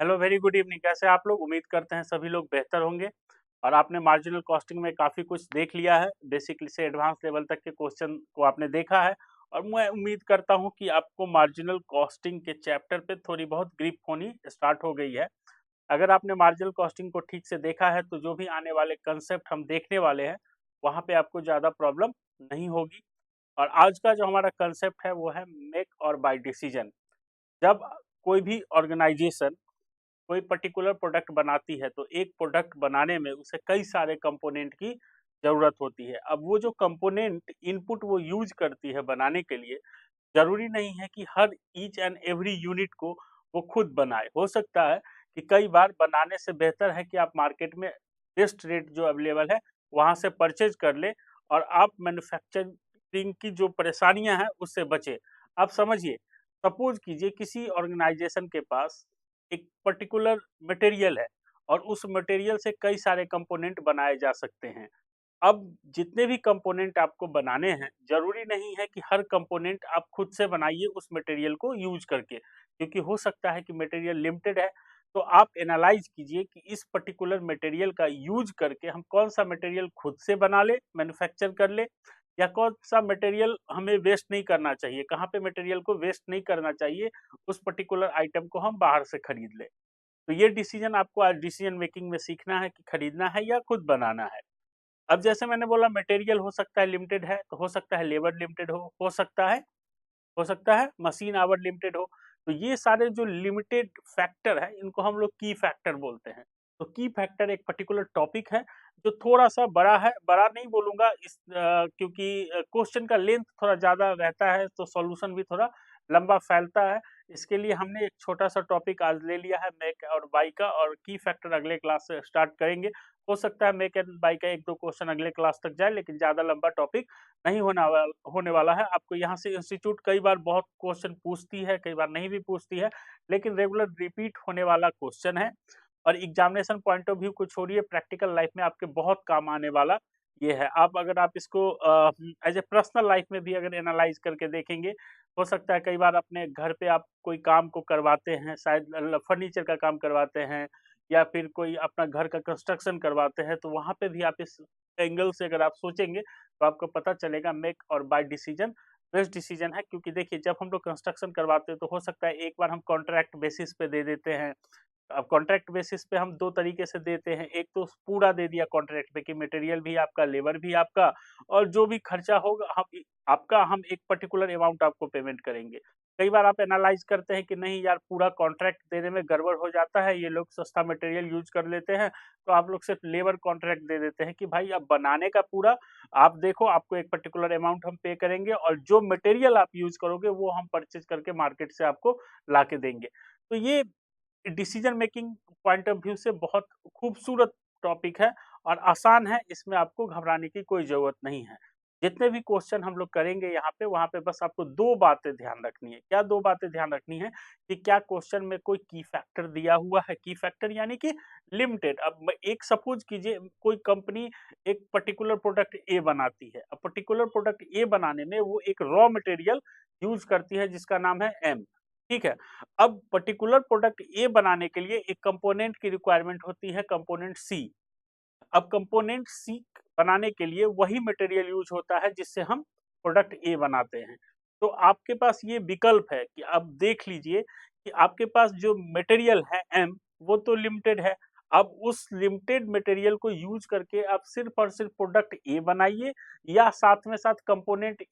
Hello, very good evening. कैसे हैं आप लोग? उम्मीद करते हैं सभी लोग बेहतर होंगे और आपने मार्जिनल कॉस्टिंग में काफ़ी कुछ देख लिया है। बेसिकली से एडवांस लेवल तक के क्वेश्चन को आपने देखा है और मैं उम्मीद करता हूं कि आपको मार्जिनल कॉस्टिंग के चैप्टर पे थोड़ी बहुत ग्रिप होनी स्टार्ट हो गई है। अगर आपने मार्जिनल कॉस्टिंग को ठीक से देखा है तो जो भी आने वाले कंसेप्ट हम देखने वाले हैं, वहाँ पे आपको ज़्यादा प्रॉब्लम नहीं होगी। और आज का जो हमारा कंसेप्ट है वो है मेक और बाय डिसीजन। जब कोई भी ऑर्गेनाइजेशन कोई पर्टिकुलर प्रोडक्ट बनाती है तो एक प्रोडक्ट बनाने में उसे कई सारे कंपोनेंट की ज़रूरत होती है। अब वो जो कंपोनेंट इनपुट वो यूज़ करती है बनाने के लिए, ज़रूरी नहीं है कि हर ईच एंड एवरी यूनिट को वो खुद बनाए। हो सकता है कि कई बार बनाने से बेहतर है कि आप मार्केट में बेस्ट रेट जो अवेलेबल है, वहाँ से परचेज़ कर लें और आप मैन्युफैक्चरिंग की जो परेशानियाँ हैं उससे बचें। आप समझिए, सपोज़ कीजिए किसी ऑर्गेनाइज़ेशन के पास एक पर्टिकुलर मटेरियल है और उस मटेरियल से कई सारे कंपोनेंट बनाए जा सकते हैं। अब जितने भी कंपोनेंट आपको बनाने हैं, ज़रूरी नहीं है कि हर कंपोनेंट आप खुद से बनाइए उस मटेरियल को यूज़ करके, क्योंकि हो सकता है कि मटेरियल लिमिटेड है। तो आप एनालाइज़ कीजिए कि इस पर्टिकुलर मटेरियल का यूज़ करके हम कौन-सा मटेरियल खुद से बना लें, मैन्युफैक्चर कर लें या कौन-सा मटेरियल हमें वेस्ट नहीं करना चाहिए, कहाँ पे मटेरियल को वेस्ट नहीं करना चाहिए, उस पर्टिकुलर आइटम को हम बाहर से खरीद लें। तो ये डिसीज़न आपको आज डिसीज़न मेकिंग में सीखना है कि खरीदना है या खुद बनाना है। अब जैसे मैंने बोला मटेरियल हो सकता है लिमिटेड है, तो हो सकता है लेबर लिमिटेड हो सकता है मशीन आवर लिमिटेड हो। तो ये सारे जो लिमिटेड फैक्टर है, इनको हम लोग की फैक्टर बोलते हैं। तो की फैक्टर एक पर्टिकुलर टॉपिक है जो थोड़ा-सा बड़ा है, बड़ा नहीं बोलूँगा क्योंकि क्वेश्चन का लेंथ थोड़ा ज़्यादा रहता है, तो सॉल्यूशन भी थोड़ा लंबा फैलता है। इसके लिए हमने एक छोटा-सा टॉपिक आज ले लिया है मेक और बाय का, और की फैक्टर अगले क्लास से स्टार्ट करेंगे। हो सकता है मेक एंड बाय का 1-2 क्वेश्चन अगले क्लास तक जाए, लेकिन ज़्यादा लंबा टॉपिक नहीं होने वाला है। आपको यहाँ से इंस्टीट्यूट कई बार बहुत क्वेश्चन पूछती है, कई बार नहीं भी पूछती है, लेकिन रेगुलर रिपीट होने वाला क्वेश्चन है और एग्जामिनेशन पॉइंट ऑफ व्यू को छोड़िए, प्रैक्टिकल लाइफ में आपके बहुत काम आने वाला ये है। आप अगर आप इसको एज़ ए पर्सनल लाइफ में भी अगर एनालाइज़ करके देखेंगे, हो सकता है कई बार अपने घर पे आप कोई काम को करवाते हैं, शायद फर्नीचर का काम करवाते हैं या फिर कोई अपना घर का कंस्ट्रक्शन करवाते हैं, तो वहाँ पे भी आप इस एंगल से अगर आप सोचेंगे तो आपको पता चलेगा मेक और बाय डिसीजन बेस्ट डिसीजन है। क्योंकि देखिए, जब हम लोग कंस्ट्रक्शन करवाते हैं तो हो सकता है एक बार हम कॉन्ट्रैक्ट बेसिस पे दे देते हैं। अब कॉन्ट्रैक्ट बेसिस पे हम 2 तरीके से देते हैं, एक तो पूरा दे दिया कॉन्ट्रैक्ट पे कि मटेरियल भी आपका, लेबर भी आपका और जो भी खर्चा होगा हम एक पर्टिकुलर अमाउंट आपको पेमेंट करेंगे। कई बार आप एनालाइज़ करते हैं कि नहीं यार, पूरा कॉन्ट्रैक्ट देने में गड़बड़ हो जाता है, ये लोग सस्ता मटेरियल यूज़ कर लेते हैं, तो आप लोग सिर्फ लेबर कॉन्ट्रैक्ट दे देते हैं कि भाई अब बनाने का पूरा आप देखो, आपको एक पर्टिकुलर अमाउंट हम पे करेंगे और जो मटेरियल आप यूज़ करोगे वो हम परचेज़ करके मार्केट से आपको लाके देंगे। तो ये decision making point of view से बहुत खूबसूरत टॉपिक है और आसान है, इसमें आपको घबराने की कोई ज़रूरत नहीं है। जितने भी क्वेश्चन हम लोग करेंगे यहाँ पे, वहाँ पे बस आपको 2 बातें ध्यान रखनी है। क्या 2 बातें ध्यान रखनी है कि क्या क्वेश्चन में कोई की फैक्टर दिया हुआ है, की फैक्टर यानी कि लिमिटेड। अब एक सपोज़ कीजिए कोई कंपनी एक पर्टिकुलर प्रोडक्ट ए बनाती है। अब पर्टिकुलर प्रोडक्ट ए बनाने में वो एक रॉ मटेरियल यूज़ करती है जिसका नाम है एम, ठीक है? अब पर्टिकुलर प्रोडक्ट ए बनाने के लिए एक कंपोनेंट की रिक्वायरमेंट होती है, कंपोनेंट सी। अब कंपोनेंट सी बनाने के लिए वही मटेरियल यूज़ होता है जिससे हम प्रोडक्ट ए बनाते हैं। तो आपके पास ये विकल्प है कि आप देख लीजिए कि आपके पास जो मटेरियल है एम, वो तो लिमिटेड है। अब उस लिमिटेड मटेरियल को यूज़ करके आप सिर्फ़ और सिर्फ़ प्रोडक्ट ए बनाइए या साथ में साथ कंपोनेंट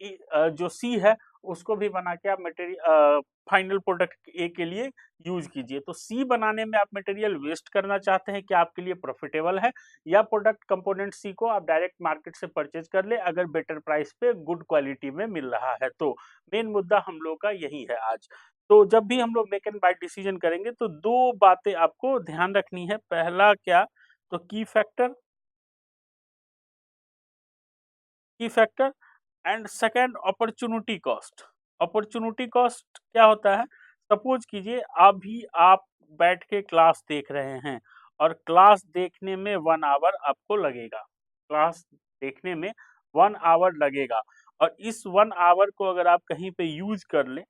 जो सी है उसको भी बना के आप फाइनल प्रोडक्ट ए के लिए यूज़ कीजिए। तो सी बनाने में आप मटेरियल वेस्ट करना चाहते हैं, क्या आपके लिए प्रॉफिटेबल है? या प्रोडक्ट कंपोनेंट सी को आप डायरेक्ट मार्केट से परचेज कर ले, अगर बेटर प्राइस पे गुड क्वालिटी में मिल रहा है तो। मेन मुद्दा हम लोग का यही है आज। तो जब भी हम लोग मेक एंड बाय डिसीजन करेंगे तो 2 बातें आपको ध्यान रखनी है। पहला क्या, तो की factor and second opportunity cost. Opportunity cost क्या होता है? सपोज कीजिए अभी आप बैठ के क्लास देख रहे हैं और क्लास देखने में 1 आवर आपको लगेगा। क्लास देखने में 1 आवर लगेगा और इस 1 आवर को अगर आप कहीं पे यूज़ कर लें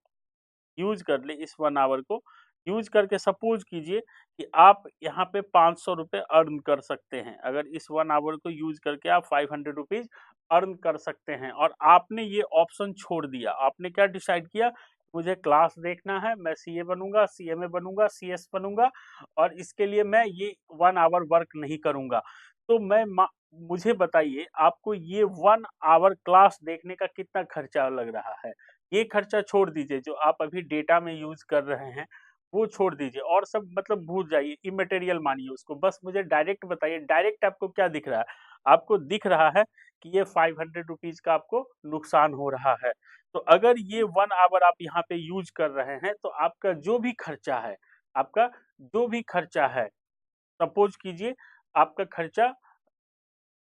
इस 1 आवर को, यूज करके सपोज कीजिए कि आप यहाँ पे 500 रुपये अर्न कर सकते हैं। अगर इस 1 आवर को यूज करके आप 500 रुपीज अर्न कर सकते हैं और आपने ये ऑप्शन छोड़ दिया। आपने क्या डिसाइड किया, मुझे क्लास देखना है, मैं सीए बनूंगा, सीएमए बनूंगा, सीएस बनूंगा और इसके लिए मैं ये 1 आवर वर्क नहीं करूंगा। तो मुझे बताइए आपको ये 1 आवर क्लास देखने का कितना खर्चा लग रहा है। ये खर्चा छोड़ दीजिए, जो आप अभी डेटा में यूज कर रहे हैं वो छोड़ दीजिए और सब मतलब भूल जाइए, इमैटेरियल मानिए उसको। बस मुझे डायरेक्ट बताइए, डायरेक्ट आपको क्या दिख रहा है? आपको दिख रहा है कि ये 500 रुपीज का आपको नुकसान हो रहा है। तो अगर ये 1 आवर आप यहाँ पे यूज कर रहे हैं तो आपका जो भी खर्चा है, आपका जो भी खर्चा है, सपोज कीजिए आपका खर्चा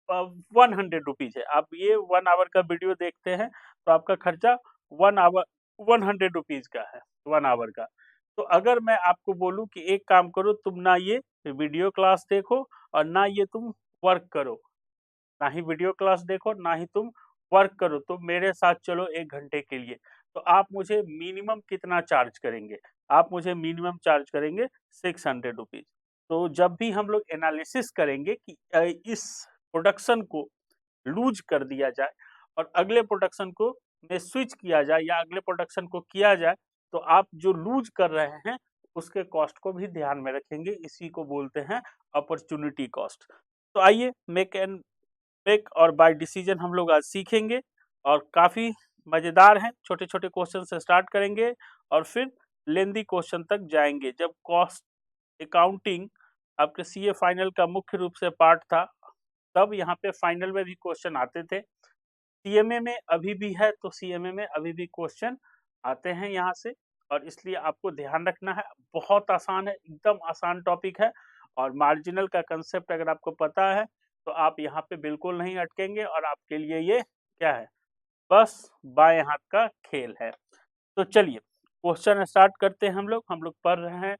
100 रुपीज है। आप ये 1 आवर का वीडियो देखते हैं तो आपका खर्चा 1 आवर 100 रुपीज का है, 1 आवर का। तो अगर मैं आपको बोलूँ कि एक काम करो, तुम ना ये वीडियो क्लास देखो और ना ये तुम वर्क करो, ना ही वीडियो क्लास देखो, ना ही तुम वर्क करो, तो मेरे साथ चलो 1 घंटे के लिए। तो आप मुझे मिनिमम कितना चार्ज करेंगे? आप मुझे मिनिमम चार्ज करेंगे 600 रुपीज़। तो जब भी हम लोग एनालिसिस करेंगे कि इस प्रोडक्शन को लूज़ कर दिया जाए और अगले प्रोडक्शन को में स्विच किया जाए या अगले प्रोडक्शन को किया जाए, तो आप जो लूज़ कर रहे हैं, उसके कॉस्ट को भी ध्यान में रखेंगे। इसी को बोलते हैं अपॉर्च्युनिटी कॉस्ट। तो आइए मेक एंड ब्रेक और बाय डिसीजन हम लोग आज सीखेंगे और काफ़ी मज़ेदार हैं। छोटे-छोटे क्वेश्चन से स्टार्ट करेंगे और फिर लेंदी क्वेश्चन तक जाएँगे। जब कॉस्ट अकाउंटिंग आपके सीए फाइनल का मुख्य रूप से पार्ट था, तब यहाँ पे फाइनल में भी क्वेश्चन आते थे। सीएमए में अभी भी है, तो सीएमए में अभी भी क्वेश्चन आते हैं यहाँ से और इसलिए आपको ध्यान रखना है। बहुत आसान है, एकदम आसान टॉपिक है और मार्जिनल का कंसेप्ट अगर आपको पता है तो आप यहाँ पे बिल्कुल नहीं अटकेंगे और आपके लिए ये क्या है, बस बाएं हाथ का खेल है। तो चलिए क्वेश्चन स्टार्ट करते हैं। हम लोग पढ़ रहे हैं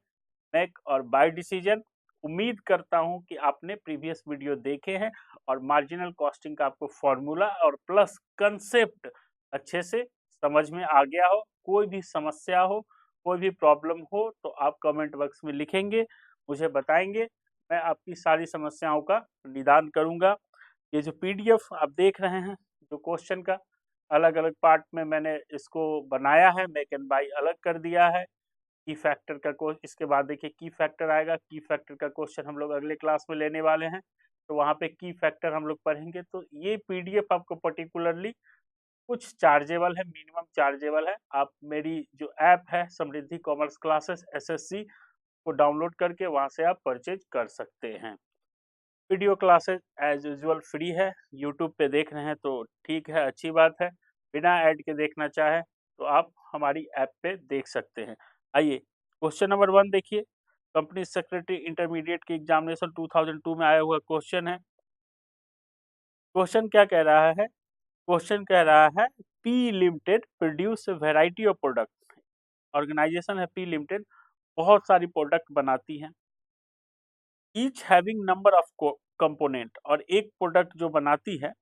मेक और बाय डिसीजन। उम्मीद करता हूं कि आपने प्रीवियस वीडियो देखे हैं और मार्जिनल कॉस्टिंग का आपको फॉर्मूला और प्लस कंसेप्ट अच्छे से समझ में आ गया हो। कोई भी समस्या हो, कोई भी प्रॉब्लम हो तो आप कमेंट बॉक्स में लिखेंगे, मुझे बताएंगे, मैं आपकी सारी समस्याओं का निदान करूंगा। ये जो पीडीएफ आप देख रहे हैं, जो क्वेश्चन का अलग अलग पार्ट में मैंने इसको बनाया है, मेक एंड बाय अलग कर दिया है। की फैक्टर का क्वेश्चन, इसके बाद देखिए की फैक्टर आएगा। की फैक्टर का क्वेश्चन हम लोग अगले क्लास में लेने वाले हैं, तो वहाँ पे की फैक्टर हम लोग पढ़ेंगे। तो ये पीडीएफ आपको पर्टिकुलरली कुछ चार्जेबल है, मिनिमम चार्जेबल है। आप मेरी जो ऐप है समृद्धि कॉमर्स क्लासेस एसएससी को डाउनलोड करके वहाँ से आप परचेज कर सकते हैं। Video classes as usual free है। यूट्यूब पे देख रहे हैं तो ठीक है, अच्छी बात है। बिना ऐड के देखना चाहे तो आप हमारी ऐप पे देख सकते हैं। आइए क्वेश्चन नंबर 1 देखिए। कंपनी सेक्रेटरी इंटरमीडिएट की एग्जामिनेशन 2002 में आया हुआ क्वेश्चन है। क्वेश्चन क्या कह रहा है? क्वेश्चन कह रहा है P limited produce variety of product. Organisation है पी लिमिटेड, बहुत सारी प्रोडक्ट बनाती है। Each having number of component, और एक प्रोडक्ट जो बनाती है,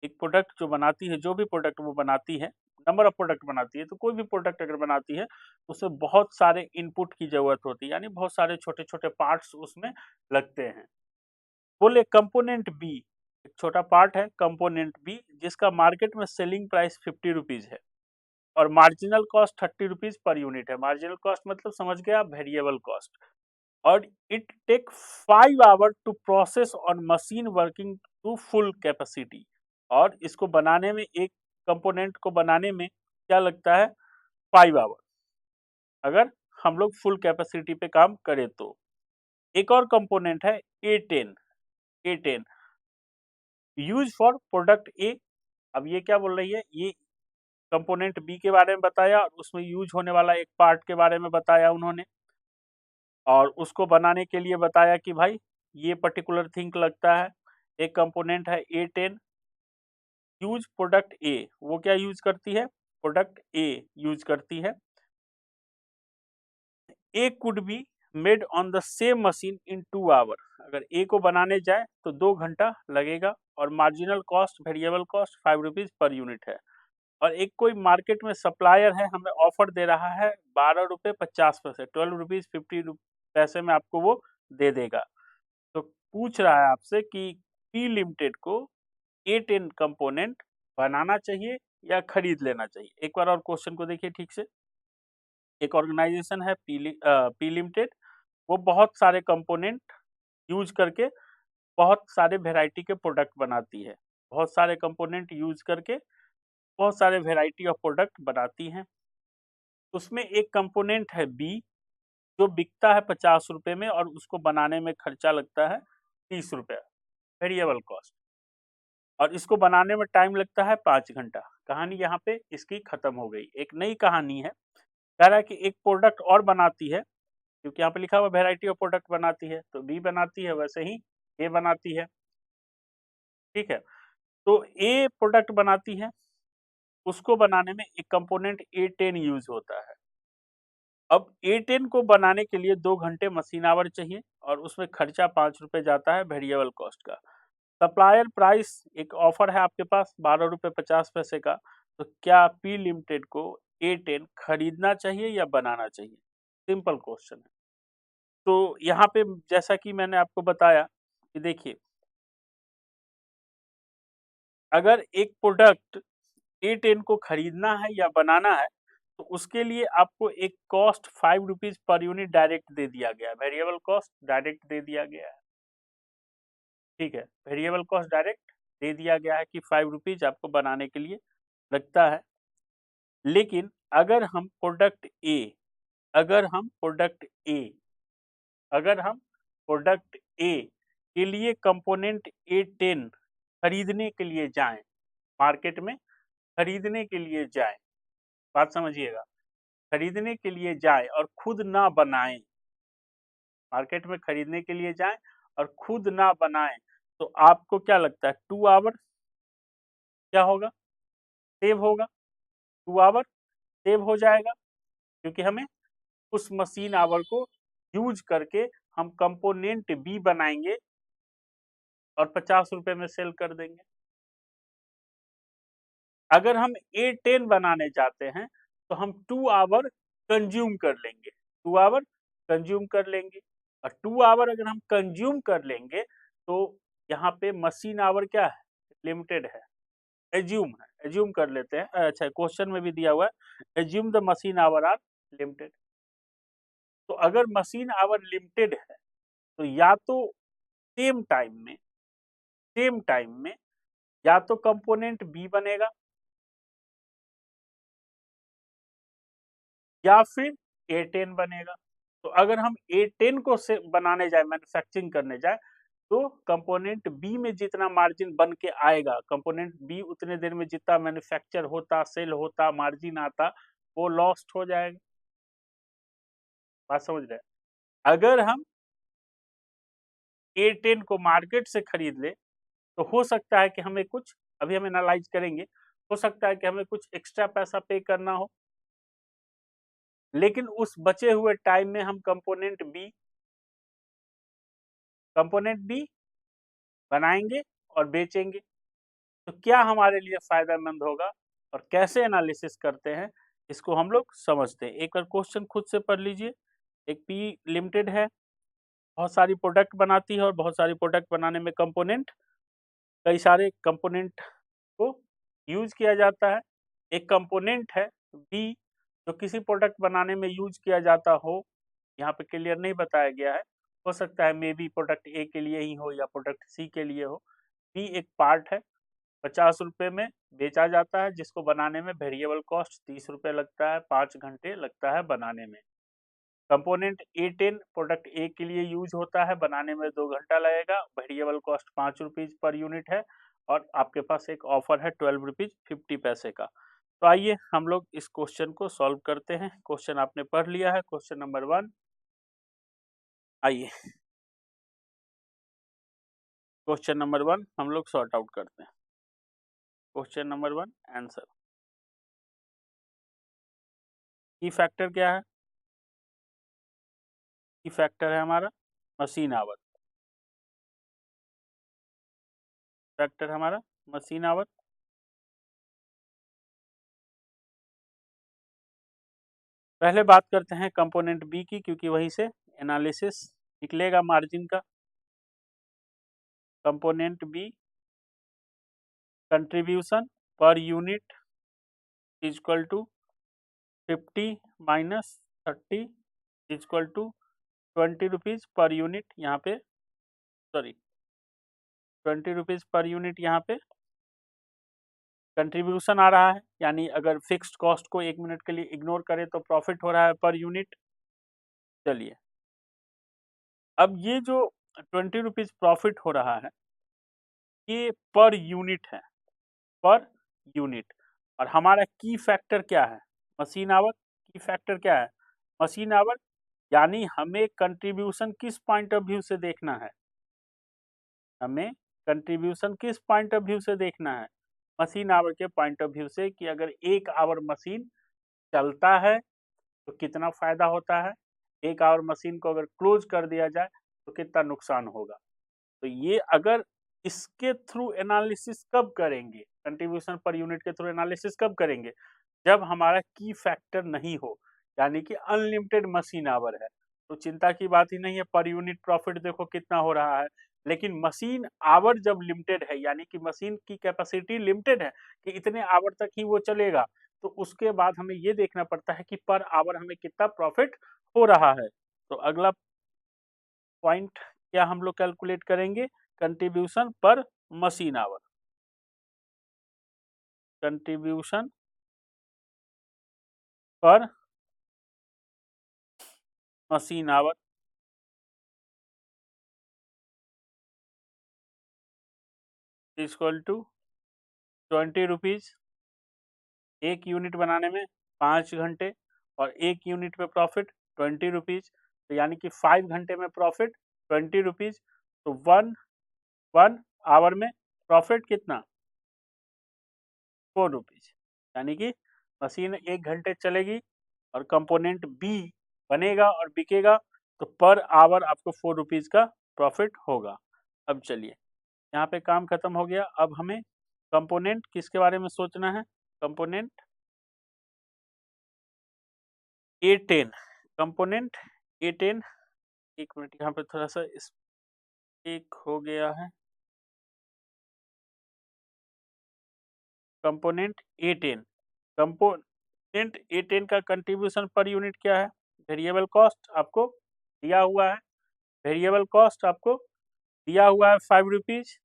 एक प्रोडक्ट जो बनाती है, जो भी प्रोडक्ट वो बनाती है, नंबर ऑफ प्रोडक्ट बनाती है। तो कोई भी प्रोडक्ट अगर बनाती है तो उसमें बहुत सारे इनपुट की जरूरत होती है, यानी बहुत सारे छोटे छोटे पार्ट्स उसमें लगते हैं। बोले कंपोनेंट बी, एक छोटा पार्ट है कंपोनेंट बी, जिसका मार्केट में सेलिंग प्राइस 50 रुपीज है और marginal cost 30 rupees per unit है। मार्जिनल कॉस्ट मतलब समझ गया, वेरिएबल कॉस्ट। और it take 5 hour to process on machine working to full capacity. और इसको बनाने में, एक कंपोनेंट को बनाने में क्या लगता है? 5 आवर, अगर हम लोग फुल कैपेसिटी पे काम करें तो। एक और कंपोनेंट है A10, A10 use for product ए। अब ये क्या बोल रही है? ये कंपोनेंट बी के बारे में बताया और उसमें यूज होने वाला एक पार्ट के बारे में बताया उन्होंने, और उसको बनाने के लिए बताया कि भाई ये पर्टिकुलर थिंक लगता है। एक कंपोनेंट है A10 यूज प्रोडक्ट ए। वो क्या यूज करती है? प्रोडक्ट ए यूज करती है। A could be made on the same machine in 2 hour. अगर ए को बनाने जाए तो 2 घंटा लगेगा और marginal cost, variable cost 5 rupees per unit है। और एक कोई मार्केट में सप्लायर है, हमें ऑफर दे रहा है 12 रुपए 50 पैसे, 12 रुपीज 50 पैसे में आपको वो दे देगा। तो पूछ रहा है आपसे कि पी लिमिटेड को A10 कंपोनेंट बनाना चाहिए या खरीद लेना चाहिए। एक बार और क्वेश्चन को देखिए ठीक से। एक ऑर्गेनाइजेशन है पी लिमिटेड, वो बहुत सारे कंपोनेंट यूज करके बहुत सारे वेराइटी के प्रोडक्ट बनाती है। बहुत सारे कंपोनेंट यूज करके बहुत सारे वेराइटी ऑफ प्रोडक्ट बनाती हैं। उसमें एक कंपोनेंट है बी, जो बिकता है 50 रुपए में और उसको बनाने में खर्चा लगता है 30 रुपया, वेरिएबल कॉस्ट। और इसको बनाने में टाइम लगता है 5 घंटा। कहानी यहाँ पे इसकी खत्म हो गई। एक नई कहानी है, कह रहा है कि एक प्रोडक्ट और बनाती है, क्योंकि यहाँ पे लिखा हुआ वेराइटी ऑफ प्रोडक्ट बनाती है, तो बी बनाती है, वैसे ही ए बनाती है। ठीक है, तो ए प्रोडक्ट बनाती है, उसको बनाने में एक कंपोनेंट A10 यूज होता है। अब A10 को बनाने के लिए 2 घंटे मशीन आवर चाहिए और उसमें खर्चा 5 रुपए जाता है वेरिएबल कॉस्ट का। सप्लायर प्राइस एक ऑफर है आपके पास 12 रुपए 50 पैसे का। तो क्या पी लिमिटेड को A10 खरीदना चाहिए या बनाना चाहिए? सिंपल क्वेश्चन है। तो यहाँ पे जैसा कि मैंने आपको बताया कि देखिए, अगर एक प्रोडक्ट A10 को खरीदना है या बनाना है, तो उसके लिए आपको एक cost 5 rupees per unit direct दे दिया गया है, वेरिएबल कॉस्ट डायरेक्ट दे दिया गया है। ठीक है, वेरिएबल कॉस्ट डायरेक्ट दे दिया गया है कि 5 रुपीज आपको बनाने के लिए लगता है। लेकिन अगर हम प्रोडक्ट ए अगर हम प्रोडक्ट ए अगर हम प्रोडक्ट ए के लिए कंपोनेंट A10 खरीदने के लिए जाएं, मार्केट में खरीदने के लिए जाएं, बात समझिएगा, खरीदने के लिए जाएं और खुद ना बनाएं, मार्केट में खरीदने के लिए जाएं और खुद ना बनाएं, तो आपको क्या लगता है 2 आवर क्या होगा, सेव होगा? 2 आवर सेव हो जाएगा, क्योंकि हमें उस मशीन आवर को यूज करके हम कंपोनेंट बी बनाएंगे और 50 रुपए में सेल कर देंगे। अगर हम A10 बनाने जाते हैं तो हम 2 आवर कंज्यूम कर लेंगे, 2 आवर कंज्यूम कर लेंगे। और 2 आवर अगर हम कंज्यूम कर लेंगे तो यहाँ पे मशीन आवर क्या है, लिमिटेड है, एज्यूम कर लेते हैं। अच्छा, क्वेश्चन में भी दिया हुआ है assume the machine hour are limited. तो अगर मशीन आवर लिमिटेड है तो या तो सेम टाइम में सेम टाइम में या तो कंपोनेंट बी बनेगा या फिर A10 बनेगा। तो अगर हम A10 को से बनाने जाए, मैन्युफैक्चरिंग करने जाए, तो कंपोनेंट बी में जितना मार्जिन बन के आएगा, कंपोनेंट बी उतने देर में जितना मैन्युफैक्चर होता, सेल होता, मार्जिन आता, वो लॉस्ट हो जाएगा। बात समझ रहे हैं? अगर हम A10 को मार्केट से खरीद ले तो हो सकता है कि हमें कुछ, अभी हम एनालाइज करेंगे, हो सकता है कि हमें कुछ एक्स्ट्रा पैसा पे करना हो, लेकिन उस बचे हुए टाइम में हम कंपोनेंट बी बनाएंगे और बेचेंगे। तो क्या हमारे लिए फायदेमंद होगा और कैसे एनालिसिस करते हैं, इसको हम लोग समझते हैं। एक बार क्वेश्चन खुद से पढ़ लीजिए। एक पी लिमिटेड है, बहुत सारी प्रोडक्ट बनाती है और बहुत सारी प्रोडक्ट बनाने में कई सारे कंपोनेंट को यूज किया जाता है। एक कंपोनेंट है बी, जो किसी प्रोडक्ट बनाने में यूज किया जाता हो, यहाँ पे क्लियर नहीं बताया गया है, हो सकता है मे बी प्रोडक्ट ए के लिए ही हो या प्रोडक्ट सी के लिए हो। बी एक पार्ट है, 50 रुपए में बेचा जाता है, जिसको बनाने में वेरिएबल कॉस्ट 30 रुपए लगता है, 5 घंटे लगता है बनाने में। कंपोनेंट A10 प्रोडक्ट ए के लिए यूज होता है, बनाने में 2 घंटा लगेगा, variable cost 5 rupees per unit है और आपके पास एक ऑफर है 12 रुपीज 50 पैसे का। तो आइए हम लोग इस क्वेश्चन को सॉल्व करते हैं। क्वेश्चन आपने पढ़ लिया है, क्वेश्चन नंबर 1। आइए क्वेश्चन नंबर 1 हम लोग सॉर्ट आउट करते हैं। Question number 1 answer. की फैक्टर क्या है? की फैक्टर है हमारा मशीन आवर। फैक्टर हमारा मशीन आवर। पहले बात करते हैं कंपोनेंट बी की, क्योंकि वहीं से एनालिसिस निकलेगा मार्जिन का। Component B, contribution per unit equal to 50 minus 30 equal to 20 rupees per unit, यहाँ पे सॉरी 20 रुपीज पर यूनिट यहाँ पे कंट्रीब्यूशन आ रहा है, यानी अगर फिक्स्ड कॉस्ट को 1 मिनट के लिए इग्नोर करें तो प्रॉफिट हो रहा है पर यूनिट। चलिए, अब ये जो 20 रुपीज प्रॉफिट हो रहा है ये पर यूनिट है, पर यूनिट। और हमारा की फैक्टर क्या है? Machine our. की फैक्टर क्या है? Machine our. यानी हमें कंट्रीब्यूशन किस पॉइंट ऑफ व्यू से देखना है? हमें कंट्रीब्यूशन किस पॉइंट ऑफ व्यू से देखना है? मशीन आवर के पॉइंट ऑफ व्यू से, कि अगर 1 आवर मशीन चलता है तो कितना फायदा होता है, 1 आवर मशीन को अगर क्लोज कर दिया जाए तो कितना नुकसान होगा। तो ये अगर इसके थ्रू एनालिसिस कब करेंगे, कंट्रीब्यूशन पर यूनिट के थ्रू एनालिसिस कब करेंगे? जब हमारा की फैक्टर नहीं हो, यानी कि अनलिमिटेड मशीन आवर है, तो चिंता की बात ही नहीं है, पर यूनिट प्रॉफिट देखो कितना हो रहा है। लेकिन मशीन आवर जब लिमिटेड है, यानी कि मशीन की कैपेसिटी लिमिटेड है कि इतने आवर तक ही वो चलेगा, तो उसके बाद हमें ये देखना पड़ता है कि पर आवर हमें कितना प्रॉफिट हो रहा है। तो अगला पॉइंट क्या हम लोग कैलकुलेट करेंगे? Contribution per machine hour. Contribution per machine hour equal to 20 rupees. 1 unit बनाने में 5 घंटे और 1 यूनिट पे प्रॉफिट 20 रुपीज, तो यानी कि 5 घंटे में प्रॉफिट 20 रुपीज। तो वन आवर में प्रॉफिट कितना? 4 रुपीज। यानी कि मशीन 1 घंटे चलेगी और कंपोनेंट बी बनेगा और बिकेगा, तो पर आवर आपको 4 रुपीज का प्रॉफिट होगा। अब चलिए, यहाँ पे काम खत्म हो गया। अब हमें कंपोनेंट किसके बारे में सोचना है? Component A10। कंपोनेंट A10, एक मिनट यहाँ पे थोड़ा सा एक हो गया है। कंपोनेंट A10, कंपोनेंट A10 का कंट्रीब्यूशन पर यूनिट क्या है? वेरिएबल कॉस्ट आपको दिया हुआ है, वेरिएबल कॉस्ट आपको दिया हुआ है 5 रुपीज,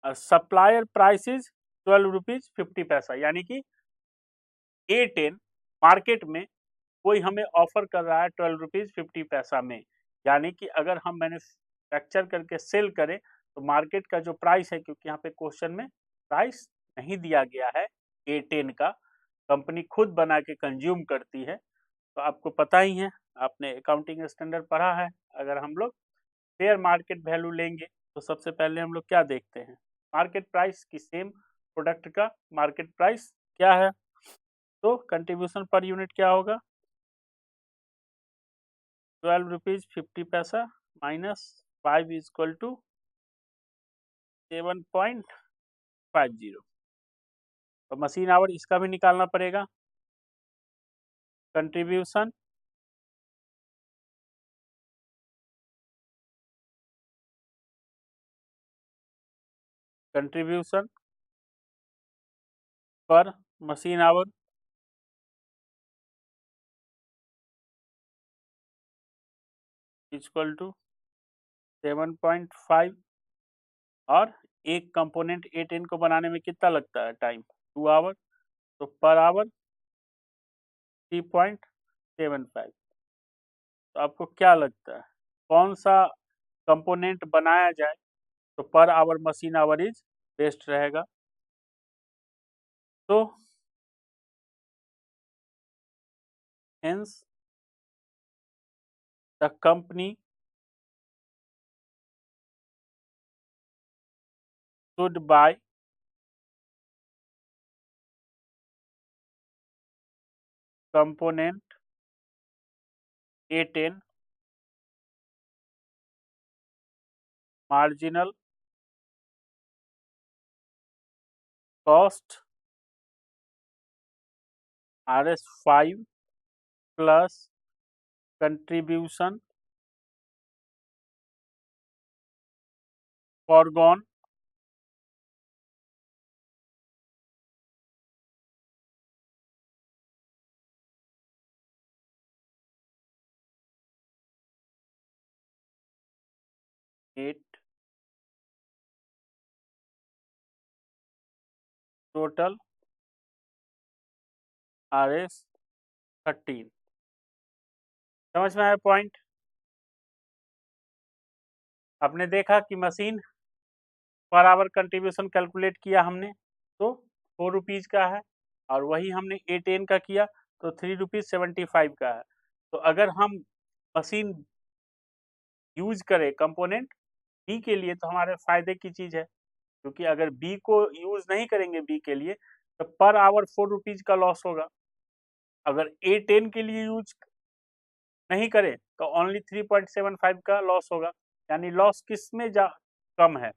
सप्लायर प्राइसेस 12 रुपीज 50 पैसा। यानी कि A10 मार्केट में कोई हमें ऑफर कर रहा है 12 रुपीज 50 पैसा में, यानी कि अगर हम मैन्युफैक्चर करके सेल करें तो मार्केट का जो प्राइस है, क्योंकि यहाँ पे क्वेश्चन में प्राइस नहीं दिया गया है A10 का, कंपनी खुद बना के कंज्यूम करती है, तो आपको पता ही है, आपने अकाउंटिंग स्टैंडर्ड पढ़ा है। अगर हम लोग फेयर मार्केट वैल्यू लेंगे तो सबसे पहले हम लोग क्या देखते हैं? मार्केट प्राइस की सेम प्रोडक्ट का मार्केट प्राइस क्या है। तो कंट्रीब्यूशन पर यूनिट क्या होगा? 12 रुपीज 50 पैसा माइनस 5 इक्वल टू 7.50। तो मशीन आवर इसका भी निकालना पड़ेगा। Contribution contribution per machine hour equal to 7.5, और एक कंपोनेंट A10 को बनाने में कितना लगता है टाइम? 2 आवर। तो पर आवर 3.75। तो आपको क्या लगता है कौन सा कंपोनेंट बनाया जाए तो per hour machine hour is best रहेगा? तो hence the company should buy component A10 marginal cost RS5 plus contribution forgone at total RS13। समझ में आया पॉइंट? आपने देखा कि machine per hour contribution calculate किया हमने तो 4 रुपीज का है, और वही हमने A10 का किया तो 3 रुपीज 75 का है। तो अगर हम मशीन यूज करें कंपोनेंट बी के लिए तो हमारे फायदे की चीज है, क्योंकि अगर बी को यूज नहीं करेंगे बी के लिए तो पर आवर 4 रुपीज का लॉस होगा। अगर A10 के लिए यूज नहीं करें तो ओनली 3.75 का लॉस होगा। यानी लॉस किस में कम है?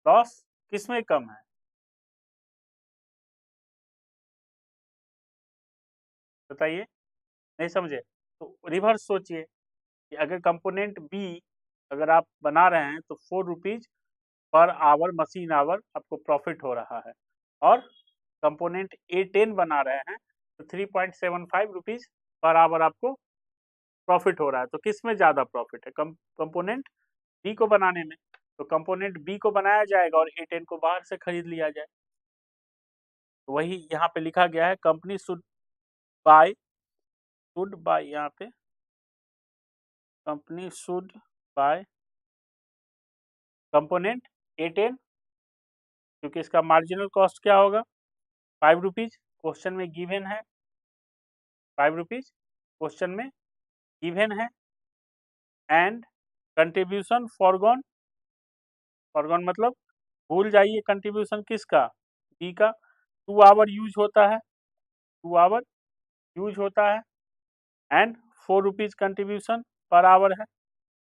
लॉस किस में कम है? बताइए, नहीं समझे तो रिवर्स सोचिए कि अगर कंपोनेंट बी अगर आप बना रहे हैं तो 4 rupees per hour machine our आपको प्रॉफिट हो रहा है, और कंपोनेंट A10 बना रहे हैं तो 3.75 रुपीज पर आवर आपको प्रॉफिट हो रहा है। तो किस में ज्यादा प्रॉफिट है? कंपोनेंट बी को बनाने में। तो कंपोनेंट बी को बनाया जाएगा और A10 को बाहर से खरीद लिया जाए। तो वही यहाँ पे लिखा गया है, कंपनी शुड बाय, यहाँ पे company should buy component A10, क्योंकि इसका मार्जिनल कॉस्ट क्या होगा? 5 रुपीज। क्वेश्चन में गिवन है 5 रुपीज, क्वेश्चन में गिवन है। एंड कंट्रीब्यूशन फॉरगॉन, फॉरगॉन मतलब भूल जाइए, कंट्रीब्यूशन किसका? बी का। 2 आवर यूज होता है, 2 आवर यूज होता है, एंड 4 रुपीज कंट्रीब्यूशन पर आवर है,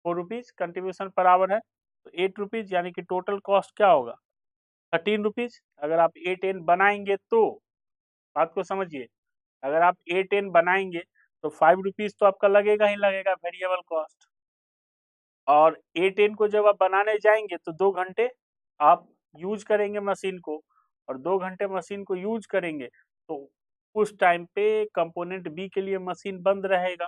4 रुपीज कंट्रीब्यूशन पर आवर है, तो 8 रुपीज, यानी कि टोटल कॉस्ट क्या होगा? 13 रुपीज। अगर आप A10 बनाएंगे तो, बात को समझिए, अगर आप A10 बनाएंगे तो 5 रुपीज तो आपका लगेगा ही लगेगा वेरिएबल कॉस्ट, और A10 को जब आप बनाने जाएंगे तो 2 घंटे आप यूज करेंगे मशीन को, और 2 घंटे मशीन को यूज करेंगे तो उस टाइम पे कंपोनेंट बी के लिए मशीन बंद रहेगा,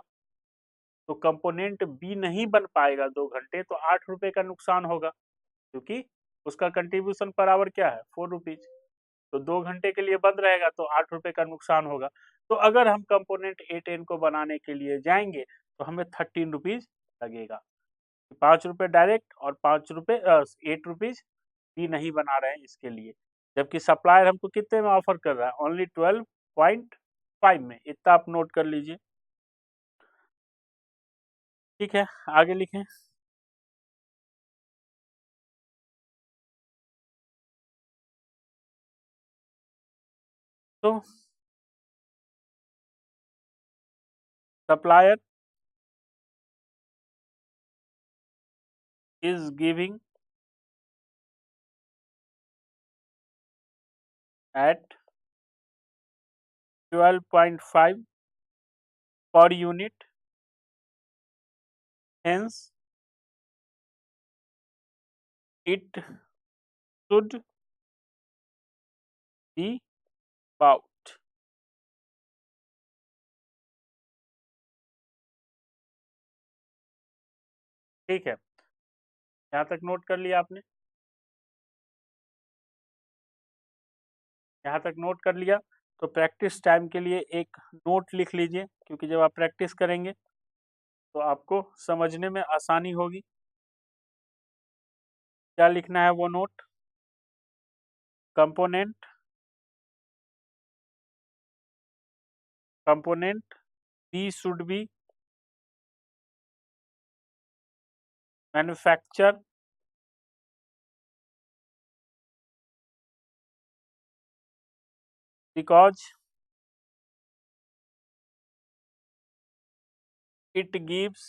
तो कंपोनेंट बी नहीं बन पाएगा 2 घंटे, तो 8 रुपए का नुकसान होगा, क्योंकि उसका कंट्रीब्यूशन पर आवर क्या है? 4 रुपीज। तो 2 घंटे के लिए बंद रहेगा तो 8 रुपए का नुकसान होगा। तो अगर हम कंपोनेंट A10 को बनाने के लिए जाएंगे तो हमें 13 रुपीज लगेगा। 5 रुपए डायरेक्ट और 5 रुपए 8 रुपीज भी नहीं बना रहे हैं इसके लिए, जबकि सप्लायर हमको कितने में ऑफर कर रहा है? ओनली 12.5 में। इतना आप नोट कर लीजिए। ठीक है, आगे लिखें। तो supplier is giving at 12.5 per unit, hence it should be bought। ठीक है, यहाँ तक नोट कर लिया आपने? यहाँ तक नोट कर लिया तो प्रैक्टिस टाइम के लिए एक नोट लिख लीजिए, क्योंकि जब आप प्रैक्टिस करेंगे तो आपको समझने में आसानी होगी। क्या लिखना है वो note? Component B should be manufacture because it gives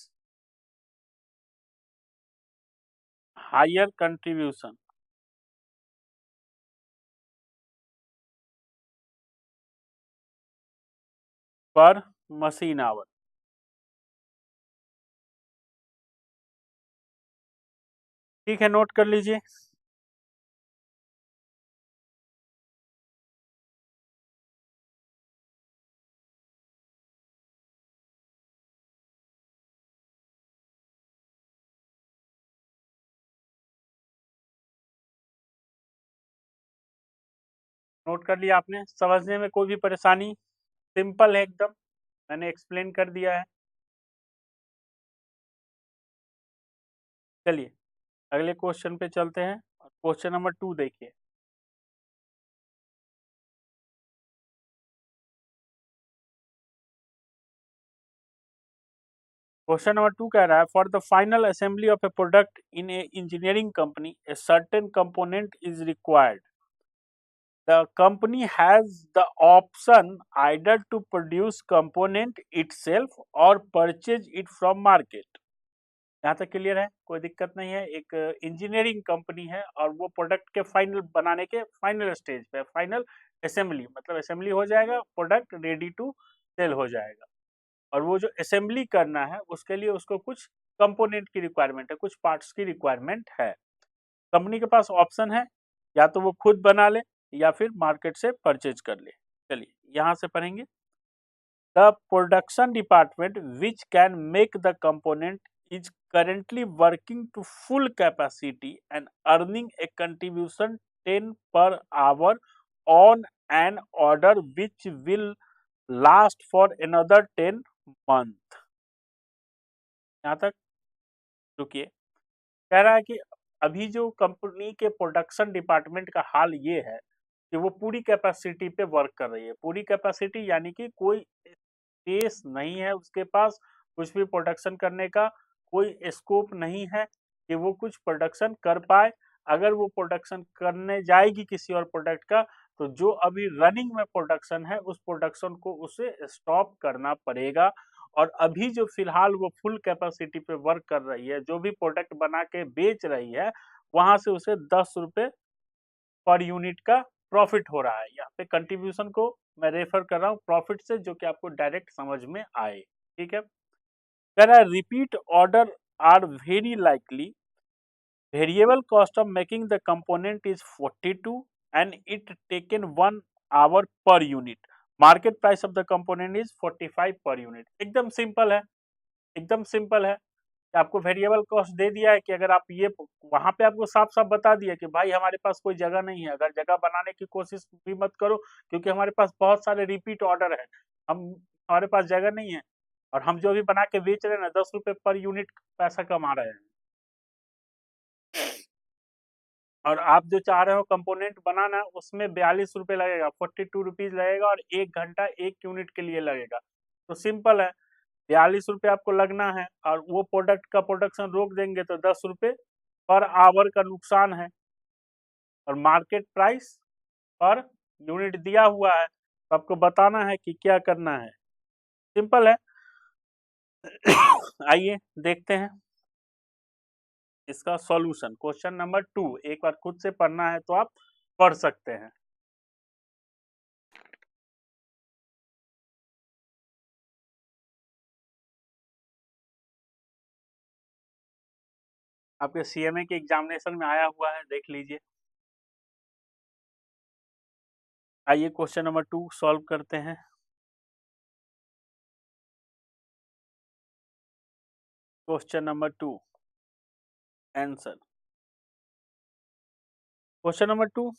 higher contribution। Per machine hour. ठीक है, नोट कर लीजिए। नोट कर लिया आपने? समझने में कोई भी परेशानी? सिंपल है एकदम, मैंने एक्सप्लेन कर दिया है। चलिए अगले क्वेश्चन पे चलते हैं। क्वेश्चन नंबर 2 देखिए। क्वेश्चन नंबर 2 कह रहा है, for the final assembly of A product in A engineering company a certain component is required. The company has the option either to produce component itself or purchase it from market। यहाँ तक clear है? कोई दिक्कत नहीं है। एक engineering company है और वो प्रोडक्ट के फाइनल बनाने के फाइनल स्टेज पे, फाइनल असेंबली, मतलब असेंबली हो जाएगा, प्रोडक्ट रेडी टू सेल हो जाएगा। और वो जो असेंबली करना है उसके लिए उसको कुछ कंपोनेंट की रिक्वायरमेंट है, कुछ पार्ट्स की रिक्वायरमेंट है। कंपनी के पास ऑप्शन है, या तो वो खुद बना ले या फिर मार्केट से परचेज कर ले। चलिए यहाँ से पढ़ेंगे। The production department which can make the component is currently working to full capacity and earning a contribution 10 per hour on an order which will last for another 10 month। यहाँ तक रुकिए। कह रहा है कि अभी जो कंपनी के प्रोडक्शन डिपार्टमेंट का हाल ये है कि वो पूरी कैपेसिटी पे वर्क कर रही है। पूरी कैपेसिटी यानी कि कोई स्पेस नहीं है उसके पास कुछ भी प्रोडक्शन करने का, कोई स्कोप नहीं है कि वो कुछ प्रोडक्शन कर पाए। अगर वो प्रोडक्शन करने जाएगी किसी और प्रोडक्ट का, तो जो अभी रनिंग में प्रोडक्शन है उस प्रोडक्शन को उसे स्टॉप करना पड़ेगा। और अभी जो फिलहाल वो फुल कैपेसिटी पे वर्क कर रही है, जो भी प्रोडक्ट बना के बेच रही है, वहां से उसे 10 रुपए पर यूनिट का प्रॉफिट हो रहा है। यहाँ पे कंट्रीब्यूशन को मैं रेफर कर रहा हूँ प्रॉफिट से, जो कि आपको डायरेक्ट समझ में आए। ठीक है, कह रहा है repeat order are very likely. Variable cost of making the component is 42 and it taken 1 hour per unit. Market price of the component is 45 per unit. एकदम सिंपल है, एकदम सिंपल है। आपको वेरिएबल कॉस्ट दे दिया है कि अगर आप ये, वहां पे आपको साफ साफ बता दिया कि भाई हमारे पास कोई जगह नहीं है, अगर जगह बनाने की कोशिश भी मत करो, क्योंकि हमारे पास बहुत सारे रिपीट ऑर्डर है। हम, हमारे पास जगह नहीं है और हम जो भी बना के बेच रहे हैं ना, 10 रुपए पर यूनिट पैसा कमा रहे हैं। और आप जो चाह रहे हो कंपोनेंट बनाना, उसमें 42 रुपए लगेगा, 42 रुपीज लगेगा, और 1 घंटा 1 यूनिट के लिए लगेगा। तो सिंपल है, 42 रुपए आपको लगना है और वो प्रोडक्ट का प्रोडक्शन रोक देंगे तो 10 रुपए पर आवर का नुकसान है। और मार्केट प्राइस पर यूनिट दिया हुआ है, तो आपको बताना है कि क्या करना है। सिंपल है। आइए देखते हैं इसका सॉल्यूशन। क्वेश्चन नंबर 2 एक बार खुद से पढ़ना है तो आप पढ़ सकते हैं। आपके सीएमए के एग्जामिनेशन में आया हुआ है, देख लीजिए। आइए क्वेश्चन नंबर 2 सॉल्व करते हैं। Question number 2 answer. Question number 2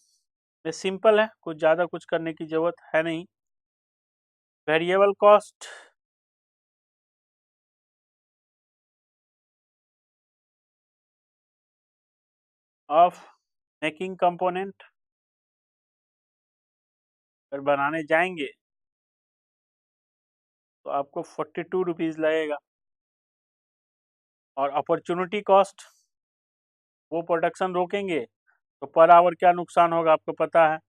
ये सिंपल है, कुछ ज्यादा कुछ करने की जरूरत है नहीं। Variable cost of making component, अगर बनाने जाएंगे तो आपको 42 रुपीज लगेगा। और अपॉर्चुनिटी कॉस्ट, वो प्रोडक्शन रोकेंगे तो पर आवर क्या नुकसान होगा आपको पता है।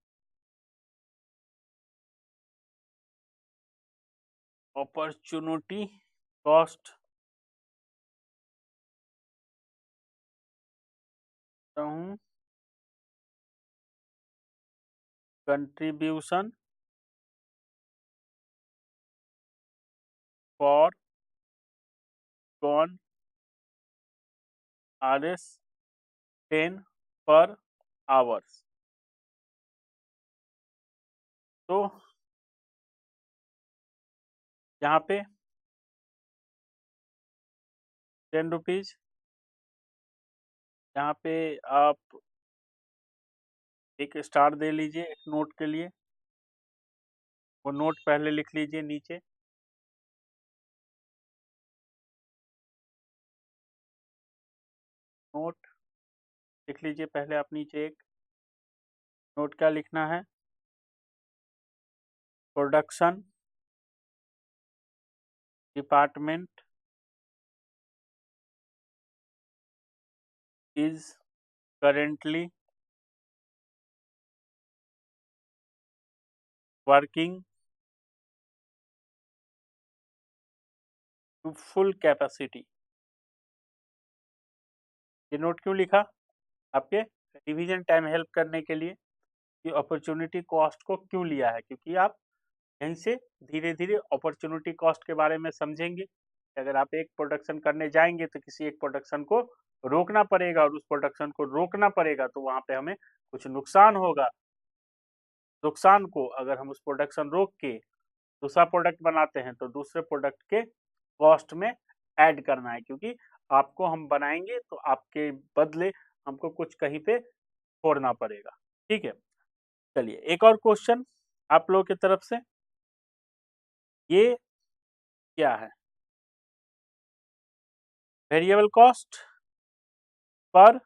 Opportunity cost contribution for gone Rs 10 per hours। तो यहाँ पे 10 रुपीज, यहाँ पे आप एक स्टार दे लीजिए एक नोट के लिए, वो नोट पहले लिख लीजिए नीचे। नोट लिख लीजिए पहले आप नीचे एक नोट। क्या लिखना है? Production department is currently working to full capacity। ये नोट क्यों लिखा? आपके रिवीजन टाइम हेल्प करने के लिए कि अपॉर्चुनिटी कॉस्ट को क्यों लिया है, क्योंकि आप यहीं से धीरे धीरे अपॉर्चुनिटी कॉस्ट के बारे में समझेंगे। अगर आप एक प्रोडक्शन करने जाएंगे तो किसी एक प्रोडक्शन को रोकना पड़ेगा, और उस प्रोडक्शन को रोकना पड़ेगा तो वहां पे हमें कुछ नुकसान होगा। नुकसान को अगर हम उस प्रोडक्शन रोक के दूसरा प्रोडक्ट बनाते हैं तो दूसरे प्रोडक्ट के कॉस्ट में ऐड करना है, क्योंकि आपको हम बनाएंगे तो आपके बदले हमको कुछ कहीं पे छोड़ना पड़ेगा। ठीक है, चलिए एक और क्वेश्चन आप लोगों की तरफ से। ये क्या है? Variable cost per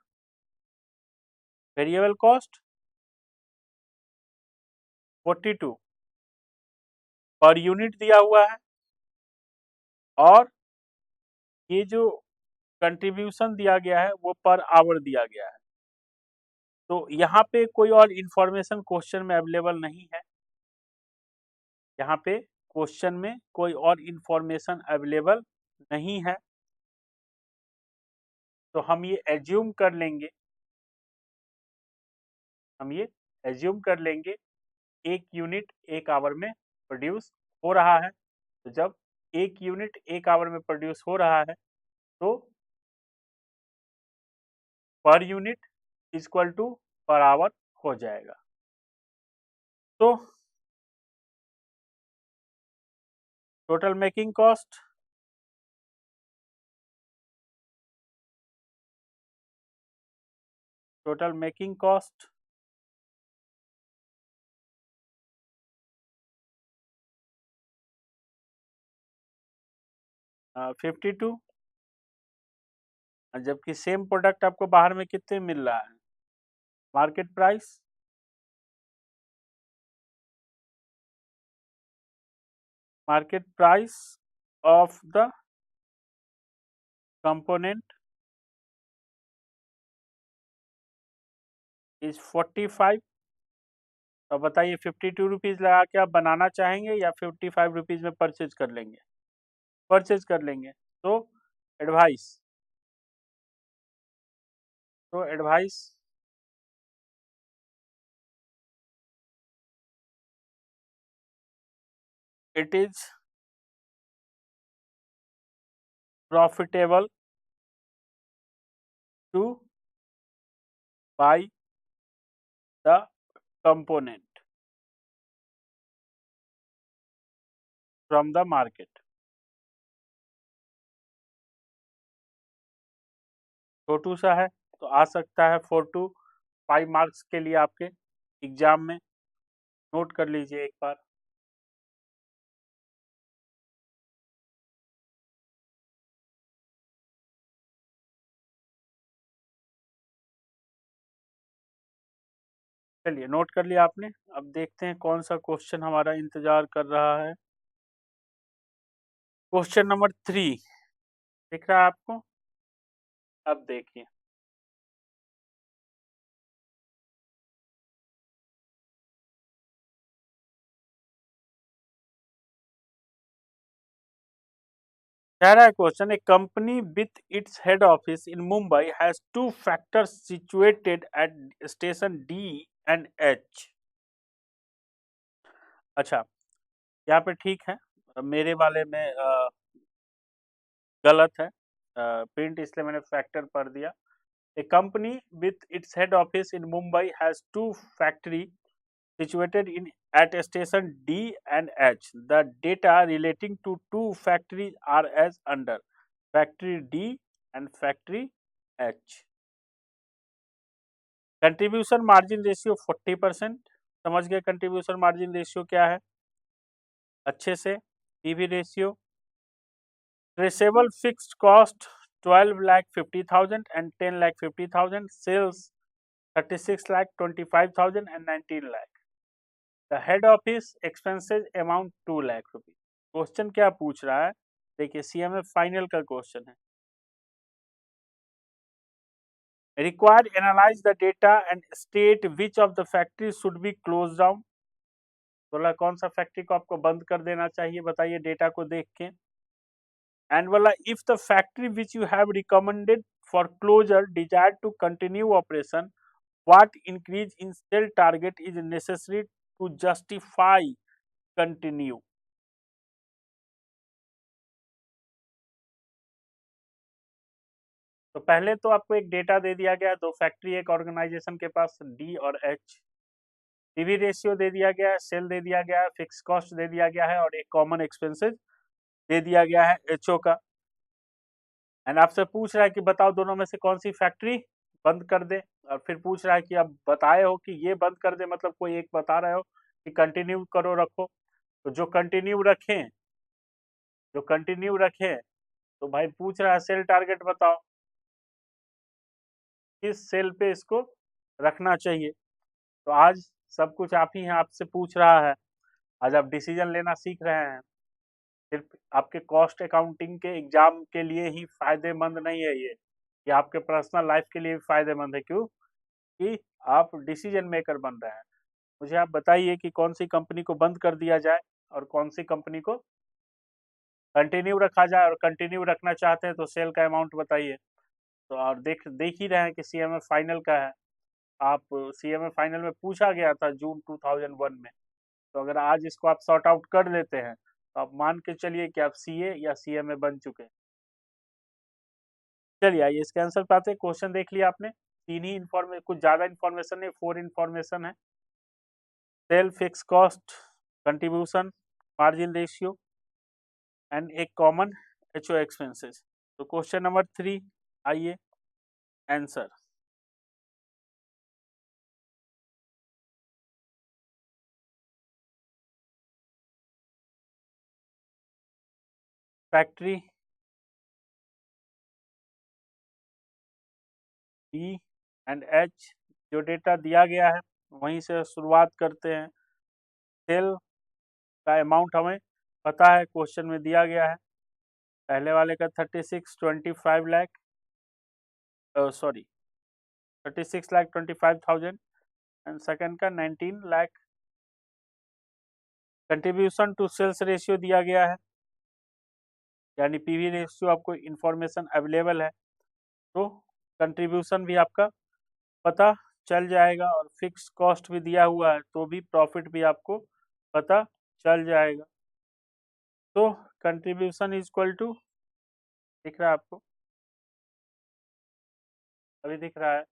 variable cost 42 पर यूनिट दिया हुआ है, और ये जो कंट्रीब्यूशन दिया गया है वो पर आवर दिया गया है। तो यहाँ पे कोई और इंफॉर्मेशन क्वेश्चन में अवेलेबल नहीं है, यहाँ पे क्वेश्चन में कोई और इंफॉर्मेशन अवेलेबल नहीं है। तो हम ये एज्यूम कर लेंगे, एक यूनिट एक आवर में प्रोड्यूस हो रहा है। तो जब एक यूनिट एक आवर में प्रोड्यूस हो रहा है तो per unit equal to per hour हो जाएगा। तो total making cost total making cost 52, जबकि सेम प्रोडक्ट आपको बाहर में कितने मिल रहा है? Market price of the component is 45। तो बताइए 52 रुपीज लगा के आप बनाना चाहेंगे या 55 रुपीज में परचेज कर लेंगे? परचेज कर लेंगे। तो advice it is profitable to buy the component from the market. छोटू सा है तो आ सकता है 4 to 5 मार्क्स के लिए आपके एग्जाम में, नोट कर लीजिए एक बार। चलिए नोट कर लिया आपने। अब देखते हैं कौन सा क्वेश्चन हमारा इंतजार कर रहा है। क्वेश्चन नंबर 3 दिख रहा है आपको? अब देखिए, कह रहा है question, A company with its head office in Mumbai has 2 factors situated at station D and H. अच्छा, यहाँ पे ठीक है, मेरे वाले में गलत है, प्रिंट इसलिए मैंने फैक्टर पढ़ दिया। A company with its head office in Mumbai has 2 factory situated in at station D and H. The data relating to 2 factories are as under: factory D and factory H. Contribution margin ratio 40%। समझ गए contribution margin ratio क्या है अच्छे से। PV ratio, traceable fixed cost 12,50,000 and 10,50,000, sales 36,25,000 and 19 lakh। The head office expenses amount 2 lakh rupees. Question क्या पूछ रहा है, देखिए सीएमए फाइनल का क्वेश्चन है। Required analyse the data and state which of the factory should be close down. बोला कौन सा फैक्ट्री को आपको बंद कर देना चाहिए, बताइए डेटा को देख के। एंड बोला if the factory which you have recommended for closure desire to continue operation, what increase in sale target is necessary to justify continue. तो पहले तो आपको एक डेटा दे दिया गया है, 2 फैक्ट्री एक ऑर्गेनाइजेशन के पास डी और एच। पीवी रेशियो दे दिया गया है, सेल दे दिया गया है, फिक्स कॉस्ट दे दिया गया है और एक कॉमन एक्सपेंसेस दे दिया गया है एचओ का। एंड आपसे पूछ रहा है कि बताओ दोनों में से कौन सी फैक्ट्री बंद कर दे, और फिर पूछ रहा है कि आप बताए हो कि ये बंद कर दे, मतलब कोई एक बता रहे हो कि कंटिन्यू करो रखो। तो जो कंटिन्यू रखें, जो कंटिन्यू रखें, तो भाई पूछ रहा है सेल टारगेट बताओ, किस सेल पे इसको रखना चाहिए। तो आज सब कुछ आप ही हैं, आपसे पूछ रहा है। आज आप डिसीजन लेना सीख रहे हैं। सिर्फ आपके कॉस्ट अकाउंटिंग के एग्जाम के लिए ही फायदेमंद नहीं है ये आपके पर्सनल लाइफ के लिए भी फायदेमंद है। क्यों कि आप डिसीजन मेकर बन रहे हैं। मुझे आप बताइए कि कौन सी कंपनी को बंद कर दिया जाए और कौन सी कंपनी को कंटिन्यू रखा जाए, और कंटिन्यू रखना चाहते हैं तो सेल का अमाउंट बताइए। तो और देख ही रहे हैं कि सीएमए फाइनल का है। आप सीएमए फाइनल में पूछा गया था जून 2001 में। तो अगर आज इसको आप सॉर्ट आउट कर लेते हैं तो आप मान के चलिए कि आप सीए या सीएमए बन चुके हैं। चलिए आइए इसके आंसर पे आते हैं। क्वेश्चन देख लिया आपने, 3 ही इन्फॉर्मेशन, कुछ ज्यादा इन्फॉर्मेशन नहीं, 4 इन्फॉर्मेशन है। Sale, fix cost, contribution, margin ratio and एक कॉमन एचओ एक्सपेंसेस। तो क्वेश्चन नंबर 3 आइए answer. Factory D and H, जो डेटा दिया गया है वहीं से शुरुआत करते हैं। सेल का अमाउंट हमें पता है, क्वेश्चन में दिया गया है। पहले वाले का 36,25 लाख, सॉरी 36,25,000 एंड सेकंड का 19 lakh. Contribution to sales ratio दिया गया है, यानी पीवी रेशियो आपको इंफॉर्मेशन अवेलेबल है, तो कंट्रीब्यूशन भी आपका पता चल जाएगा। और फिक्स कॉस्ट भी दिया हुआ है तो भी प्रॉफिट भी आपको पता चल जाएगा। तो कंट्रीब्यूशन इज इक्वल टू, दिख रहा है आपको, अभी दिख रहा है,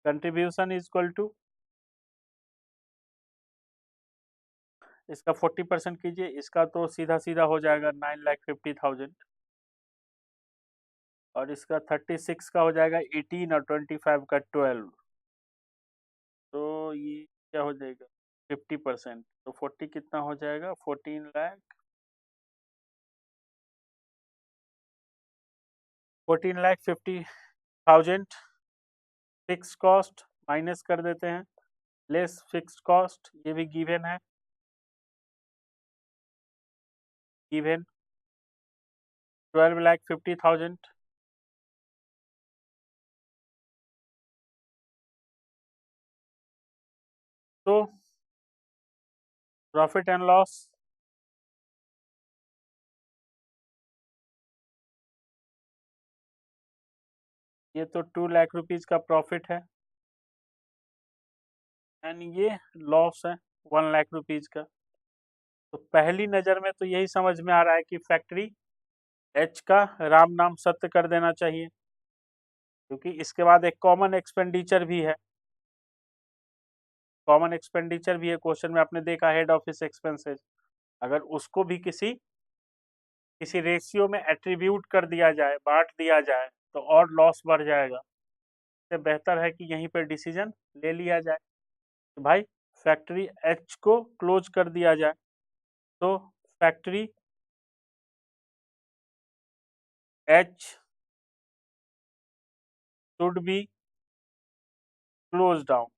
कंट्रीब्यूशन इज इक्वल टू, इसका 40% कीजिए, इसका तो सीधा सीधा हो जाएगा 9,50,000, और इसका 36 का हो जाएगा 18 और 25 का 12। तो ये क्या हो जाएगा 50%, तो 40 कितना हो जाएगा 14 लाख, 14,50,000। फिक्स कॉस्ट माइनस कर देते हैं, लेस फिक्स कॉस्ट, ये भी गिवन है, गिवन 12,50,000। तो प्रॉफिट एंड लॉस, ये तो 2 लाख रुपीज का प्रॉफिट है, एंड ये लॉस है 1 लाख रुपीज का। तो पहली नज़र में तो यही समझ में आ रहा है कि फैक्ट्री एच का राम नाम सत्य कर देना चाहिए, क्योंकि इसके बाद एक कॉमन एक्सपेंडिचर भी है। कॉमन एक्सपेंडिचर भी है, क्वेश्चन में आपने देखा हेड ऑफिस एक्सपेंसेस, अगर उसको भी किसी किसी रेशियो में एट्रीब्यूट कर दिया जाए, बांट दिया जाए, तो और लॉस बढ़ जाएगा। इससे बेहतर है कि यहीं पर डिसीजन ले लिया जाए तो भाई फैक्ट्री एच को क्लोज कर दिया जाए। तो factory H should be close down.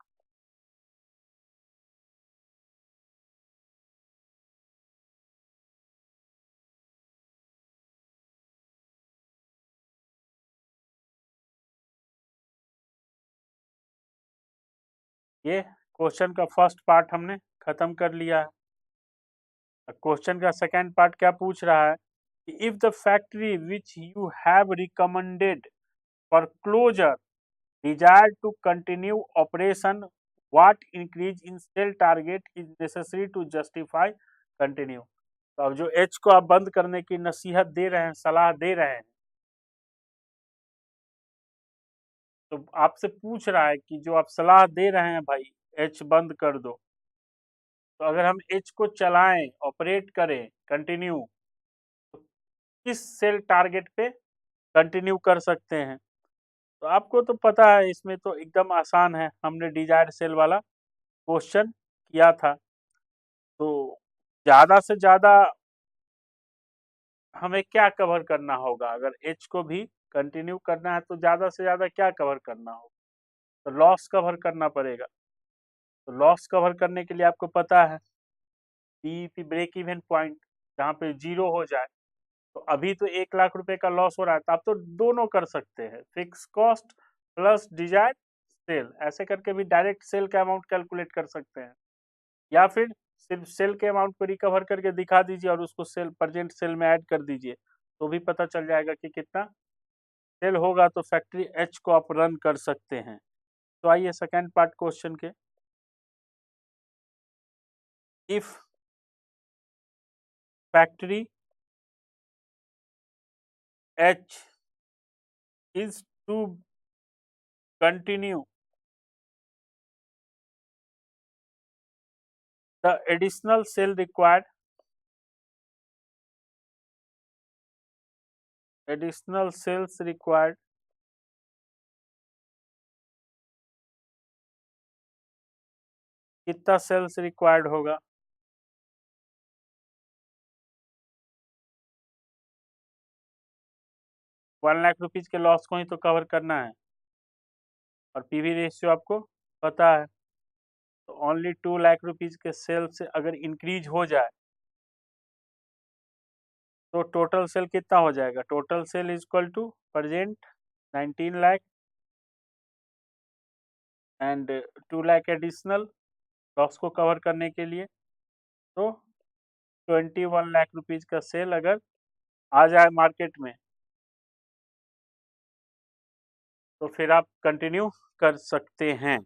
ये क्वेश्चन का फर्स्ट पार्ट हमने खत्म कर लिया है। क्वेश्चन का सेकंड पार्ट क्या पूछ रहा है कि if the factory which you have recommended for closure desire to continue operation, what increase in sale target is necessary to justify continue. तो अब जो एच को आप बंद करने की नसीहत दे रहे हैं, सलाह दे रहे हैं, तो आपसे पूछ रहा है कि जो आप सलाह दे रहे हैं भाई एच बंद कर दो, तो अगर हम एच को चलाएं, ऑपरेट करें कंटिन्यू, तो किस सेल टारगेट पे कंटिन्यू कर सकते हैं। तो आपको तो पता है, इसमें तो एकदम आसान है, हमने डिजायर्ड सेल वाला क्वेश्चन किया था। तो ज़्यादा से ज़्यादा हमें क्या कवर करना होगा, अगर एच को भी कंटिन्यू करना है तो ज़्यादा से ज़्यादा क्या कवर करना होगा, तो लॉस कवर करना पड़ेगा। तो लॉस कवर करने के लिए आपको पता है बीईपी ब्रेक इवन पॉइंट जहाँ पे जीरो हो जाए। तो अभी तो 1 लाख रुपए का लॉस हो रहा है, तो आप तो दोनों कर सकते हैं, fix cost plus desire sale, ऐसे करके भी डायरेक्ट सेल का अमाउंट कैलकुलेट कर सकते हैं, या फिर सिर्फ सेल के अमाउंट को रिकवर करके दिखा दीजिए और उसको सेल प्रेजेंट सेल में ऐड कर दीजिए, तो भी पता चल जाएगा कि कितना सेल होगा, तो फैक्ट्री एच को आप रन कर सकते हैं। तो आइए सेकंड पार्ट क्वेश्चन के, if factory H is to continue the additional sale required, additional sales required, कितना सेल्स रिक्वायर्ड होगा। 1 लाख रुपीज के लॉस को ही तो कवर करना है, और पीवी रेशियो आपको पता है, तो ओनली 2 लाख रुपीज के सेल से अगर इंक्रीज हो जाए तो टोटल सेल कितना हो जाएगा, total sale is equal to present 19 lakh and 2 lakh additional loss को कवर करने के लिए, तो 21 लाख रुपीज का सेल अगर आ जाए मार्केट में, तो फिर आप कंटिन्यू कर सकते हैं।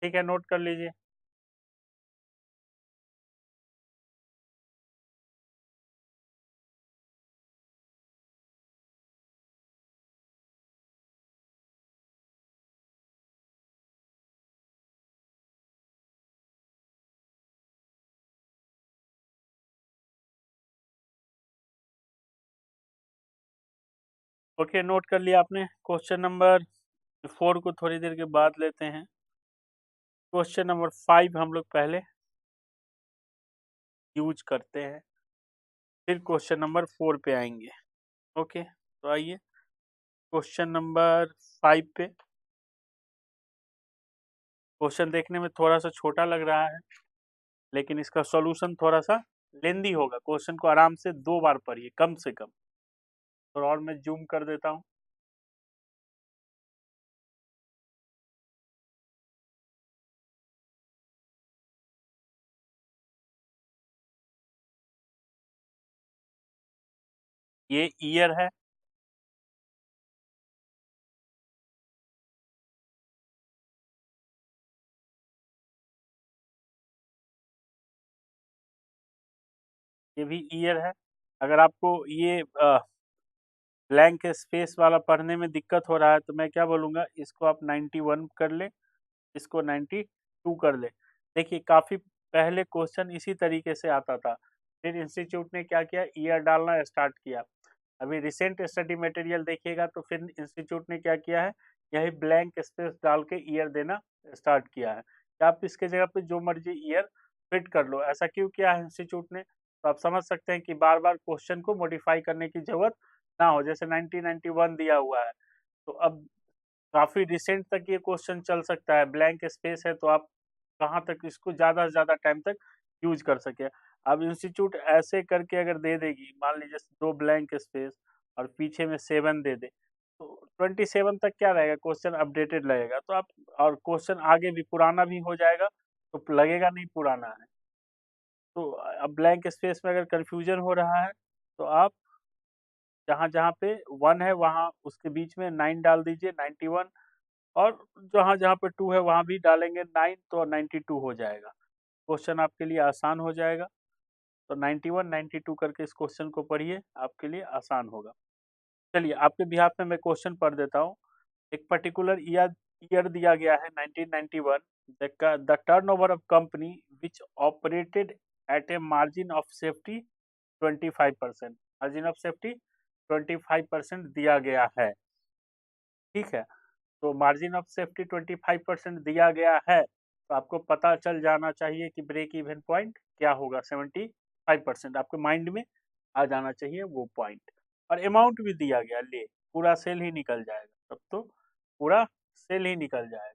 ठीक है, नोट कर लीजिए। ओके, नोट कर लिया आपने। क्वेश्चन नंबर 4 को थोड़ी देर के बाद लेते हैं। क्वेश्चन नंबर 5 हम लोग पहले यूज करते हैं, फिर क्वेश्चन नंबर 4 पे आएंगे। ओके, तो आइए क्वेश्चन नंबर 5 पे। क्वेश्चन देखने में थोड़ा सा छोटा लग रहा है, लेकिन इसका सॉल्यूशन थोड़ा सा लेंदी होगा। क्वेश्चन को आराम से 2 बार पढ़िए कम से कम। थोड़ा और मैं जूम कर देता हूँ। ये ईयर है, ये भी ईयर है। अगर आपको ये ब्लैंक स्पेस वाला पढ़ने में दिक्कत हो रहा है तो मैं क्या बोलूँगा, इसको आप 91 कर लें, इसको 92 कर लें। देखिए काफ़ी पहले क्वेश्चन इसी तरीके से आता था, फिर इंस्टीट्यूट ने क्या किया, ईयर डालना स्टार्ट किया। अभी रिसेंट स्टडी मटेरियल देखिएगा तो फिर इंस्टीट्यूट ने क्या किया है, यही ब्लैंक स्पेस डाल के ईयर देना स्टार्ट किया है कि आप इसके जगह पे जो मर्जी ईयर फिट कर लो। ऐसा क्यों किया है इंस्टीट्यूट ने, तो आप समझ सकते हैं कि बार बार क्वेश्चन को मॉडिफाई करने की जरूरत ना हो। जैसे 1991 दिया हुआ है तो अब काफी रिसेंट तक ये क्वेश्चन चल सकता है, ब्लैंक स्पेस है तो आप कहाँ तक इसको ज्यादा से ज्यादा टाइम तक यूज कर सके। अब इंस्टीट्यूट ऐसे करके अगर दे देगी, मान लीजिए 2 ब्लैंक स्पेस और पीछे में 7 दे दे, तो 27 तक क्या रहेगा, क्वेश्चन अपडेटेड लगेगा। तो आप, और क्वेश्चन आगे भी पुराना भी हो जाएगा तो लगेगा नहीं पुराना है। तो अब ब्लैंक स्पेस में अगर कंफ्यूजन हो रहा है तो आप जहाँ जहाँ पे 1 है वहाँ उसके बीच में 9 डाल दीजिए, 91, और जहाँ जहाँ पे 2 है वहाँ भी डालेंगे 9 तो 92 हो जाएगा। क्वेश्चन आपके लिए आसान हो जाएगा। तो 91 92 करके इस क्वेश्चन को पढ़िए, आपके लिए आसान होगा। चलिए आपके बिहाफ में मैं क्वेश्चन पढ़ देता हूँ। एक पर्टिकुलर ईयर ईयर दिया गया है 1991। The turnover of company which operated at a margin of safety 25%। Margin of safety 25% दिया गया है, ठीक है। तो मार्जिन ऑफ सेफ्टी 25% दिया गया है, तो आपको पता चल जाना चाहिए कि ब्रेक इवन पॉइंट क्या होगा। 75% आपके माइंड में आ जाना चाहिए वो पॉइंट। और अमाउंट भी दिया गया, ले पूरा सेल ही निकल जाएगा, तब तो पूरा सेल ही निकल जाएगा।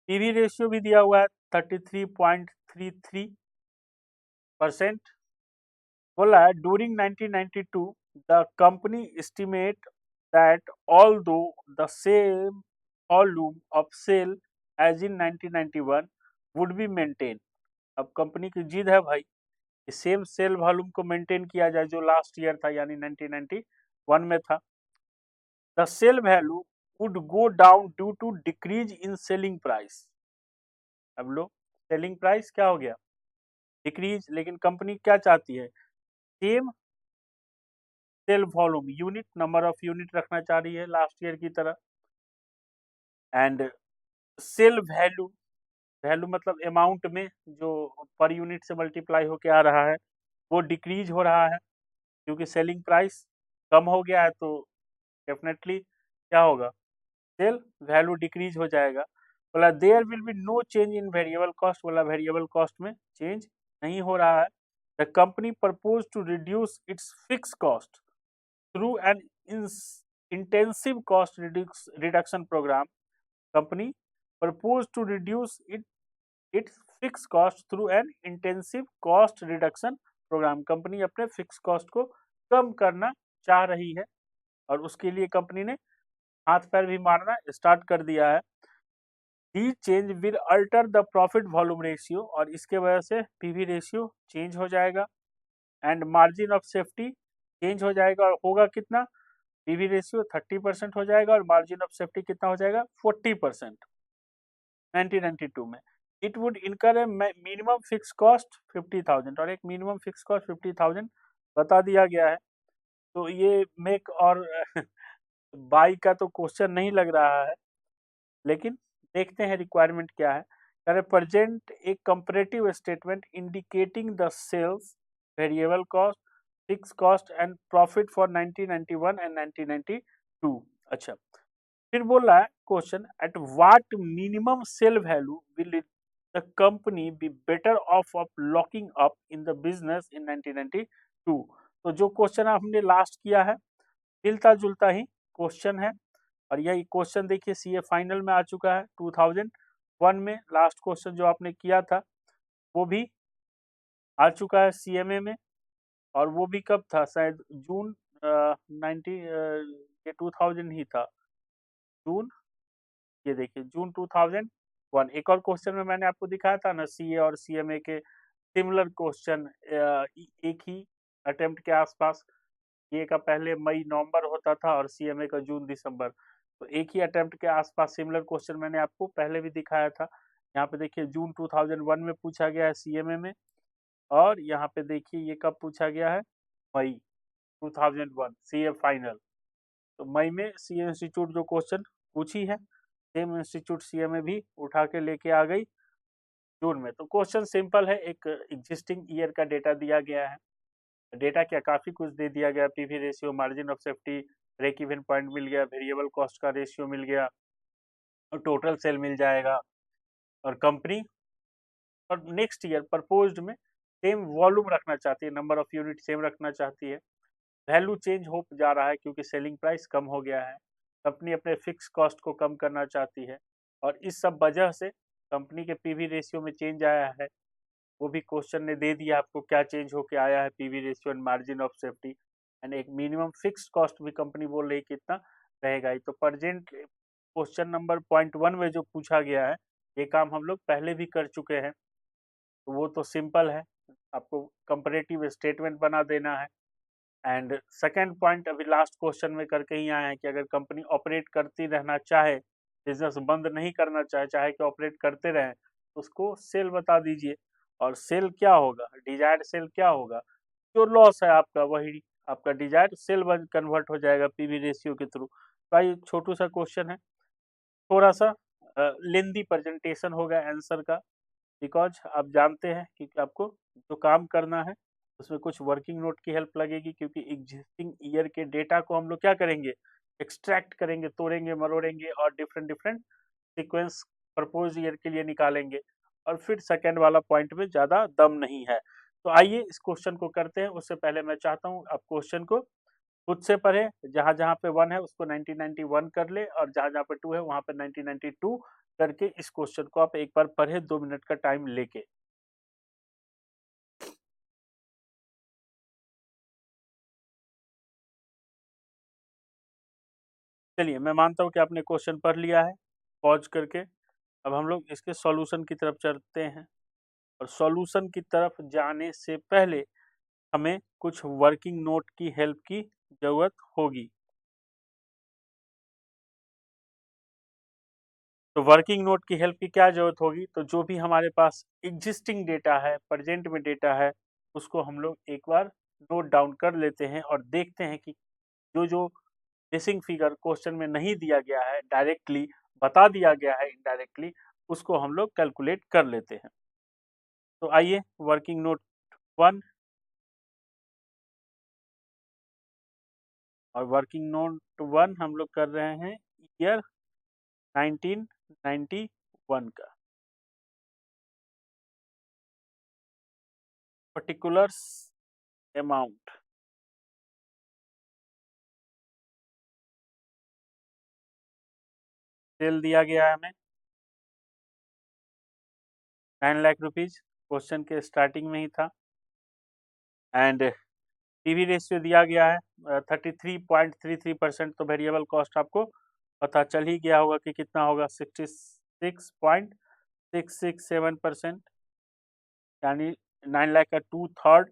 पीवी रेशियो भी दिया हुआ है 33.33%। बोला है during 1992 the company estimate that although the same volume of sale as in 1991 would be maintained। अब कंपनी की जिद है भाई कि सेम सेल वॉल्यूम को मेंटेन किया जाए जो लास्ट ईयर था यानी 1991 में था। The sale value would go down due to decrease in selling price. अब लो सेलिंग प्राइस क्या हो गया, डिक्रीज, लेकिन कंपनी क्या चाहती है, same sale volume, unit, number of unit रखना चाह रही है लास्ट ईयर की तरह। एंड सेल वैल्यू, वैल्यू मतलब अमाउंट में जो पर यूनिट से मल्टीप्लाई होके आ रहा है वो डिक्रीज हो रहा है क्योंकि सेलिंग प्राइस कम हो गया है। तो डेफिनेटली क्या होगा, सेल वैल्यू डिक्रीज हो जाएगा। बोला there will be no change in variable cost, बोला वेरिएबल कॉस्ट में चेंज नहीं हो रहा है। The company propose to reduce its fix cost through an intensive cost reduction programme. Company propose to reduce its fix cost through an intensive cost reduction programme. Company अपने fix cost को कम करना चाह रही है और उसके लिए कंपनी ने हाथ पैर भी मारना स्टार्ट कर दिया है। The change will alter the profit volume ratio, और इसके वजह से पीवी रेशियो चेंज हो जाएगा। And margin of safety change हो जाएगा और होगा कितना, पीवी रेशियो 30% हो जाएगा और मार्जिन ऑफ सेफ्टी कितना हो जाएगा 40% 1992 में। इट वुड इनकर ए मिनिमम फिक्स कॉस्ट 50,000, और एक मिनिमम फिक्स कॉस्ट 50,000 बता दिया गया है। तो ये मेक और बाई का तो क्वेश्चन नहीं लग रहा है, लेकिन देखते हैं रिक्वायरमेंट क्या है। प्रेजेंट एक comparative statement indicating the sales, variable cost, fix cost and profit for 1991 and 1992। अच्छा, फिर बोल रहा है question, at what minimum sale value will the company be better off locking up in the business in 1992। तो जो question हमने last किया है मिलता जुलता ही क्वेश्चन है, और यही क्वेश्चन देखिए सीए फाइनल में आ चुका है 2001 में। लास्ट क्वेश्चन जो आपने किया था वो भी आ चुका है सीएमए में, और वो भी कब था, शायद जून 2000 ही था, जून, ये देखिए जून 2001। एक और क्वेश्चन में मैंने आपको दिखाया था ना, सीए और सीएमए के सिमिलर क्वेश्चन एक ही अटेम्प्ट के आसपास। सीए का पहले मई नवंबर होता था और सीएमए का जून दिसंबर, तो एक ही अटेम्प्ट के आसपास सिमिलर क्वेश्चन मैंने आपको पहले भी दिखाया था। यहाँ पे देखिए जून 2001 में पूछा गया है सीएमए में, और यहाँ पे देखिए ये कब पूछा गया है, मई 2001 सीए फाइनल। तो मई में सीए इंस्टीट्यूट जो क्वेश्चन पूछी है, सेम इंस्टीट्यूट सीए में भी उठा के लेके आ गई जून में। तो क्वेश्चन सिंपल है, एक एग्जिस्टिंग ईयर का डेटा दिया गया है, डेटा क्या काफी कुछ दे दिया गया, PV ratio, margin of safety, break even point मिल गया, वेरिएबल कॉस्ट का रेशियो मिल गया, और टोटल सेल मिल जाएगा, और कंपनी और नेक्स्ट ईयर प्रपोज्ड में सेम वॉल्यूम रखना चाहती है, नंबर ऑफ यूनिट सेम रखना चाहती है, वैल्यू चेंज हो जा रहा है क्योंकि सेलिंग प्राइस कम हो गया है, कंपनी अपने फिक्स कॉस्ट को कम करना चाहती है, और इस सब वजह से कंपनी के पीवी रेशियो में चेंज आया है। वो भी क्वेश्चन ने दे दिया आपको क्या चेंज होके आया है, PV ratio and margin of safety, and एक मिनिमम फिक्स कॉस्ट भी कंपनी बोल रही है कितना रहेगा। तो प्रेजेंट क्वेश्चन नंबर पॉइंट 1 में जो पूछा गया है, ये काम हम लोग पहले भी कर चुके हैं, तो वो तो सिंपल है, आपको कंपैरेटिव स्टेटमेंट बना देना है। एंड सेकंड पॉइंट अभी लास्ट क्वेश्चन में करके ही आए हैं कि अगर कंपनी ऑपरेट करती रहना चाहे, बिजनेस बंद नहीं करना चाहे, चाहे कि ऑपरेट करते रहें, उसको सेल बता दीजिए। और सेल क्या होगा, डिजायर्ड सेल क्या होगा, जो लॉस है आपका वही आपका डिजायर्ड सेल कन्वर्ट हो जाएगा पीवी रेशियो के थ्रू। तो ये छोटू सा क्वेश्चन है, थोड़ा सा लेंदी प्रेजेंटेशन होगा आंसर का, बिकॉज आप जानते हैं कि आपको जो काम करना है उसमें कुछ वर्किंग नोट की हेल्प लगेगी, क्योंकि एग्जिस्टिंग ईयर के डेटा को हम लोग क्या करेंगे, एक्सट्रैक्ट करेंगे, तोड़ेंगे मरोड़ेंगे, और different different sequence propose year के लिए निकालेंगे, और फिर सेकेंड वाला पॉइंट में ज़्यादा दम नहीं है। तो आइए इस क्वेश्चन को करते हैं। उससे पहले मैं चाहता हूँ आप क्वेश्चन को खुद से पढ़े, जहाँ जहाँ पे 1 है उसको 1991 कर ले, और जहाँ जहाँ पे 2 है वहाँ पे 1992 करके इस क्वेश्चन को आप एक बार पढ़े 2 मिनट का टाइम लेके। चलिए मैं मानता हूँ कि आपने क्वेश्चन पढ़ लिया है पॉज करके। अब हम लोग इसके सॉल्यूशन की तरफ चलते हैं, और सॉल्यूशन की तरफ जाने से पहले हमें कुछ वर्किंग नोट की हेल्प की जरूरत होगी। तो वर्किंग नोट की हेल्प की क्या जरूरत होगी, तो जो भी हमारे पास एग्जिस्टिंग डेटा है, प्रेजेंट में डेटा है, उसको हम लोग एक बार नोट डाउन कर लेते हैं और देखते हैं कि जो जो मिसिंग फिगर क्वेश्चन में नहीं दिया गया है, डायरेक्टली बता दिया गया है इनडायरेक्टली, उसको हम लोग कैलकुलेट कर लेते हैं। तो आइए वर्किंग नोट 1 और वर्किंग नोट 1 हम लोग कर रहे हैं ईयर 1991 का। पर्टिकुलर्स अमाउंट सेल दिया गया है हमें 9 लाख रुपीज, क्वेश्चन के स्टार्टिंग में ही था। एंड पीवी रेशियो दिया गया है 33.33%, तो वेरिएबल कॉस्ट आपको पता चल ही गया होगा कि कितना होगा, 66.667%, यानी 9 लाख का 2/3,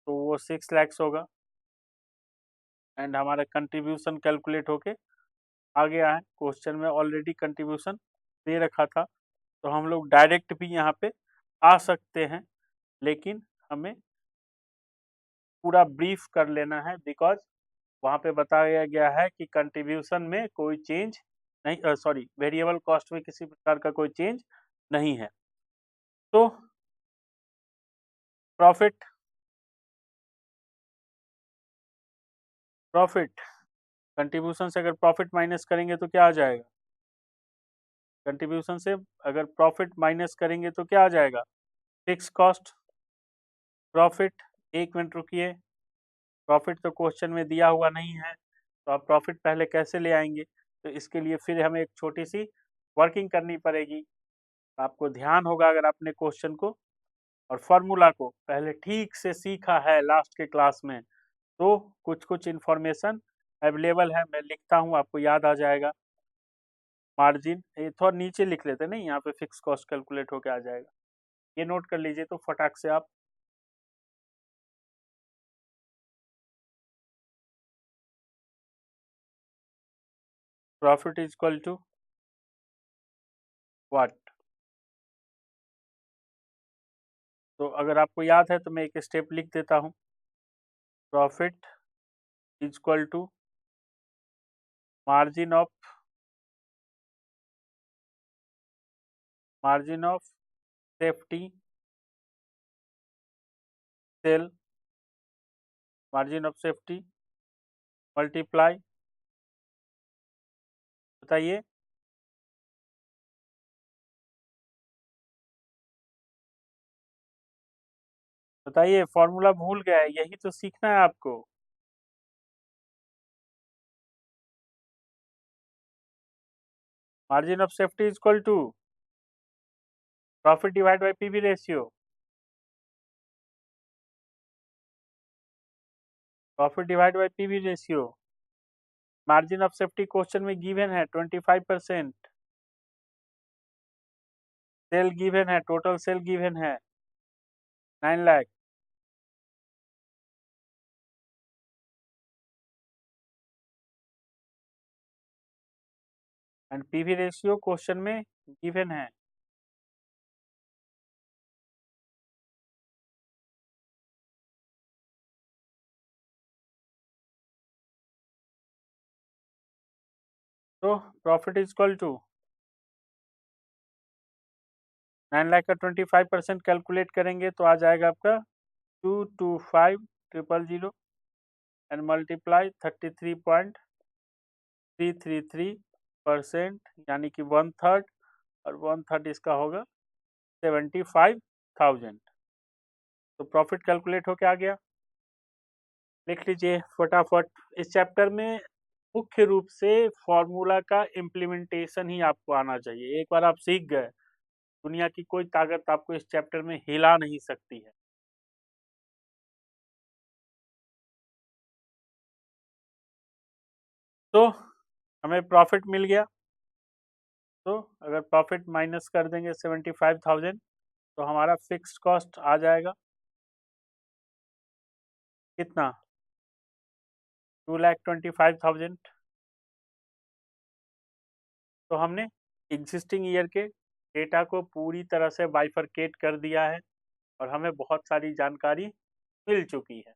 तो वो 6 लैक्स होगा। एंड हमारा कंट्रीब्यूशन कैलकुलेट होके आ गया है, क्वेश्चन में ऑलरेडी कंट्रीब्यूशन दे रखा था, तो हम लोग डायरेक्ट भी यहाँ पे आ सकते हैं, लेकिन हमें पूरा ब्रीफ कर लेना है, बिकॉज वहाँ पे बताया गया है कि कंट्रीब्यूशन में कोई चेंज नहीं, सॉरी वेरिएबल कॉस्ट में किसी प्रकार का कोई चेंज नहीं है। तो प्रॉफिट प्रॉफिट कंट्रीब्यूशन से अगर प्रॉफिट माइनस करेंगे तो क्या आ जाएगा, कंट्रीब्यूशन से अगर प्रॉफिट माइनस करेंगे तो क्या आ जाएगा, फिक्स कॉस्ट प्रॉफिट। एक मिनट रुकिए, प्रॉफिट तो क्वेश्चन में दिया हुआ नहीं है, तो आप प्रॉफिट पहले कैसे ले आएंगे, तो इसके लिए फिर हमें एक छोटी सी वर्किंग करनी पड़ेगी। आपको ध्यान होगा अगर आपने क्वेश्चन को और फॉर्मूला को पहले ठीक से सीखा है लास्ट के क्लास में, तो कुछ कुछ इन्फॉर्मेशन अवेलेबल है, मैं लिखता हूँ आपको याद आ जाएगा। मार्जिन ये थोड़ा नीचे लिख लेते नहीं, यहाँ पे फिक्स कॉस्ट कैलकुलेट होके आ जाएगा, ये नोट कर लीजिए तो फटाक से आप। Profit is equal to what, तो अगर आपको याद है तो मैं एक स्टेप लिख देता हूँ। Profit is equal to margin of safety sale, margin of safety multiply, बताइए बताइए, फॉर्मूला भूल गए? यही तो सीखना है आपको। Margin of safety is equal to profit divide by PV ratio. Profit divide by PV ratio. Margin of safety question में गिवन है 25%। सेल गिवन है, टोटल सेल गिवन है 9 lakh. And PV ratio question में गिवन है। तो profit is equal to 9 lakh का 25% calculate करेंगे तो आ जाएगा आपका 225000 एंड मल्टीप्लाई 33.333%, यानी कि 1/3, और 1/3 इसका होगा 75,000। तो प्रॉफिट कैलकुलेट होके आ गया। लिख लीजिए फटाफट। इस चैप्टर में मुख्य रूप से फॉर्मूला का इम्प्लीमेंटेशन ही आपको आना चाहिए। एक बार आप सीख गए, दुनिया की कोई ताकत आपको इस चैप्टर में हिला नहीं सकती है। तो हमें प्रॉफिट मिल गया। तो अगर प्रॉफिट माइनस कर देंगे 75,000 तो हमारा फिक्स्ड कॉस्ट आ जाएगा कितना? 2,25,000। तो हमने एग्जिस्टिंग ईयर के डेटा को पूरी तरह से बाइफरकेट कर दिया है और हमें बहुत सारी जानकारी मिल चुकी है।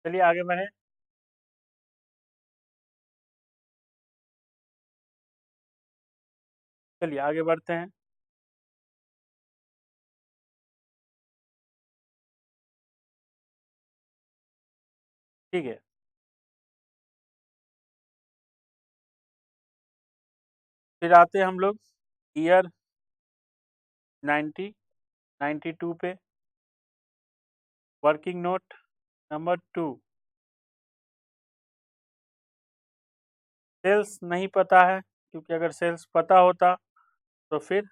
चलिए आगे बढ़े। चलिए आगे बढ़ते हैं। ठीक है, फिर आते हैं हम लोग ईयर 92 पे। Working note number 2। सेल्स नहीं पता है, क्योंकि अगर सेल्स पता होता तो फिर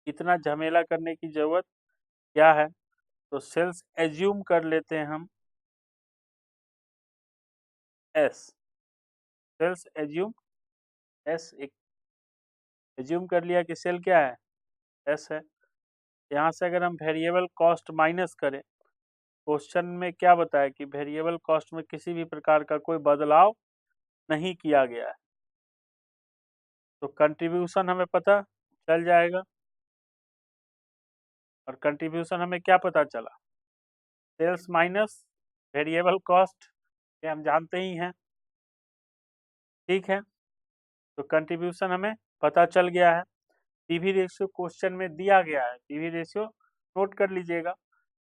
इतना झमेला करने की जरूरत क्या है। तो सेल्स एज्यूम कर लेते हैं हम एस। सेल्स एज्यूम एस, एक एज्यूम कर लिया कि सेल क्या है, एस है। यहाँ से अगर हम वेरिएबल कॉस्ट माइनस करें, क्वेश्चन में क्या बताया कि वेरिएबल कॉस्ट में किसी भी प्रकार का कोई बदलाव नहीं किया गया है, तो कंट्रीब्यूशन हमें पता चल जाएगा। और कंट्रीब्यूशन हमें क्या पता चला? सेल्स माइनस वेरिएबल कॉस्ट, ये हम जानते ही हैं। ठीक है, तो कंट्रीब्यूशन हमें पता चल गया है। पीवी रेशियो क्वेश्चन में दिया गया है, पीवी रेशियो नोट कर लीजिएगा।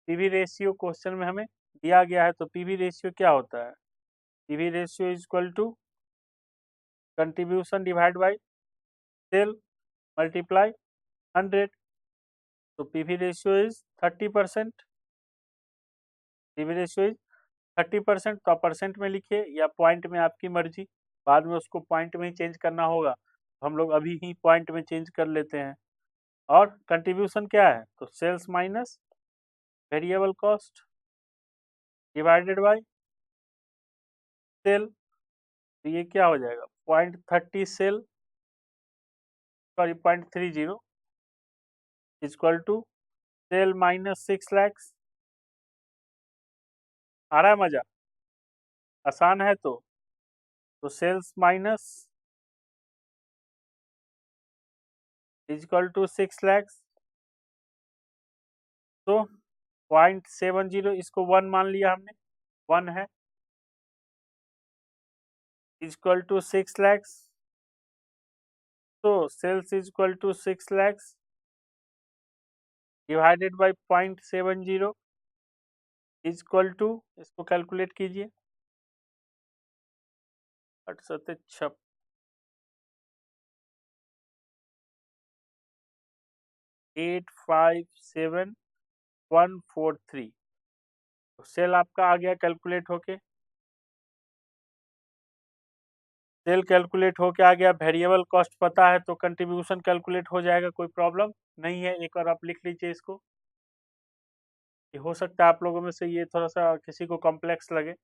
पीवी रेशियो क्वेश्चन में हमें दिया गया है, तो पीवी रेशियो क्या होता है? PV ratio is equal to contribution divide by sale multiply 100। तो PV ratio is 30%। PV ratio is 30%। तो आप परसेंट में लिखिए या पॉइंट में, आपकी मर्जी। बाद में उसको पॉइंट में ही चेंज करना होगा, तो हम लोग अभी ही पॉइंट में चेंज कर लेते हैं। और कंट्रीब्यूशन क्या है? तो sales minus variable cost divided by sale. तो ये क्या हो जाएगा? 0.30 sale, sorry 0.30 equal to sale minus 6 lakhs। आ रहा है मजा? आसान है तो sales minus equal to 6 lakhs। तो 0.70 इसको 1 मान लिया हमने, 1 है, इक्वल टू 6 lakhs। तो sales equal to 6 lakhs divided by 0.70 equal to, इसको कैलकुलेट कीजिए, 8 857,143। तो सेल आपका आ गया कैलकुलेट होके, सेल कैलकुलेट होके आ गया। वेरिएबल कॉस्ट पता है तो कंट्रीब्यूशन कैलकुलेट हो जाएगा, कोई प्रॉब्लम नहीं है। एक बार आप लिख लीजिए इसको। ये हो सकता है आप लोगों में से ये थोड़ा सा किसी को कॉम्प्लेक्स लगे।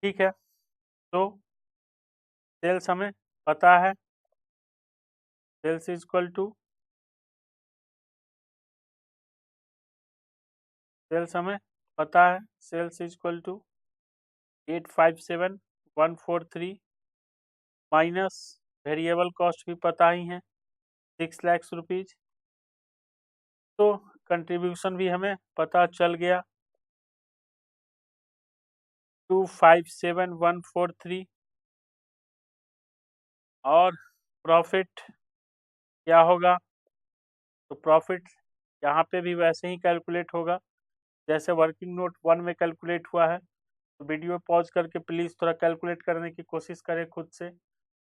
ठीक है, तो सेल्स हमें पता है, सेल्स इक्वल टू, सेल्स हमें पता है, sales equal to 857,143 minus variable cost भी पता ही है 6 lakhs रुपीज। तो कंट्रीब्यूशन भी हमें पता चल गया 257,143। और प्रॉफिट क्या होगा? तो प्रॉफिट यहाँ पे भी वैसे ही कैलकुलेट होगा जैसे वर्किंग नोट 1 में कैलकुलेट हुआ है। तो वीडियो पॉज करके प्लीज़ थोड़ा कैलकुलेट करने की कोशिश करें खुद से,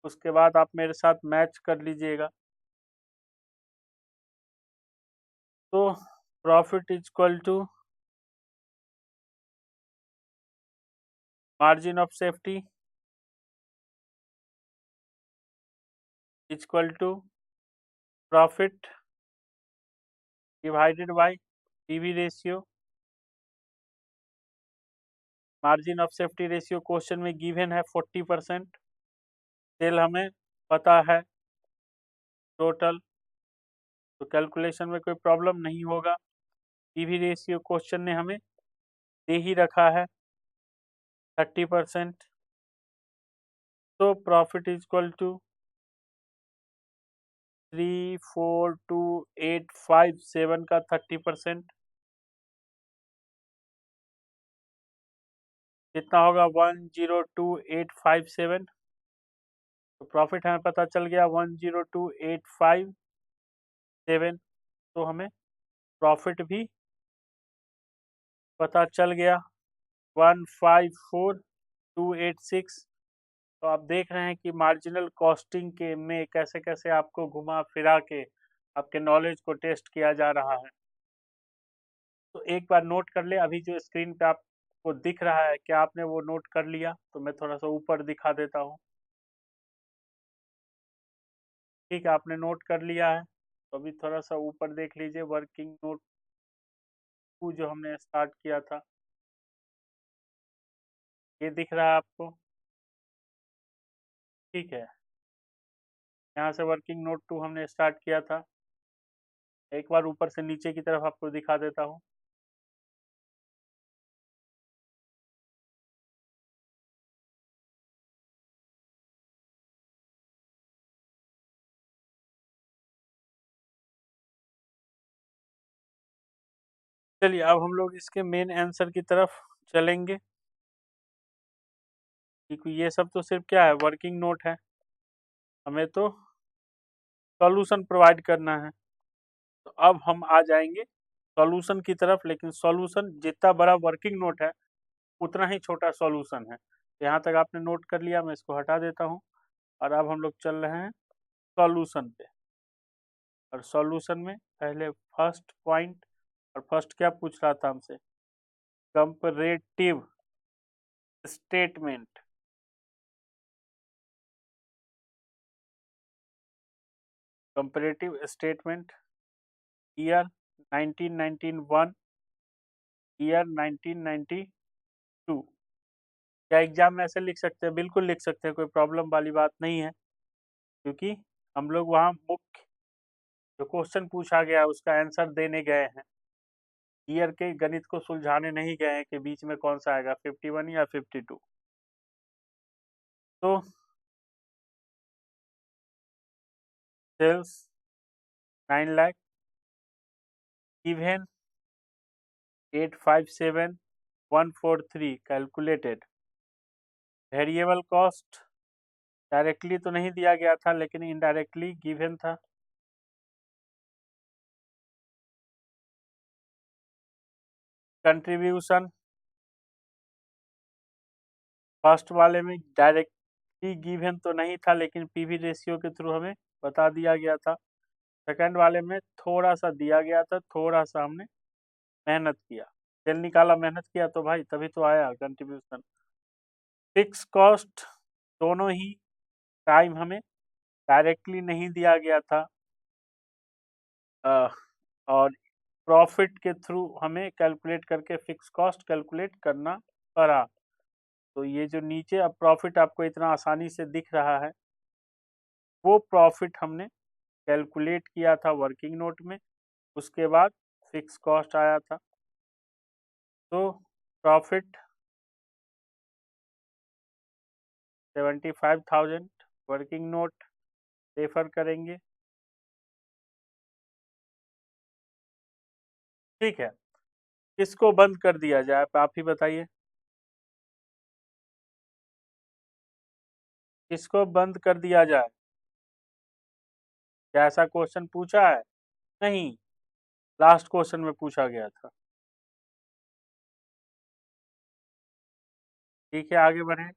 उसके बाद आप मेरे साथ मैच कर लीजिएगा। तो profit equal to margin of safety equal to profit divided by PV ratio. Margin of safety ratio question में गिवन है 40%। सेल हमें पता है टोटल, तो कैलकुलेशन में कोई प्रॉब्लम नहीं होगा। पीवी रेशियो क्वेश्चन ने हमें दे ही रखा है 30%। तो प्रॉफिट इक्वल टू 342,857 का 30% कितना होगा? 102,857। तो प्रॉफिट हमें पता चल गया 102,857। तो हमें प्रॉफिट भी पता चल गया 154,286। तो आप देख रहे हैं कि मार्जिनल कॉस्टिंग के में कैसे कैसे आपको घुमा फिरा के आपके नॉलेज को टेस्ट किया जा रहा है। तो एक बार नोट कर ले, अभी जो स्क्रीन पे आपको दिख रहा है क्या आपने वो नोट कर लिया? तो मैं थोड़ा सा ऊपर दिखा देता हूँ। ठीक है, आपने नोट कर लिया है तो अभी थोड़ा सा ऊपर देख लीजिए, वर्किंग नोट 2 जो हमने स्टार्ट किया था, ये दिख रहा है आपको? ठीक है, यहाँ से वर्किंग नोट 2 हमने स्टार्ट किया था। एक बार ऊपर से नीचे की तरफ आपको दिखा देता हूँ। चलिए अब हम लोग इसके मेन आंसर की तरफ चलेंगे, क्योंकि ये सब तो सिर्फ क्या है, वर्किंग नोट है, हमें तो सॉल्यूशन प्रोवाइड करना है। तो अब हम आ जाएंगे सॉल्यूशन की तरफ, लेकिन सॉल्यूशन जितना बड़ा वर्किंग नोट है उतना ही छोटा सॉल्यूशन है। यहाँ तक आपने नोट कर लिया, मैं इसको हटा देता हूँ और अब हम लोग चल रहे हैं सॉल्यूशन पे। और सॉल्यूशन में पहले फर्स्ट पॉइंट, और फर्स्ट क्या पूछ रहा था हमसे? Comparative statement. Comparative statement year 1991 year 1992। क्या एग्जाम में ऐसे लिख सकते हैं? बिल्कुल लिख सकते हैं, कोई प्रॉब्लम वाली बात नहीं है, क्योंकि हम लोग वहाँ मुख्य जो क्वेश्चन पूछा गया है उसका आंसर देने गए हैं। ईयर के गणित को सुलझाने नहीं गए हैं कि बीच में कौन सा आएगा, 51 या 52। तो sales 9 lakh, given 857143 calculated. Variable cost directly तो नहीं दिया गया था, लेकिन इनडायरेक्टली गिवन था। कंट्रीब्यूशन फर्स्ट वाले में डायरेक्टली गिवन तो नहीं था, लेकिन पीवी रेशियो के थ्रू हमें बता दिया गया था। सेकंड वाले में थोड़ा सा दिया गया था, थोड़ा सा हमने मेहनत किया, सेल निकाला, मेहनत किया, तो भाई तभी तो आया कंट्रीब्यूशन। फिक्स कॉस्ट दोनों ही टाइम हमें डायरेक्टली नहीं दिया गया था, और प्रॉफिट के थ्रू हमें कैलकुलेट करके फिक्स कॉस्ट कैलकुलेट करना पड़ा। तो ये जो नीचे अब प्रॉफिट आपको इतना आसानी से दिख रहा है, वो प्रॉफिट हमने कैलकुलेट किया था वर्किंग नोट में, उसके बाद फिक्स कॉस्ट आया था। तो प्रॉफिट 75,000, वर्किंग नोट रेफर करेंगे। ठीक है, किसको बंद कर दिया जाए, आप ही बताइए, किसको बंद कर दिया जाए? क्या ऐसा क्वेश्चन पूछा है? नहीं, लास्ट क्वेश्चन में पूछा गया था। ठीक है, आगे बढ़े।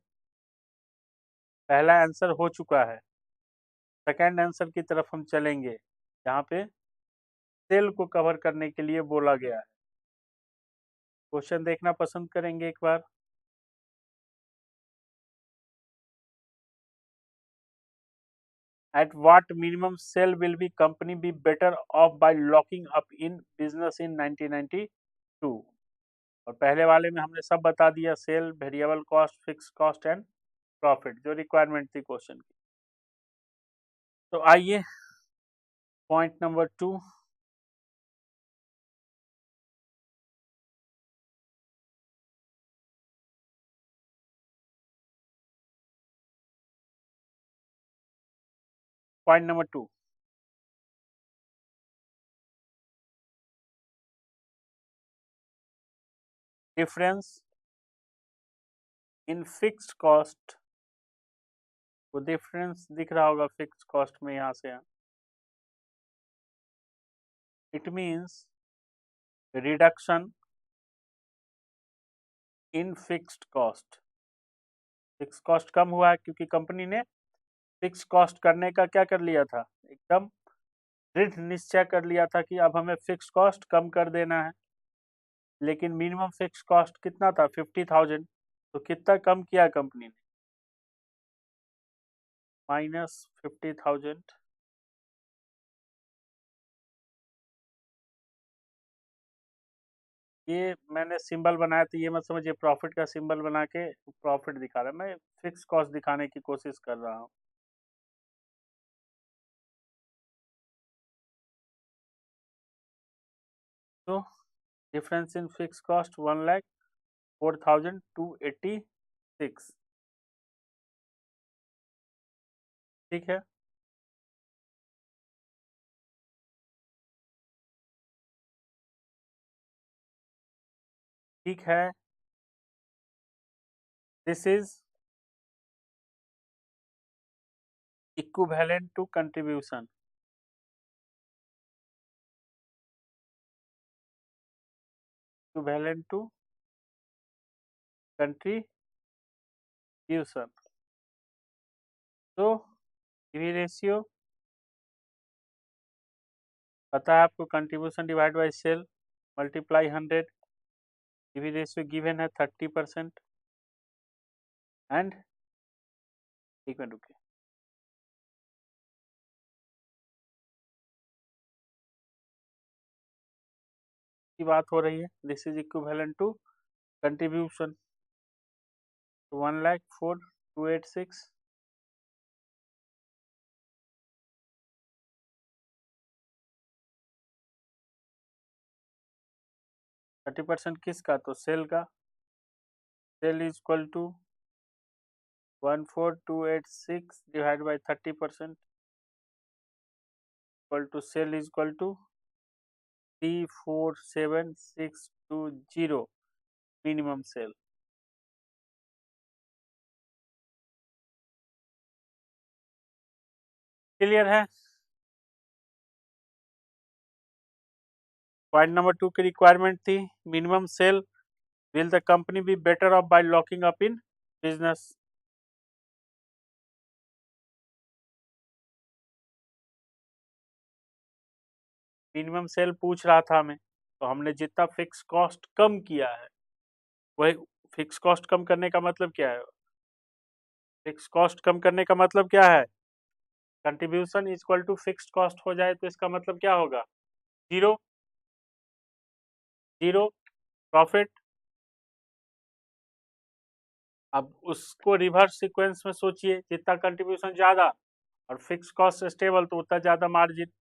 पहला आंसर हो चुका है, सेकंड आंसर की तरफ हम चलेंगे, यहाँ पे सेल को कवर करने के लिए बोला गया है। क्वेश्चन देखना पसंद करेंगे एक बार? At what minimum sale will be company be better off by locking up in business in 1992? और पहले वाले में हमने सब बता दिया, sale, variable cost, fix cost and profit, जो रिक्वायरमेंट थी क्वेश्चन की। तो आइए point number 2, point number 2, difference in fixed cost. वो डिफरेंस दिख रहा होगा फिक्स्ड कॉस्ट में, यहाँ से यहाँ, it means reduction in fixed cost. Fix cost कम हुआ है क्योंकि कंपनी ने फिक्स कॉस्ट करने का क्या कर लिया था, एकदम दृढ़ निश्चय कर लिया था कि अब हमें फिक्स कॉस्ट कम कर देना है। लेकिन मिनिमम फिक्स कॉस्ट कितना था, 50,000। तो कितना कम किया कंपनी ने, -50,000। ये मैंने सिंबल बनाया था, ये मत समझिए प्रॉफिट का सिंबल बना के प्रॉफिट दिखा रहा है, मैं फिक्स कॉस्ट दिखाने की कोशिश कर रहा हूँ। तो डिफरेंस इन फिक्स कॉस्ट 1,04,286। ठीक है, ठीक है, this is equivalent to contribution. Equivalent to contribution. तो पीवी रेशियो पता है आपको, contribution divide by sale multiply 100। PV ratio given है 30%। एंड एक मिनट रुकिए, की बात हो रही है, this is equivalent to contribution 1,04,286। 30% किसका? तो सेल का। Sale is equal to 14286 divide by 30% equal to sale is equal to 347620 minimum sale. Clear है? पॉइंट नंबर 2 की रिक्वायरमेंट थी minimum sale. Will the company be better off by locking up in business? Minimum sale पूछ रहा था हमें, तो हमने जितना फिक्स कॉस्ट कम किया है वही। फिक्स कॉस्ट कम करने का मतलब क्या है? फिक्स कॉस्ट कम करने का मतलब क्या है? Contribution is equal to fixed cost हो जाए तो इसका मतलब क्या होगा? जीरो। Zero profit. अब उसको रिवर्स सीक्वेंस में सोचिए, जितना कंट्रीब्यूशन ज्यादा और फिक्स कॉस्ट स्टेबल तो उतना ज्यादा मार्जिन।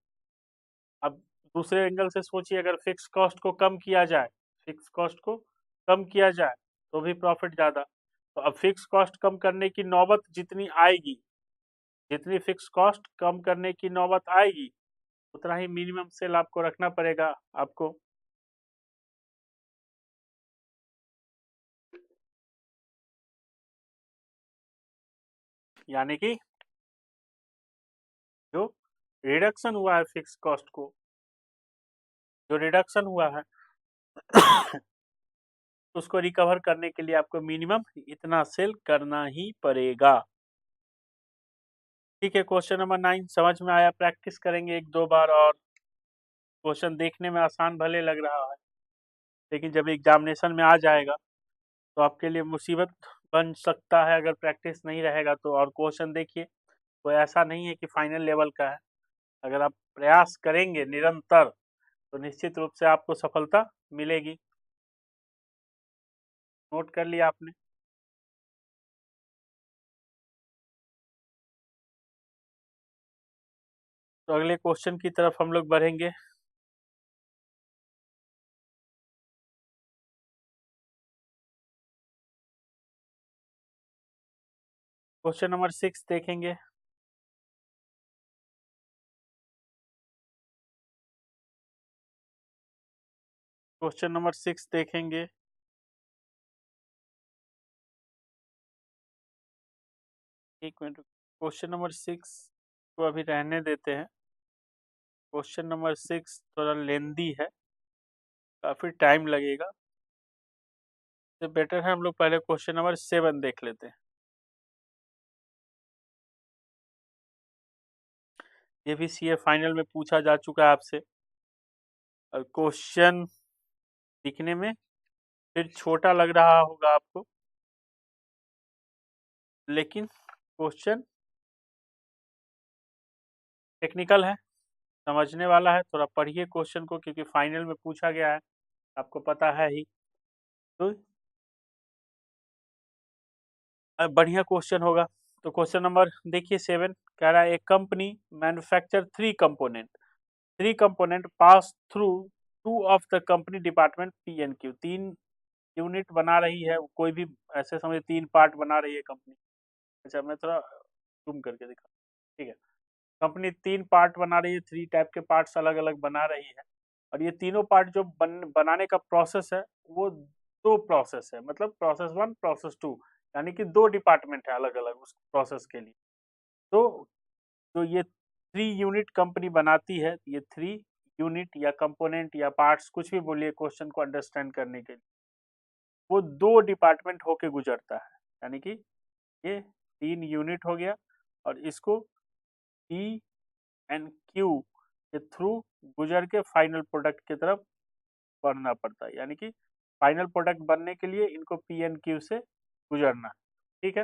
अब दूसरे एंगल से सोचिए, अगर फिक्स कॉस्ट को कम किया जाए, फिक्स कॉस्ट को कम किया जाए तो भी प्रॉफिट ज्यादा। तो अब फिक्स कॉस्ट कम करने की नौबत जितनी आएगी, जितनी फिक्स कॉस्ट कम करने की नौबत आएगी उतना ही मिनिमम सेल आपको रखना पड़ेगा आपको। यानी कि जो रिडक्शन हुआ है फिक्स कॉस्ट को, जो रिडक्शन हुआ है उसको रिकवर करने के लिए आपको मिनिमम इतना सेल करना ही पड़ेगा। ठीक है, क्वेश्चन नंबर 9 समझ में आया? प्रैक्टिस करेंगे एक दो बार। और क्वेश्चन देखने में आसान भले लग रहा है, लेकिन जब एग्जामिनेशन में आ जाएगा तो आपके लिए मुसीबत बन सकता है अगर प्रैक्टिस नहीं रहेगा तो। और क्वेश्चन देखिए, कोई ऐसा नहीं है कि फाइनल लेवल का है। अगर आप प्रयास करेंगे निरंतर तो निश्चित रूप से आपको सफलता मिलेगी। नोट कर लिया आपने? तो अगले क्वेश्चन की तरफ हम लोग बढ़ेंगे। क्वेश्चन नंबर 6 देखेंगे। क्वेश्चन नंबर 6 देखेंगे। एक मिनट, क्वेश्चन नंबर 6 को अभी रहने देते हैं। क्वेश्चन नंबर 6 थोड़ा लेंदी है, काफी टाइम लगेगा। तो बेटर है हम लोग पहले क्वेश्चन नंबर 7 देख लेते हैं। ये भी सीए फाइनल में पूछा जा चुका है आपसे। और क्वेश्चन दिखने में फिर छोटा लग रहा होगा आपको, लेकिन क्वेश्चन टेक्निकल है, समझने वाला है। थोड़ा पढ़िए क्वेश्चन को, क्योंकि फाइनल में पूछा गया है, आपको पता है ही। तो बढ़िया क्वेश्चन होगा। तो क्वेश्चन नंबर देखिए 7 कह रहा है, a company manufacture three component pass through two of the company department P&Q। 3 unit बना रही है कोई भी, ऐसे समझे 3 पार्ट बना रही है कंपनी। अच्छा, मैं थोड़ा जूम करके दिखा। ठीक है, कंपनी 3 पार्ट बना रही है, 3 टाइप के पार्ट्स अलग अलग बना रही है। और ये तीनों पार्ट जो बनाने का प्रोसेस है वो 2 प्रोसेस है, मतलब प्रोसेस 1 प्रोसेस 2, यानी कि 2 डिपार्टमेंट है अलग अलग उस प्रोसेस के लिए। तो जो ये 3 यूनिट कंपनी बनाती है, ये 3 यूनिट या कंपोनेंट या पार्ट्स कुछ भी बोलिए क्वेश्चन को अंडरस्टैंड करने के लिए, वो 2 डिपार्टमेंट होके गुजरता है। यानी कि ये 3 यूनिट हो गया और इसको P&Q के थ्रू गुजर के फाइनल प्रोडक्ट की तरफ बढ़ना पड़ता है। यानी कि फाइनल प्रोडक्ट बनने के लिए इनको P&Q से गुजरना है। ठीक है,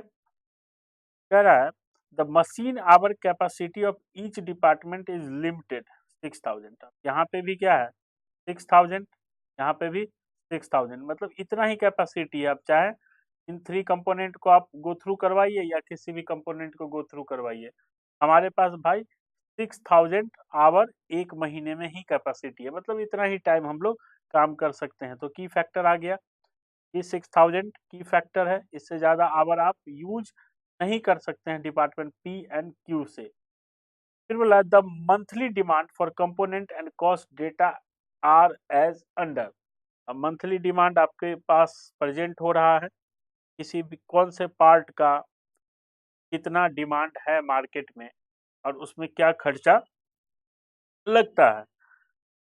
कह रहा है the machine hour capacity of each department is limited 6000 ton. यहाँ पे भी क्या है? 6000 यहाँ पे भी 6000, मतलब इतना ही कैपेसिटी है। आप चाहे इन 3 कंपोनेंट को आप गो थ्रू करवाइए या किसी भी कंपोनेंट को गो थ्रू करवाइए। हमारे पास भाई 6000 आवर एक महीने में ही कैपेसिटी है, मतलब इतना ही टाइम हम लोग काम कर सकते हैं। तो की फैक्टर आ गया, ये 6000 की फैक्टर है, इससे ज़्यादा आवर आप यूज नहीं कर सकते हैं डिपार्टमेंट पी एंड क्यू से। फिर बोला the monthly demand for component and cost data are as under. अब मंथली डिमांड आपके पास प्रेजेंट हो रहा है, किसी भी कौन से पार्ट का कितना डिमांड है मार्केट में और उसमें क्या खर्चा लगता है।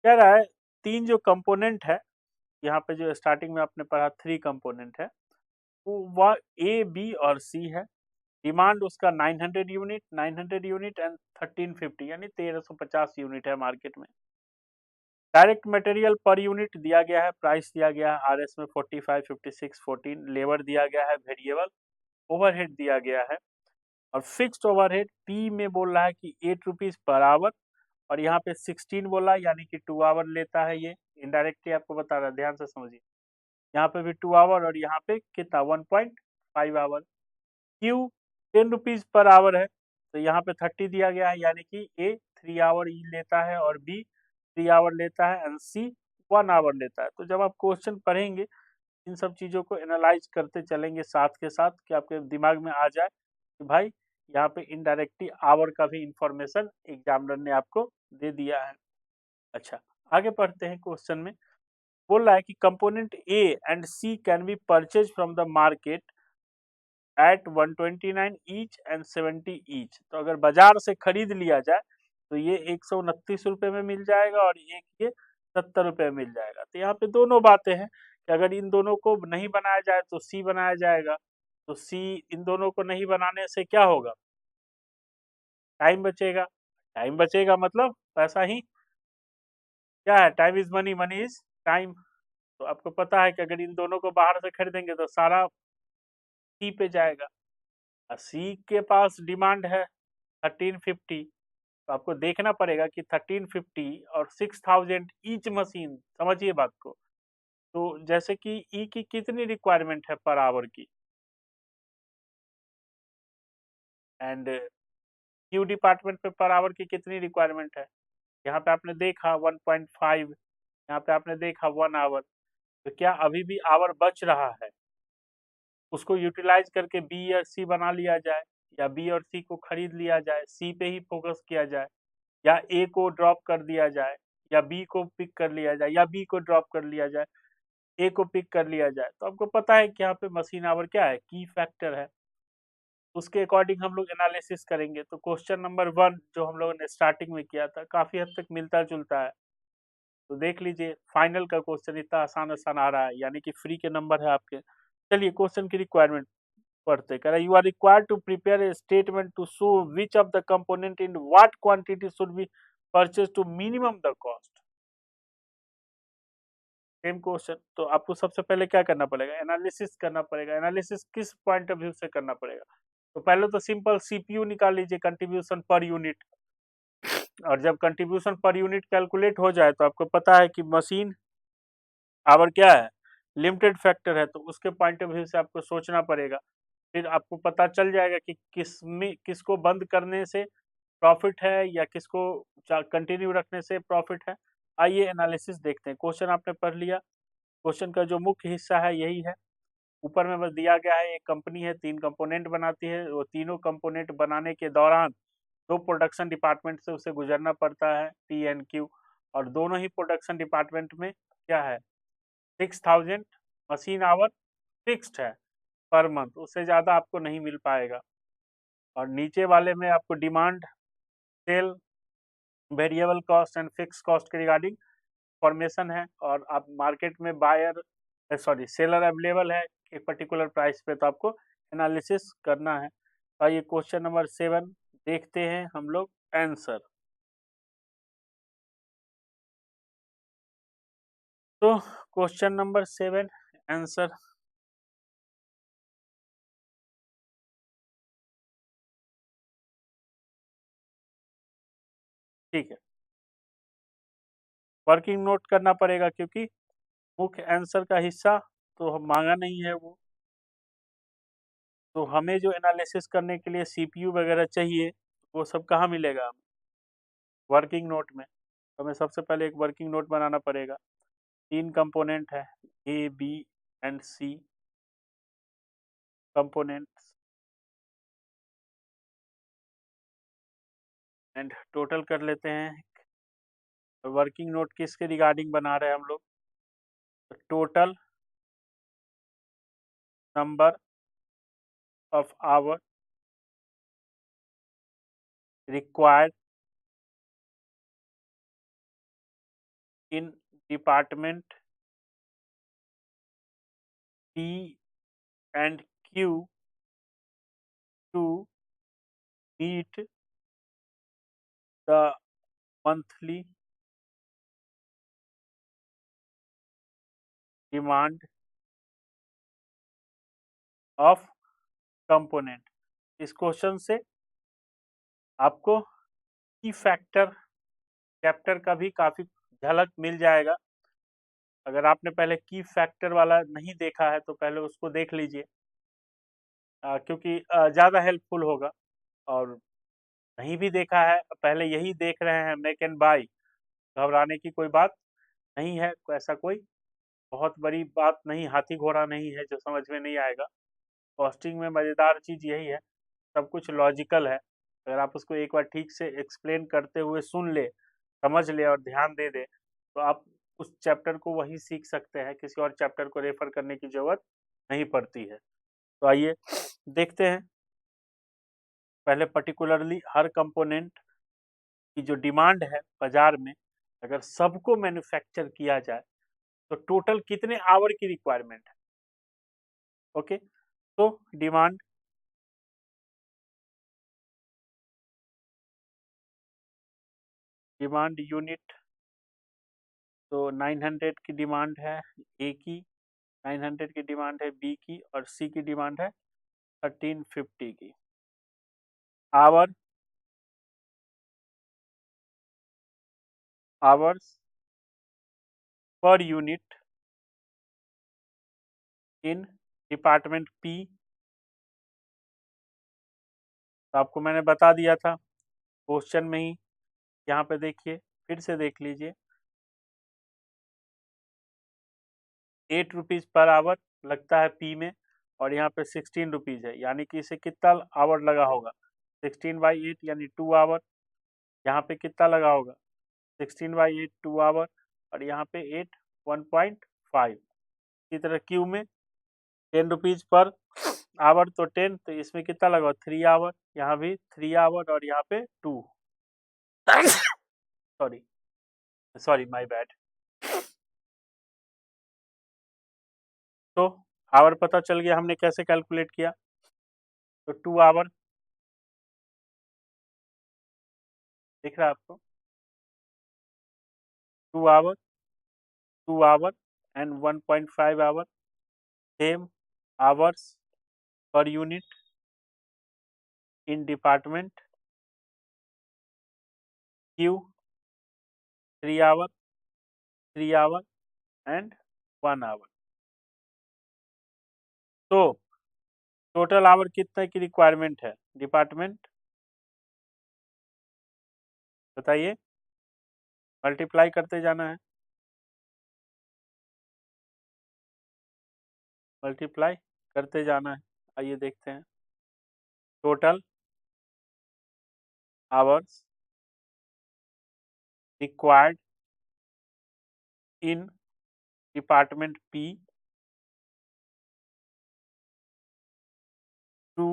कह रहा है 3 जो कंपोनेंट है, यहाँ पे जो स्टार्टिंग में आपने पढ़ा 3 कंपोनेंट है, वो वह ए, बी और सी है। डिमांड उसका 900 यूनिट एंड 1350 यानी 1350 यूनिट है मार्केट में। डायरेक्ट मटेरियल पर यूनिट दिया गया है, प्राइस दिया गया है आरएस में 45, 56, 14, लेबर दिया गया है, वेरिएबल ओवरहेड दिया गया है और फिक्स्ड ओवरहेड पी में बोल रहा है कि 8 रुपीज पर आवर और यहाँ पे 16 बोला यानी कि 2 आवर लेता है। ये इनडायरेक्टली आपको बता रहा है, ध्यान से समझिए। यहाँ पे भी 2 आवर और यहाँ पे कितना 1.5 hour. Q 10 rupees per hour है, तो यहाँ पे 30 दिया गया है यानी कि ए 3 आवर ई लेता है और बी 3 आवर लेता है एंड सी 1 आवर लेता है। तो जब आप क्वेश्चन पढ़ेंगे इन सब चीज़ों को एनालाइज करते चलेंगे साथ के साथ कि आपके दिमाग में आ जाए कि भाई यहाँ पे इनडायरेक्टली आवर का भी इंफॉर्मेशन एग्जामिनर ने आपको दे दिया है। अच्छा, आगे पढ़ते हैं क्वेश्चन में। बोल रहा है कि component A and C can be purchase from the market at 129 each and 70 each. तो अगर बाजार से खरीद लिया जाए तो ये 129 रुपए में मिल जाएगा और एक ये 70 रुपए में मिल जाएगा। तो यहाँ पे दोनों बातें हैं कि अगर इन दोनों को नहीं बनाया जाए तो सी बनाया जाएगा, तो सी इन दोनों को नहीं बनाने से क्या होगा, टाइम बचेगा। टाइम बचेगा मतलब पैसा ही क्या है, time is money, money is time. तो आपको पता है कि अगर इन दोनों को बाहर से खरीदेंगे तो सारा सी पे जाएगा। सी के पास डिमांड है 1350, तो आपको देखना पड़ेगा कि 1350 और 6000 ईच मशीन, समझिए बात को। तो जैसे कि ई की कितनी रिक्वायरमेंट है पर आवर की एंड क्यू डिपार्टमेंट पे पर आवर की कितनी रिक्वायरमेंट है। यहाँ पे आपने देखा 1.5, यहाँ पे आपने देखा 1 आवर। तो क्या अभी भी आवर बच रहा है, उसको यूटिलाइज करके बी और सी बना लिया जाए या बी और सी को खरीद लिया जाए, सी पे ही फोकस किया जाए, या ए को ड्रॉप कर दिया जाए या बी को पिक कर लिया जाए या बी को ड्रॉप कर लिया जाए, ए को पिक कर लिया जाए। तो आपको पता है कि यहाँ पे मशीन आवर क्या है, की फैक्टर है, उसके अकॉर्डिंग हम लोग एनालिसिस करेंगे। तो क्वेश्चन नंबर 1 जो हम लोगों ने स्टार्टिंग में किया था काफी हद तक मिलता जुलता है, तो देख लीजिए फाइनल का क्वेश्चन इतना आसान आसान आ रहा है, यानी कि फ्री के नंबर है आपके। चलिए क्वेश्चन की रिक्वायरमेंट पढ़ते। कह रहा है you are required to prepare a statement to show which of the component in what quantity should be purchase to minimum the cost. Same question, तो आपको सबसे पहले क्या करना पड़ेगा, एनालिसिस करना पड़ेगा। एनालिसिस किस पॉइंट ऑफ व्यू से करना पड़ेगा, तो पहले तो सिंपल सीपीयू निकाल लीजिए, कंट्रीब्यूशन पर यूनिट। और जब कंट्रीब्यूशन पर यूनिट कैलकुलेट हो जाए तो आपको पता है कि मशीन आवर क्या है, लिमिटेड फैक्टर है, तो उसके पॉइंट ऑफ व्यू से आपको सोचना पड़ेगा। फिर आपको पता चल जाएगा कि किसमें किसको बंद करने से प्रॉफिट है या किसको कंटिन्यू रखने से प्रॉफिट है। आइए एनालिसिस देखते हैं। क्वेश्चन आपने पढ़ लिया, क्वेश्चन का जो मुख्य हिस्सा है यही है। ऊपर में बस दिया गया है एक कंपनी है, 3 कंपोनेंट बनाती है, वो तीनों कंपोनेंट बनाने के दौरान 2 प्रोडक्शन डिपार्टमेंट से उसे गुजरना पड़ता है, पी एंड क्यू। और दोनों ही प्रोडक्शन डिपार्टमेंट में क्या है, 6000 मशीन आवर फिक्स्ड है पर मंथ, उससे ज़्यादा आपको नहीं मिल पाएगा। और नीचे वाले में आपको demand, sale, variable cost and fix cost के रिगार्डिंग फॉर्मेशन है, और आप मार्केट में बायर सॉरी सेलर अवेलेबल है एक पर्टिकुलर प्राइस पे, तो आपको एनालिसिस करना है। आइए क्वेश्चन नंबर 7 देखते हैं हम लोग आंसर। तो क्वेश्चन नंबर 7 आंसर, ठीक है। वर्किंग नोट करना पड़ेगा क्योंकि मुख्य आंसर का हिस्सा तो मांगा नहीं है वो, तो हमें जो एनालिसिस करने के लिए सीपीयू वगैरह चाहिए वो सब कहाँ मिलेगा? वर्किंग नोट में। तो हमें सबसे पहले एक वर्किंग नोट बनाना पड़ेगा। 3 कंपोनेंट है, A B and C components, and total कर लेते हैं। वर्किंग नोट किसके रिगार्डिंग बना रहे हैं हम लोग? Total number of hour required in department P and Q to meet the monthly demand of component. इस क्वेश्चन से आपको की फैक्टर चैप्टर का भी काफी झलक मिल जाएगा। अगर आपने पहले की फैक्टर वाला नहीं देखा है तो पहले उसको देख लीजिए, क्योंकि ज़्यादा हेल्पफुल होगा। और नहीं भी देखा है, पहले यही देख रहे हैं मेक एंड बाय, घबराने की कोई बात नहीं है। ऐसा कोई बहुत बड़ी बात नहीं, हाथी घोड़ा नहीं है जो समझ में नहीं आएगा। कॉस्टिंग में मज़ेदार चीज़ यही है, सब कुछ लॉजिकल है। अगर आप उसको एक बार ठीक से एक्सप्लेन करते हुए सुन ले, समझ ले और ध्यान दे दे, तो आप उस चैप्टर को वही सीख सकते हैं, किसी और चैप्टर को रेफर करने की ज़रूरत नहीं पड़ती है। तो आइए देखते हैं। पहले पर्टिकुलरली हर कंपोनेंट की जो डिमांड है बाजार में, अगर सबको मैन्युफैक्चर किया जाए तो टोटल कितने आवर की रिक्वायरमेंट है। ओके, तो डिमांड यूनिट, तो 900 की डिमांड है ए की, 900 की डिमांड है बी की, और सी की डिमांड है 1350 की। Hour hours per unit in department P, तो आपको मैंने बता दिया था क्वेश्चन में ही। यहाँ पे देखिए, फिर से देख लीजिए, 8 रुपीज़ पर आवर लगता है पी में, और यहाँ पे 16 रुपीज़ है, यानी कि इसे कितना आवर लगा होगा? 16/8 यानी 2 आवर। यहाँ पे कितना लगा होगा? 16/8 2 आवर, और यहाँ पे 8 1.5। इसी तरह क्यू में 10 रुपीज़ पर आवर, तो 10, तो इसमें कितना लगा? 3 आवर, यहाँ भी 3 आवर, और यहाँ पे 2। Sorry sorry, my bad. तो आवर पता चल गया हमने कैसे कैलकुलेट किया। तो 2 आवर दिख रहा है आपको? 2 hour, 2 hour and 1.5 hour, same hours per unit in department Q, 3 hour, 3 hour and 1 hour. तो टोटल आवर कितने की रिक्वायरमेंट है डिपार्टमेंट? बताइए, मल्टीप्लाई करते जाना है, मल्टीप्लाई करते जाना है। आइए देखते हैं। Total hours required in department P to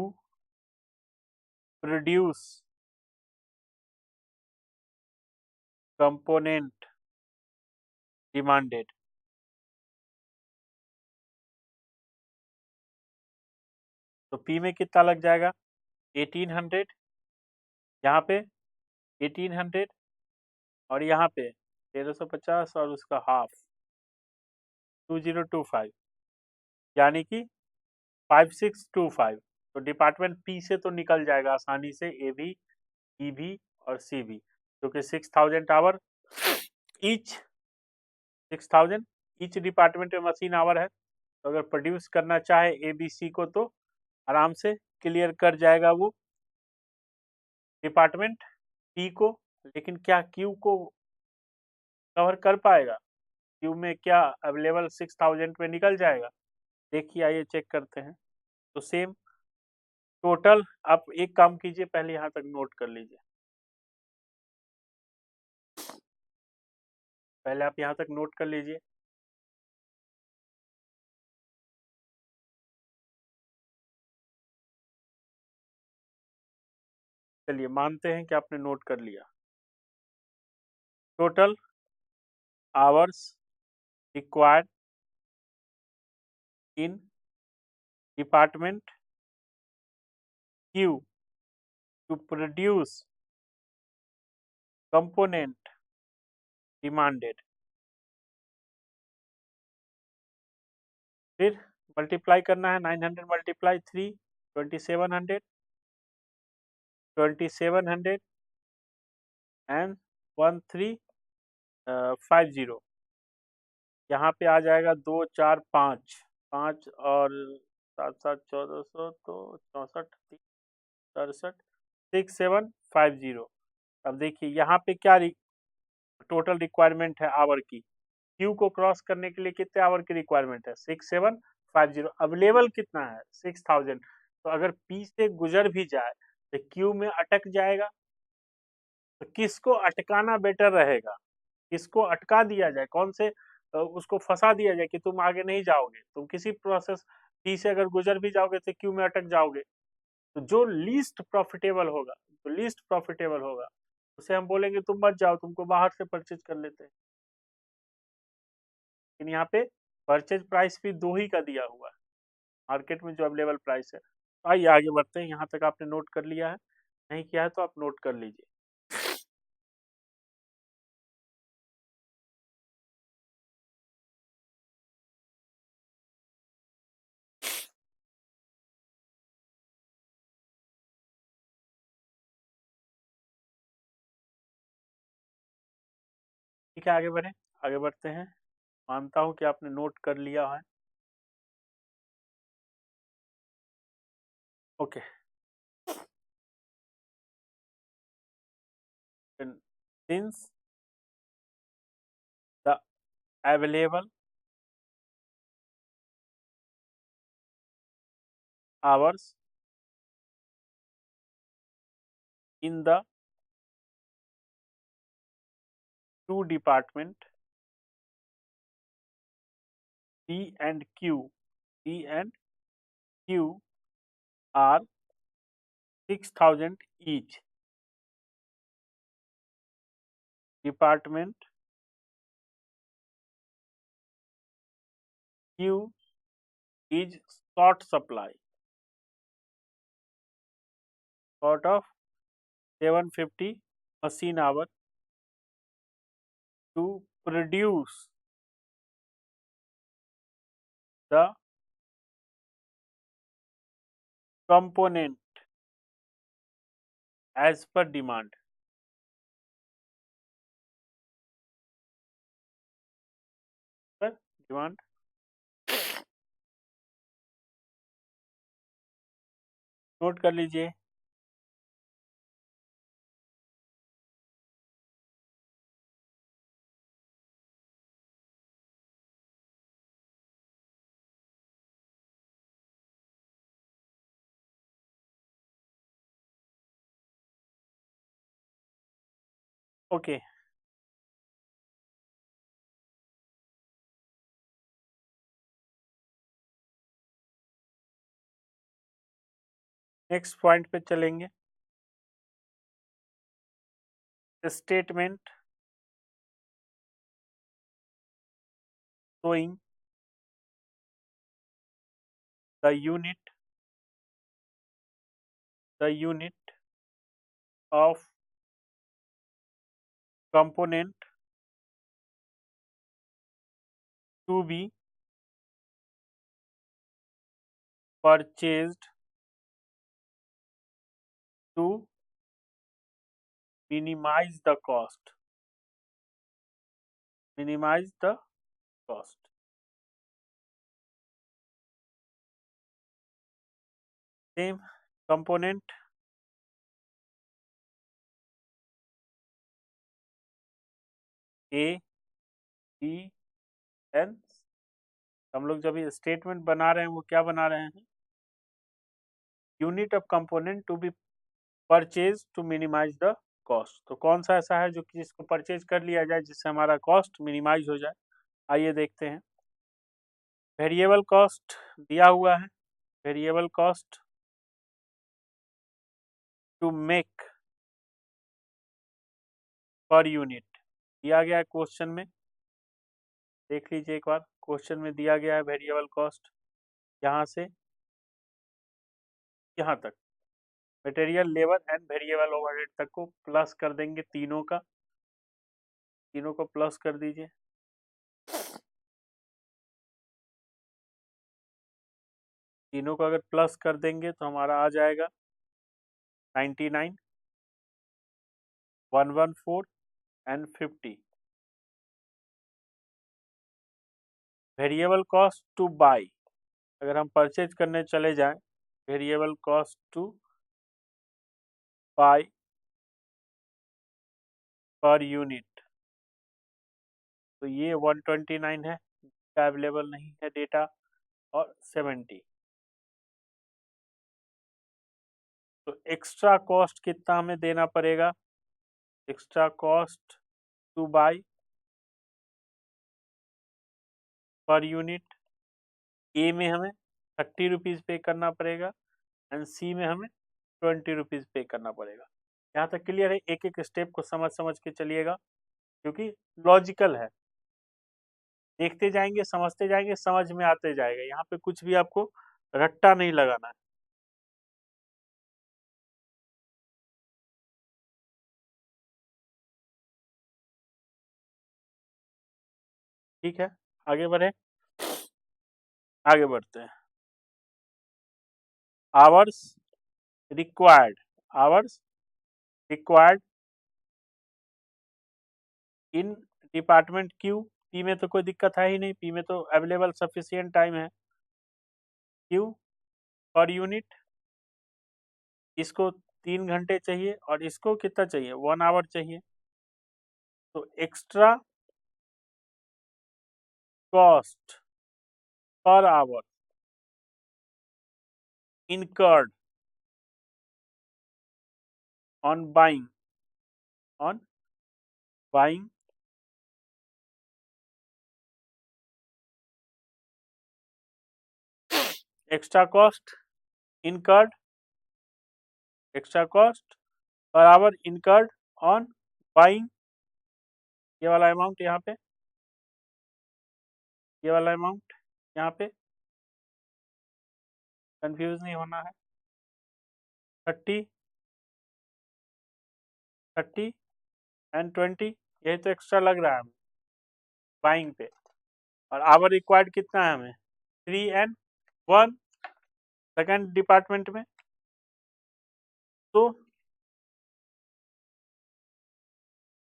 produce component demanded. तो पी में कितना लग जाएगा? 1800, यहाँ पे 1800, और यहाँ पे 1350, और उसका हाफ 2025, यानी कि 5625। तो डिपार्टमेंट पी से तो निकल जाएगा आसानी से ए भी, ई भी और सी भी, क्योंकि 6000 आवर ईच, 6000 ईच डिपार्टमेंट में मशीन आवर है, तो अगर प्रोड्यूस करना चाहे ABC को तो आराम से क्लियर कर जाएगा वो डिपार्टमेंट P को, लेकिन क्या Q को कवर कर पाएगा? Q में क्या अवेलेबल 6000 में निकल जाएगा? देखिए आइए चेक करते हैं। तो सेम टोटल आप एक काम कीजिए, पहले यहाँ तक नोट कर लीजिए, पहले आप यहाँ तक नोट कर लीजिए। चलिए मानते हैं कि आपने नोट कर लिया। Total hours required in department Q to produce component demanded, फिर मल्टीप्लाई करना है 900 मल्टीप्लाई 3 2700 एंड 1350। यहाँ पे आ जाएगा 2 4 5 5 और 7 7 1400 तो 64 67 6750। अब देखिए यहाँ पे क्या टोटल रिक्वायरमेंट है आवर की। क्यू को क्रॉस करने के लिए कितने आवर की रिक्वायरमेंट है? 6750। अवेलेबल कितना है? 6000। तो अगर पी से गुजर भी जाए तो क्यू में अटक जाएगा। तो किसको अटकाना बेटर रहेगा? किसको अटका दिया जाए? कौन से उसको फंसा दिया जाए कि तुम आगे नहीं जाओगे, तुम किसी प्रोसेस पी से अगर गुजर भी जाओगे तो क्यू में अटक जाओगे। तो जो लीस्ट प्रॉफिटेबल होगा, जो लीस्ट प्रॉफिटेबल होगा उसे हम बोलेंगे तुम मत जाओ, तुमको बाहर से परचेज कर लेते हैं। लेकिन यहाँ पे परचेज प्राइस भी 2 ही का दिया हुआ है, मार्केट में जो अवेलेबल प्राइस है। आइए आगे बढ़ते हैं। यहाँ तक आपने नोट कर लिया है? नहीं किया है तो आप नोट कर लीजिए। ठीक है, आगे बढ़े, आगे बढ़ते हैं। मानता हूँ कि आपने नोट कर लिया है। Okay, since the available hours in the two department P and Q, P and Q are 6000 each. Department Q is short supply, short of 750 machine hour to produce the component as per demand. Per demand. Note कर लीजिए। Okay, next point पे चलेंगे। Statement showing the unit of component to be purchased to minimize the cost, minimize the cost. Same component A B and. हम लोग जब ये statement बना रहे हैं वो क्या बना रहे हैं, unit of component to be purchase to minimize the cost. तो कौन सा ऐसा है जो कि इसको परचेज कर लिया जाए जिससे हमारा कॉस्ट मिनिमाइज हो जाए। आइए देखते हैं। वेरिएबल कॉस्ट दिया हुआ है, variable cost to make per unit दिया गया है क्वेश्चन में। देख लीजिए एक बार, क्वेश्चन में दिया गया है वेरिएबल कॉस्ट यहाँ से यहाँ तक, material, labour and variable overhead तक को प्लस कर देंगे, तीनों को प्लस कर दीजिए। तीनों को अगर प्लस कर देंगे तो हमारा आ जाएगा 99, 114 and 50। Variable cost to by, अगर हम परचेज करने चले जाएं, variable cost to buy per unit, तो ये 129 है, अवेलेबल नहीं है डेटा, और 70। तो एक्स्ट्रा कॉस्ट कितना हमें देना पड़ेगा, extra cost to buy per unit, A में हमें 30 रुपीज़ पे करना पड़ेगा एंड सी में हमें 20 रुपीज़ पे करना पड़ेगा। यहाँ तक क्लियर है, एक एक स्टेप को समझ समझ के चलिएगा क्योंकि लॉजिकल है, देखते जाएंगे, समझते जाएंगे, समझ में आते जाएगा। यहाँ पे कुछ भी आपको रट्टा नहीं लगाना है। ठीक है, आगे बढ़े, आगे बढ़ते हैं। Hours required, hours required in department Q, P में तो कोई दिक्कत है ही नहीं, पी में तो अवेलेबल सफिशिएंट टाइम है। क्यू पर यूनिट, इसको 3 घंटे चाहिए और इसको कितना चाहिए, 1 आवर चाहिए। तो extra cost per our incurred on buying extra cost incurred, extra cost per hour incurred on buying, ये वाला अमाउंट यहाँ पे, ये वाला अमाउंट यहाँ पे, कंफ्यूज नहीं होना है। 30, 30 एंड 20, यही तो एक्स्ट्रा लग रहा है हमें बाइंग पे। और आवर रिक्वायर्ड कितना है हमें, 3 एंड 1 सेकेंड डिपार्टमेंट में। तो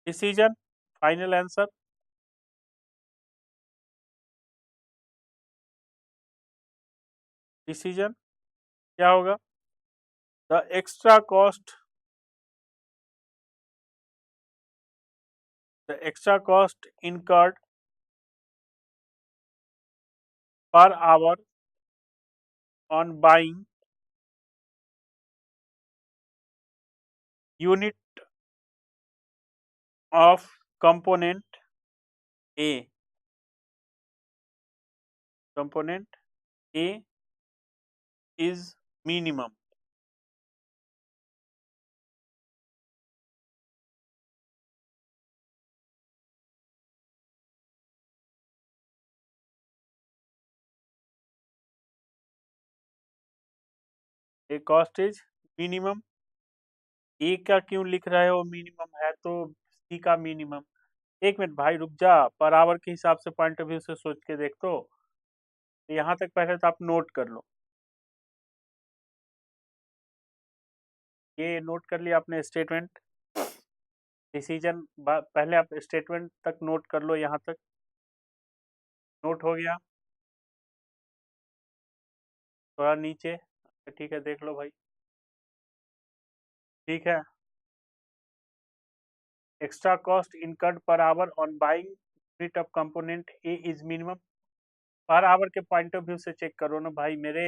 डिसीजन, फाइनल आंसर, डिसीजन क्या होगा, the extra cost, the extra cost incurred per hour on buying unit of component A, component A is minimum। A cost is minimum। ए का क्यों लिख रहे हो, मिनिमम है तो सी का मिनिमम। एक मिनट भाई रुक जा, पर आवर के हिसाब से पॉइंट ऑफ व्यू से सोच के देख। तो यहाँ तक पहले तो आप नोट कर लो, ये नोट कर लिया आपने स्टेटमेंट, डिसीजन, पहले आप स्टेटमेंट तक नोट कर लो, यहाँ तक नोट हो गया। थोड़ा नीचे ठीक है, देख लो भाई। ठीक है, extra cost incurred per hour on buying unit of component A is minimum. Per hour के पॉइंट ऑफ व्यू से चेक करो ना भाई मेरे।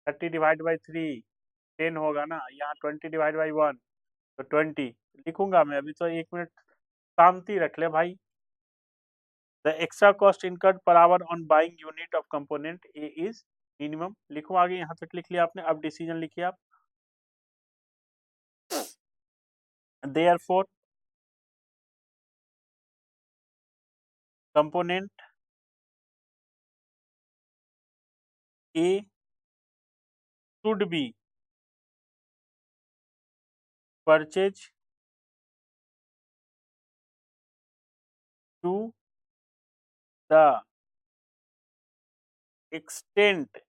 30/3 10 होगा ना, यहाँ 20/1 तो 20 लिखूंगा मैं अभी। तो 1 मिनट शांति रख ले भाई। The extra cost incurred per hour on buying unit of component A is minimum. लिखो आगे, यहाँ तक लिख लिया आपने, अब डिसीजन लिखिए आप। Therefore, component A should be purchased to the extent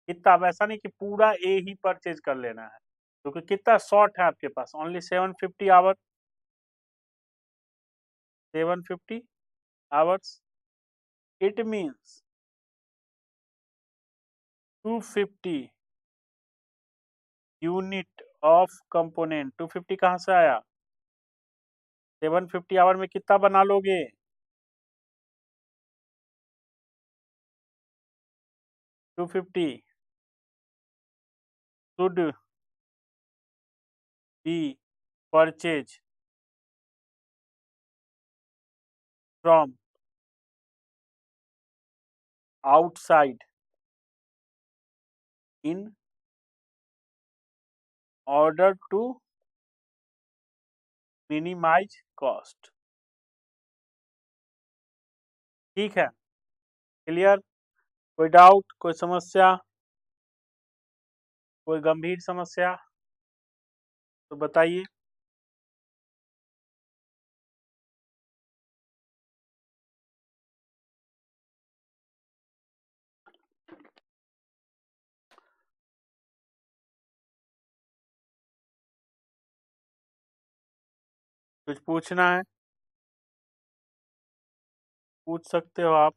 कितना, अब ऐसा नहीं कि पूरा ए ही परचेज कर लेना है, क्योंकि कितना शॉर्ट है आपके पास, only 750 hours. It means 250 unit of component. 250 कहाँ से आया? 750 आवर में कितना बना लोगे? 250 should be purchase from outside in order to minimize cost। ठीक है, क्लियर? कोई डाउट, कोई समस्या, कोई गंभीर समस्या तो बताइए। कुछ पूछना है पूछ सकते हो आप।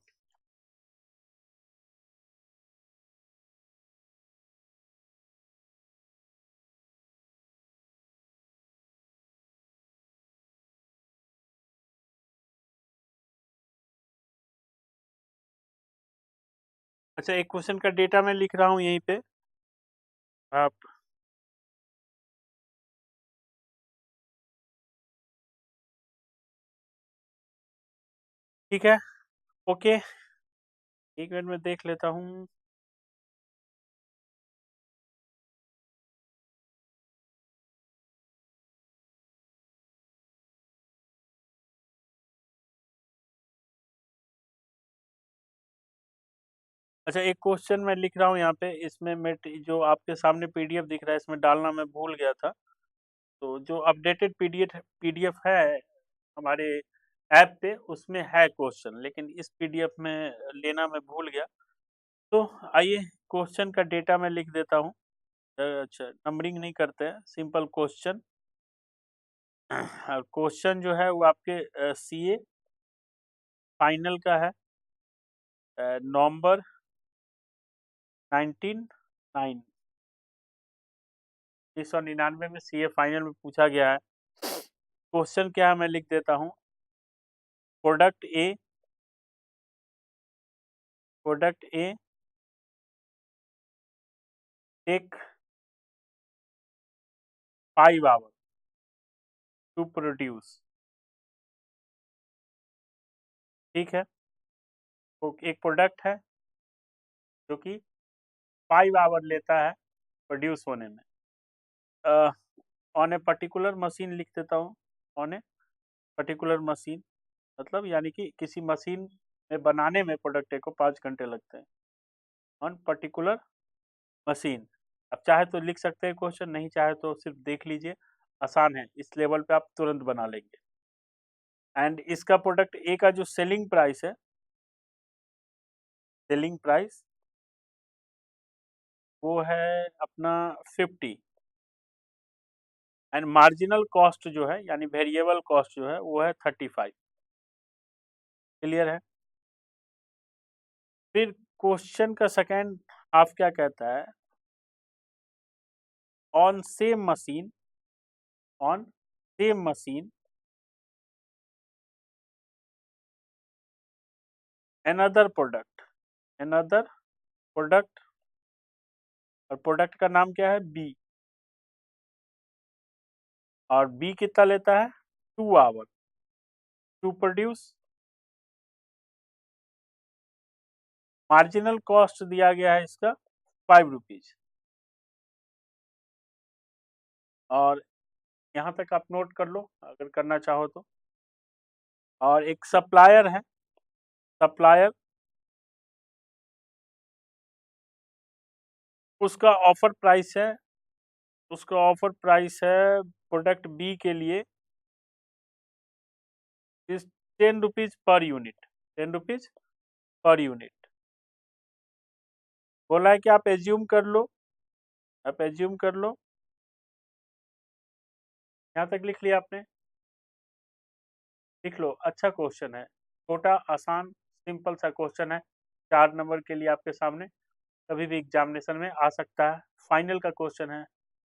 अच्छा, एक क्वेश्चन का डेटा मैं लिख रहा हूँ यहीं पे, आप ठीक है, ओके। 1 मिनट में देख लेता हूँ। अच्छा, एक क्वेश्चन मैं लिख रहा हूँ यहाँ पे, इसमें मैं जो आपके सामने पीडीएफ दिख रहा है इसमें डालना मैं भूल गया था। तो जो अपडेटेड पीडीएफ है हमारे ऐप पे, उसमें है क्वेश्चन, लेकिन इस पीडीएफ में लेना मैं भूल गया। तो आइए, क्वेश्चन का डेटा मैं लिख देता हूँ। अच्छा, नंबरिंग नहीं करते हैं, सिंपल क्वेश्चन। और क्वेश्चन जो है वो आपके सीए फाइनल का है, नवंबर 1999 1999 में सीए फाइनल में पूछा गया है। क्वेश्चन क्या है मैं लिख देता हूँ। Product A take 5 hour to produce. ठीक है, तो एक प्रोडक्ट है जो कि 5 आवर लेता है प्रोड्यूस होने में। ऑन ए पर्टिकुलर मशीन लिख देता हूँ। ऑन ए पर्टिकुलर मशीन मतलब यानी कि किसी मशीन में बनाने में प्रोडक्ट को 5 घंटे लगते हैं। On particular machine. अब चाहे तो लिख सकते हैं क्वेश्चन, नहीं चाहे तो सिर्फ देख लीजिए, आसान है, इस लेवल पे आप तुरंत बना लेंगे। एंड इसका प्रोडक्ट ए का जो सेलिंग प्राइस है, सेलिंग प्राइस वो है अपना 50। एंड मार्जिनल कॉस्ट जो है यानी वेरिएबल कॉस्ट जो है वो है 35। क्लियर है? फिर क्वेश्चन का सेकंड हाफ क्या कहता है? On same machine, on same machine another product, another product, और प्रोडक्ट का नाम क्या है? बी, और बी कितना लेता है? 2 hour to produce. Marginal cost दिया गया है इसका 5 रुपीज, और यहाँ तक आप नोट कर लो अगर करना चाहो तो। और एक सप्लायर है, सप्लायर, उसका ऑफर प्राइस है, उसका ऑफर प्राइस है प्रोडक्ट बी के लिए इस 10 rupees per unit, 10 rupees per unit. बोला है कि आप एज्यूम कर लो, आप एज्यूम कर लो। यहाँ तक लिख लिया आपने? लिख लो, अच्छा क्वेश्चन है, छोटा आसान सिंपल सा क्वेश्चन है, 4 नंबर के लिए आपके सामने, कभी भी एग्जामिनेशन में आ सकता है। फाइनल का क्वेश्चन है,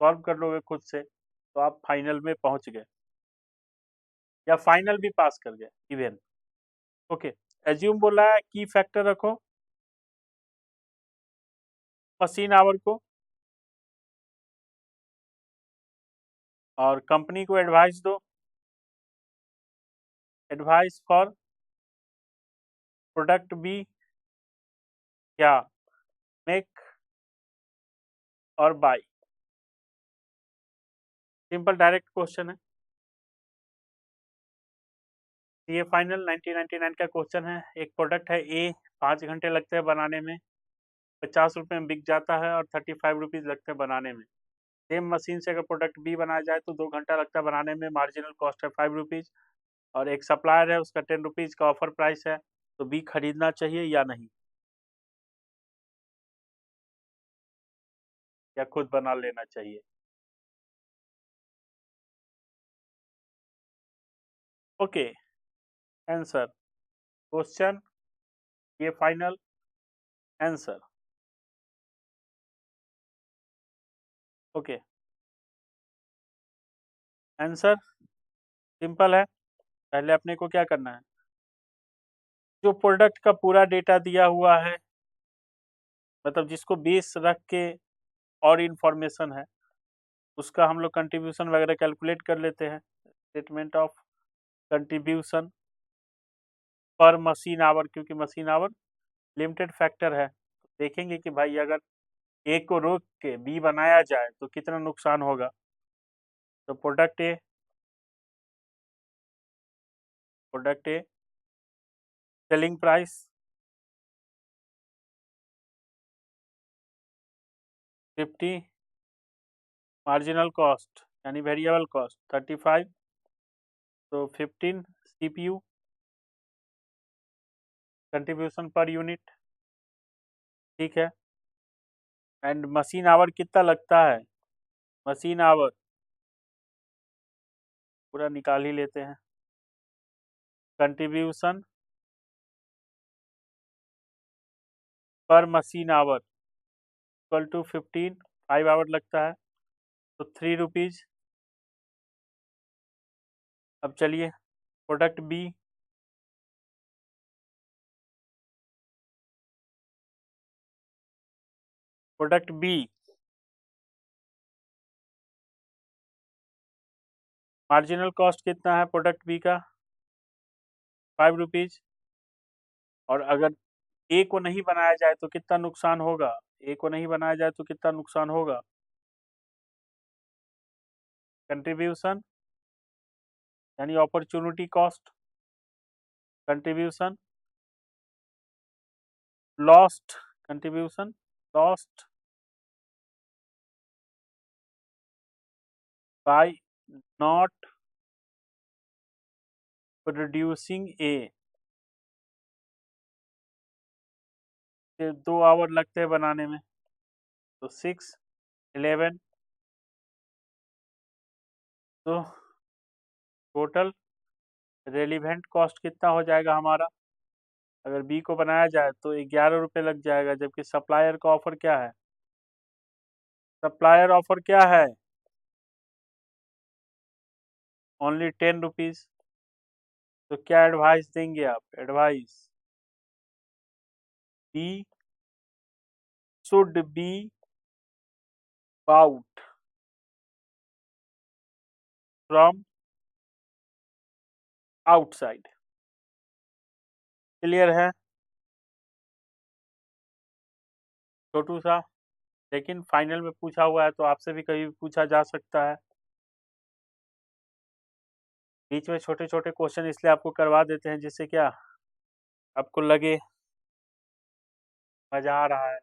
सॉल्व कर लोगे खुद से तो आप फाइनल में पहुंच गए, या फाइनल भी पास कर गए इवन। ओके, एज्यूम बोला है, की फैक्टर रखो मशीन आवर को, और कंपनी को एडवाइस दो, एडवाइस फॉर प्रोडक्ट बी क्या? मेक और बाय। सिंपल डायरेक्ट क्वेश्चन है ये। फाइनल 1999 का क्वेश्चन है। एक प्रोडक्ट है ए, 5 घंटे लगते हैं बनाने में, 50 रुपये में बिक जाता है, और 35 रुपीज लगते हैं बनाने में। सेम मशीन से अगर प्रोडक्ट बी बनाया जाए तो 2 घंटा लगता है बनाने में, मार्जिनल कॉस्ट है 5 रुपीज, और एक सप्लायर है उसका 10 रुपीज का ऑफर प्राइस है, तो बी खरीदना चाहिए या नहीं, या खुद बना लेना चाहिए? ओके, आंसर क्वेश्चन, ये final answer. Okay, answer simple है। पहले अपने को क्या करना है, जो प्रोडक्ट का पूरा डेटा दिया हुआ है, मतलब जिसको बेस रख के और इंफॉर्मेशन है, उसका हम लोग कंट्रीब्यूशन वगैरह कैलकुलेट कर लेते हैं। Statement of contribution per machine our, क्योंकि मशीन आवर लिमिटेड फैक्टर है, देखेंगे कि भाई अगर ए को रोक के बी बनाया जाए तो कितना नुकसान होगा। तो प्रोडक्ट ए सेलिंग प्राइस 50, मार्जिनल कॉस्ट यानी वेरिएबल कॉस्ट 35, तो 15 सीपीयू कंट्रीब्यूशन पर यूनिट, ठीक है। एंड मशीन आवर कितना लगता है? मशीन आवर पूरा निकाल ही लेते हैं, contribution per machine hour equal to 15, 5 hour लगता है तो 3 रुपीज। अब चलिए product B, product B marginal cost कितना है प्रोडक्ट बी का? 5 रुपीज। और अगर ए को नहीं बनाया जाए तो कितना नुकसान होगा? ए को नहीं बनाया जाए तो कितना नुकसान होगा? कंट्रीब्यूशन यानी opportunity cost, contribution lost, contribution lost by not producing A, 2 hour लगते हैं बनाने में, तो 6, 11, तो टोटल रेलिवेंट कॉस्ट कितना हो जाएगा हमारा? अगर बी को बनाया जाए तो 11 रुपये लग जाएगा, जबकि सप्लायर का ऑफर क्या है? सप्लायर ऑफर क्या है? Only 10 rupees. तो क्या एडवाइस देंगे आप? Advice B should be bought from outside. Clear है? छोटू सा, लेकिन फाइनल में पूछा हुआ है तो आपसे भी कभी पूछा जा सकता है। बीच में छोटे छोटे क्वेश्चन इसलिए आपको करवा देते हैं जिससे क्या आपको लगे मजा आ रहा है।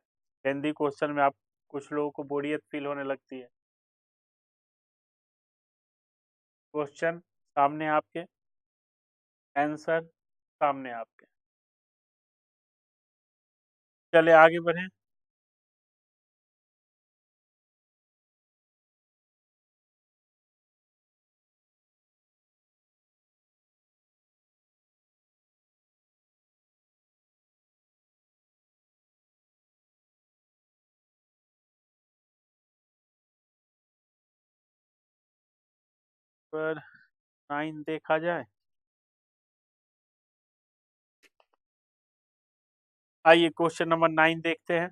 हिंदी क्वेश्चन में आप कुछ लोगों को बोरियत फील होने लगती है। क्वेश्चन सामने आपके, आंसर सामने आपके। चले आगे बढ़े। पर 9 देखा जाए। आइए क्वेश्चन नंबर 9 देखते हैं।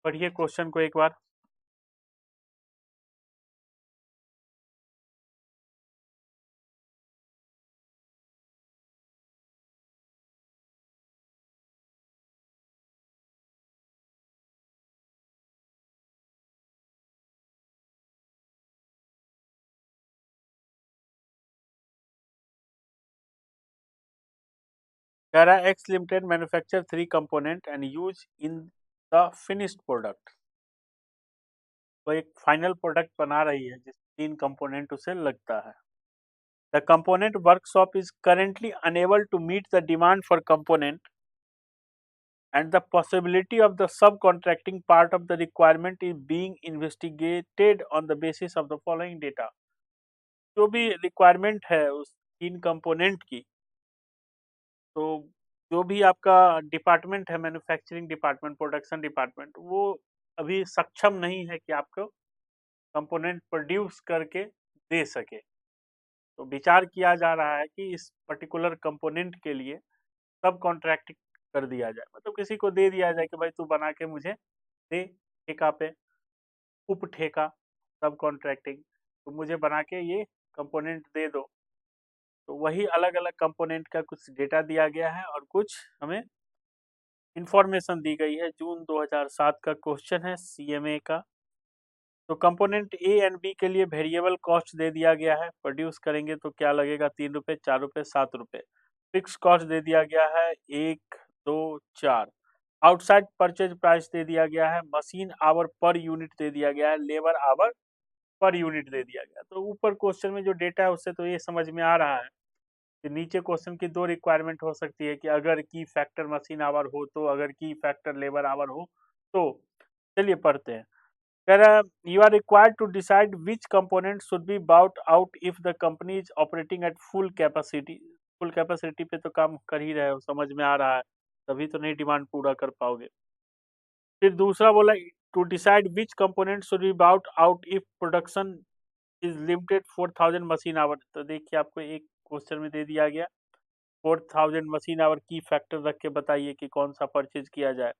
पढ़िए क्वेश्चन को एक बार। कह रहा है x limited manufacture 3 component and use in the finished product. तो एक फाइनल प्रोडक्ट बना रही है जिस 3 कंपोनेंट उसे लगता है। The component workshop is currently unable to meet the demand for component and the possibility of the subcontracting part of the requirement is being investigated on the basis of the following data। जो भी requirement है उस 3 component की, तो जो भी आपका department है, मैन्युफैक्चरिंग डिपार्टमेंट, प्रोडक्शन डिपार्टमेंट, वो अभी सक्षम नहीं है कि आपको कंपोनेंट प्रोड्यूस करके दे सके। तो विचार किया जा रहा है कि इस पर्टिकुलर कंपोनेंट के लिए सब कॉन्ट्रैक्ट कर दिया जाए, मतलब किसी को दे दिया जाए कि भाई तू बना के मुझे दे, ठेका पे, उप ठेका, सब कॉन्ट्रैक्टिंग, तो मुझे बना के ये कंपोनेंट दे दो। तो वही अलग अलग कंपोनेंट का कुछ डेटा दिया गया है और कुछ हमें इंफॉर्मेशन दी गई है। जून 2007 का क्वेश्चन है सीएमए का। तो कंपोनेंट ए एंड बी के लिए वेरिएबल कॉस्ट दे दिया गया है। प्रोड्यूस करेंगे तो क्या लगेगा? 3 रुपये, 4 रुपये, 7 रुपये। फिक्स कॉस्ट दे दिया गया है 1, 2, 4। आउटसाइड परचेज प्राइस दे दिया गया है। मशीन आवर पर यूनिट दे दिया गया है। लेबर आवर पर यूनिट दे दिया गया। तो ऊपर क्वेश्चन में जो डेटा है उससे तो ये समझ में आ रहा है कि नीचे क्वेश्चन की 2 रिक्वायरमेंट हो सकती है कि अगर की फैक्टर मशीन आवर हो तो, अगर की फैक्टर लेबर आवर हो तो। चलिए पढ़ते हैं। कह रहा है you are required to decide which component should be bought out if the company is operating at full capacity. Full capacity पे तो काम कर ही रहे हो, समझ में आ रहा है, तभी तो नहीं डिमांड पूरा कर पाओगे। फिर दूसरा बोला to decide which component should be bought out if production is limited 4000 machine hour. तो देखिए आपको एक क्वेश्चन में दे दिया गया 4000 मशीन आवर की फैक्टर रख के बताइए कि कौन सा परचेज किया जाए।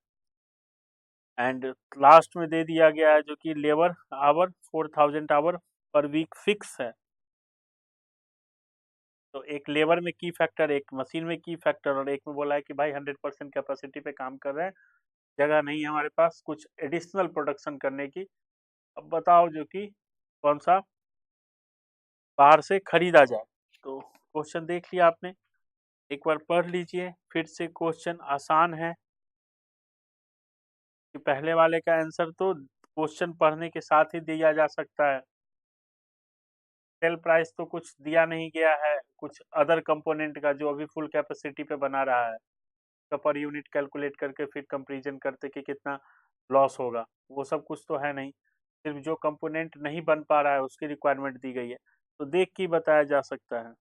एंड लास्ट में दे दिया गया है जो कि labour hour 4000 hour per week fix है। तो एक लेबर में की फैक्टर, एक मशीन में की फैक्टर, और एक में बोला है कि भाई 100% कैपेसिटी पे काम कर रहे हैं, जगह नहीं है हमारे पास कुछ एडिशनल प्रोडक्शन करने की। अब बताओ जो कि कौन सा बाहर से खरीदा जाए। तो क्वेश्चन देख लिया आपने, एक बार पढ़ लीजिए फिर से। क्वेश्चन आसान है कि पहले वाले का आंसर तो क्वेश्चन पढ़ने के साथ ही दिया जा सकता है। सेल प्राइस तो कुछ दिया नहीं गया है, कुछ अदर कंपोनेंट का जो अभी फुल कैपेसिटी पे बना रहा है उसका पर यूनिट कैलकुलेट करके फिर कंपैरिजन करते कि कितना लॉस होगा, वो सब कुछ तो है नहीं। सिर्फ जो कंपोनेंट नहीं बन पा रहा है उसकी रिक्वायरमेंट दी गई है, तो देख के बताया जा सकता है।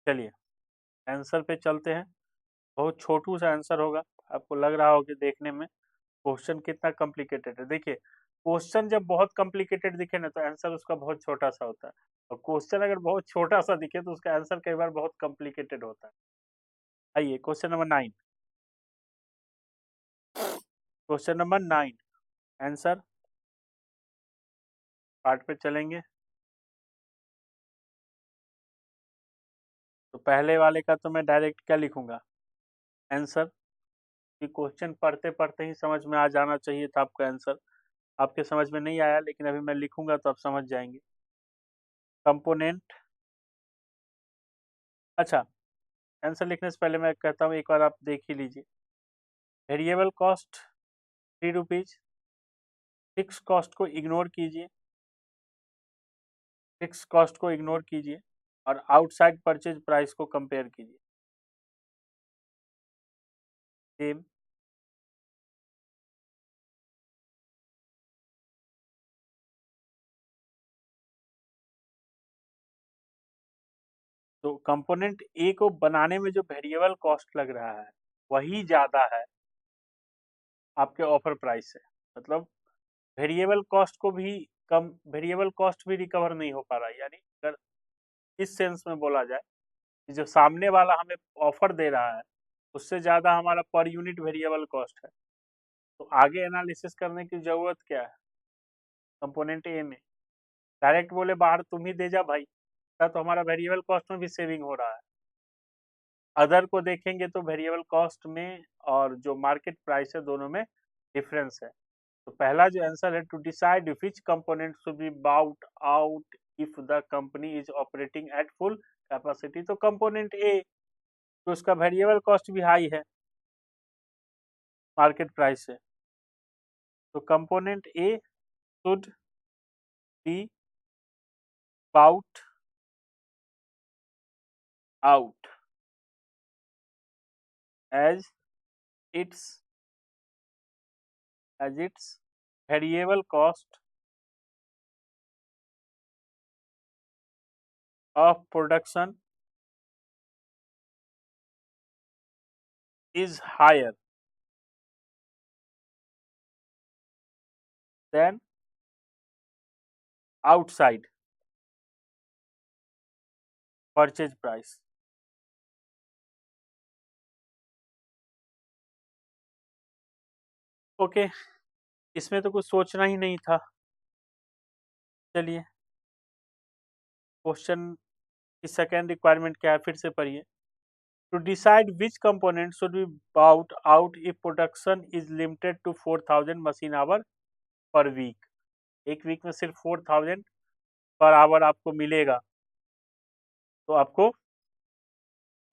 चलिए आंसर पे चलते हैं। बहुत छोटू सा आंसर होगा, आपको लग रहा होगा देखने में क्वेश्चन कितना कॉम्प्लिकेटेड है। देखिए क्वेश्चन जब बहुत कॉम्प्लिकेटेड दिखे ना तो आंसर उसका बहुत छोटा सा होता है, और क्वेश्चन अगर बहुत छोटा सा दिखे तो उसका आंसर कई बार बहुत कॉम्प्लिकेटेड होता है। आइए question number 9। Question number 9 answer part पे चलेंगे। तो पहले वाले का तो मैं डायरेक्ट क्या लिखूंगा, आंसर, कि क्वेश्चन पढ़ते पढ़ते ही समझ में आ जाना चाहिए था आपका आंसर। आपके समझ में नहीं आया, लेकिन अभी मैं लिखूंगा तो आप समझ जाएंगे। कंपोनेंट, अच्छा, आंसर लिखने से पहले मैं कहता हूँ एक बार आप देख ही लीजिए। Variable cost 3 rupees, fix cost को इग्नोर कीजिए, फिक्स कॉस्ट को इग्नोर कीजिए और आउटसाइड परचेज प्राइस को कंपेयर कीजिए। सेम, तो कंपोनेंट ए को बनाने में जो वेरिएबल कॉस्ट लग रहा है वही ज्यादा है आपके ऑफर प्राइस से। मतलब वेरिएबल कॉस्ट को भी कम, वेरिएबल कॉस्ट भी रिकवर नहीं हो पा रहा है। यानी अगर इस सेंस में बोला जाए कि जो सामने वाला हमें ऑफर दे रहा है उससे ज्यादा हमारा पर यूनिट वेरिएबल कॉस्ट है, तो आगे एनालिसिस करने की जरूरत क्या है कंपोनेंट ए में। डायरेक्ट बोले बाहर तुम ही दे जा भाई, तो हमारा वेरिएबल कॉस्ट में भी सेविंग हो रहा है। अदर को देखेंगे तो वेरिएबल कॉस्ट में और जो मार्केट प्राइस है दोनों में डिफरेंस है। तो पहला जो आंसर है, to decide which component should be bought out if the company is operating at full capacity, तो कंपोनेंट ए, तो उसका वेरिएबल कॉस्ट भी हाई है मार्केट प्राइस से, तो component A should be bought out as its its variable cost of production is higher than outside purchase price। Okay, इसमें तो कुछ सोचना ही नहीं था। चलिए क्वेश्चन की सेकेंड रिक्वायरमेंट क्या है फिर से पढ़िए। To decide which component should be bought out if production is limited to 4000 machine hour per week. एक वीक में सिर्फ 4000 पर आवर आपको मिलेगा, तो आपको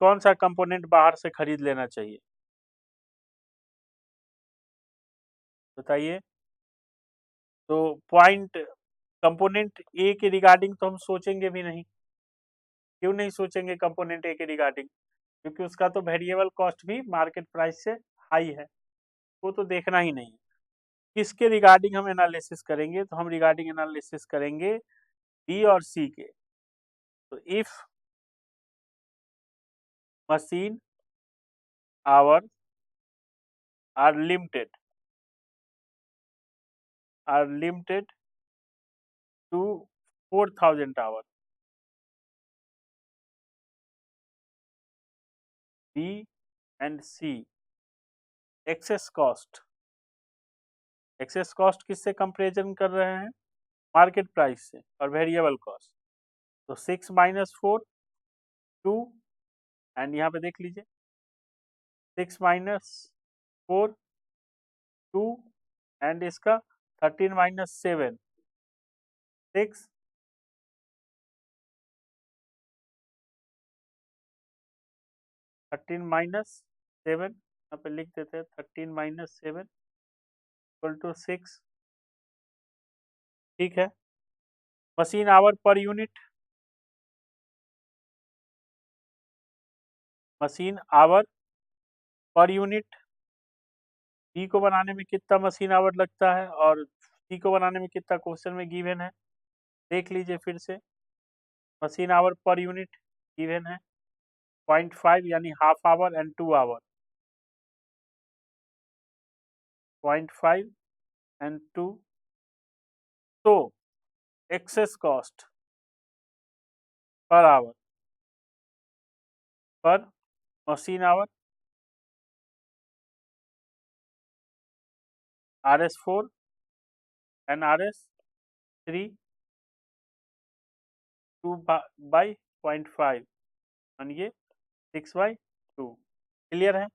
कौन सा कंपोनेंट बाहर से खरीद लेना चाहिए बताइए। तो पॉइंट कंपोनेंट ए के रिगार्डिंग तो हम सोचेंगे भी नहीं। क्यों नहीं सोचेंगे कंपोनेंट ए के रिगार्डिंग, क्योंकि उसका तो वेरिएबल कॉस्ट भी मार्केट प्राइस से हाई है, वो तो देखना ही नहीं। किसके रिगार्डिंग हम एनालिसिस करेंगे, तो हम रिगार्डिंग एनालिसिस करेंगे बी और सी के। तो if machine hour are limited to 4000 hour, B and C, excess cost, excess cost किससे कंपेरिजन कर रहे हैं, मार्केट प्राइस से, और वेरिएबल कॉस्ट, तो 6 - 4 2, एंड यहाँ पे देख लीजिए 6 - 4 2, एंड इसका 13 - 7 6, 13 - 7, यहाँ पे लिख देते हैं 13 - 7 इक्वल टू 6। ठीक है, machine hour per unit, machine hour per unit, B को बनाने में कितना मशीन आवर लगता है और सी को बनाने में कितना क्वेश्चन में गिवन है, देख लीजिए फिर से। Machine hour per unit given है 0.5 यानी हाफ आवर एंड 2 आवर, 0.5 एंड 2। तो excess cost per hour per machine hour RS4 and RS3 2 by 0.5 और ये 6/2। क्लियर है?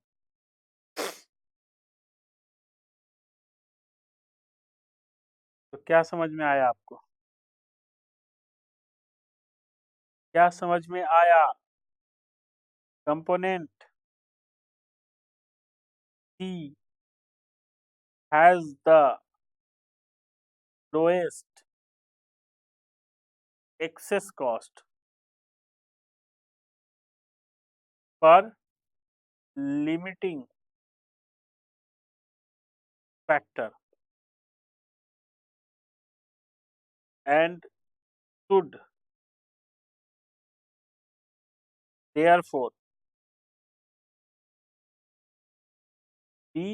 तो क्या समझ में आया आपको? क्या समझ में आया? Component C has the lowest excess cost per limiting factor and should therefore be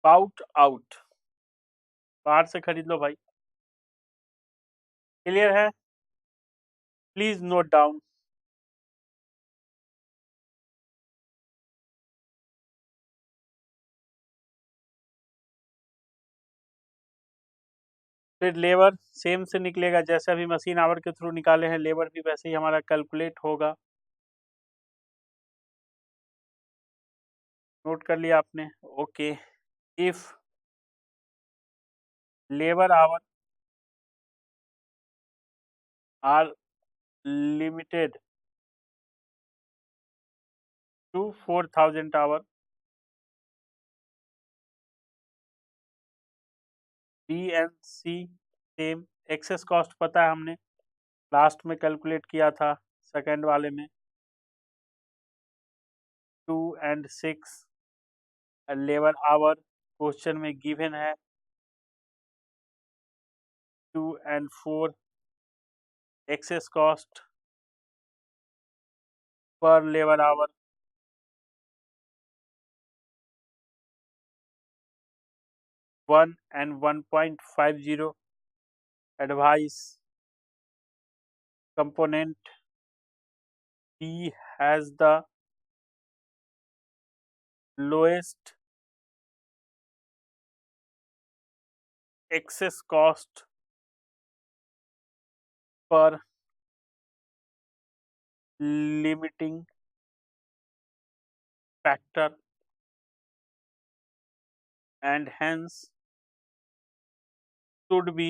bought out। बाहर से खरीद लो भाई। क्लियर है? Please note down. फिर लेबर सेम से निकलेगा, जैसे अभी मशीन आवर के थ्रू निकाले हैं, लेबर भी वैसे ही हमारा कैलकुलेट होगा। नोट कर लिया आपने? Okay. If labour hour are limited to 4000 hour, B and C same. Excess cost पता है, हमने लास्ट में कैलकुलेट किया था सेकंड वाले में। 2 and 6 लेबर आवर क्वेश्चन में गिवन है। 2 and 4 excess cost per labour hour. 1 and 1.50 advice component B has the lowest excess cost per limiting factor and hence should be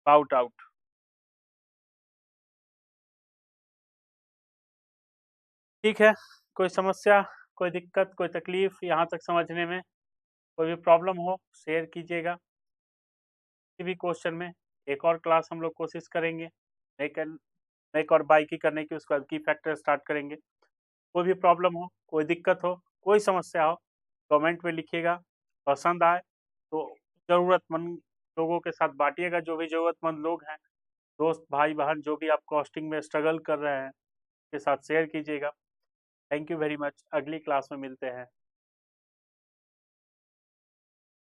bought out। ठीक है? कोई समस्या, कोई दिक्कत, कोई तकलीफ यहाँ तक समझने में? कोई भी प्रॉब्लम हो शेयर कीजिएगा। किसी भी क्वेश्चन में एक और क्लास हम लोग कोशिश करेंगे, एक और बाइकी करने की, उसके बाद की फैक्टर स्टार्ट करेंगे। कोई भी प्रॉब्लम हो, कोई दिक्कत हो, कोई समस्या हो, कमेंट में लिखिएगा। पसंद आए तो ज़रूरतमंद लोगों के साथ बांटिएगा। जो भी ज़रूरतमंद लोग हैं, दोस्त भाई बहन, जो भी आप कॉस्टिंग में स्ट्रगल कर रहे हैं, के साथ शेयर कीजिएगा। Thank you very much. अगली क्लास में मिलते हैं।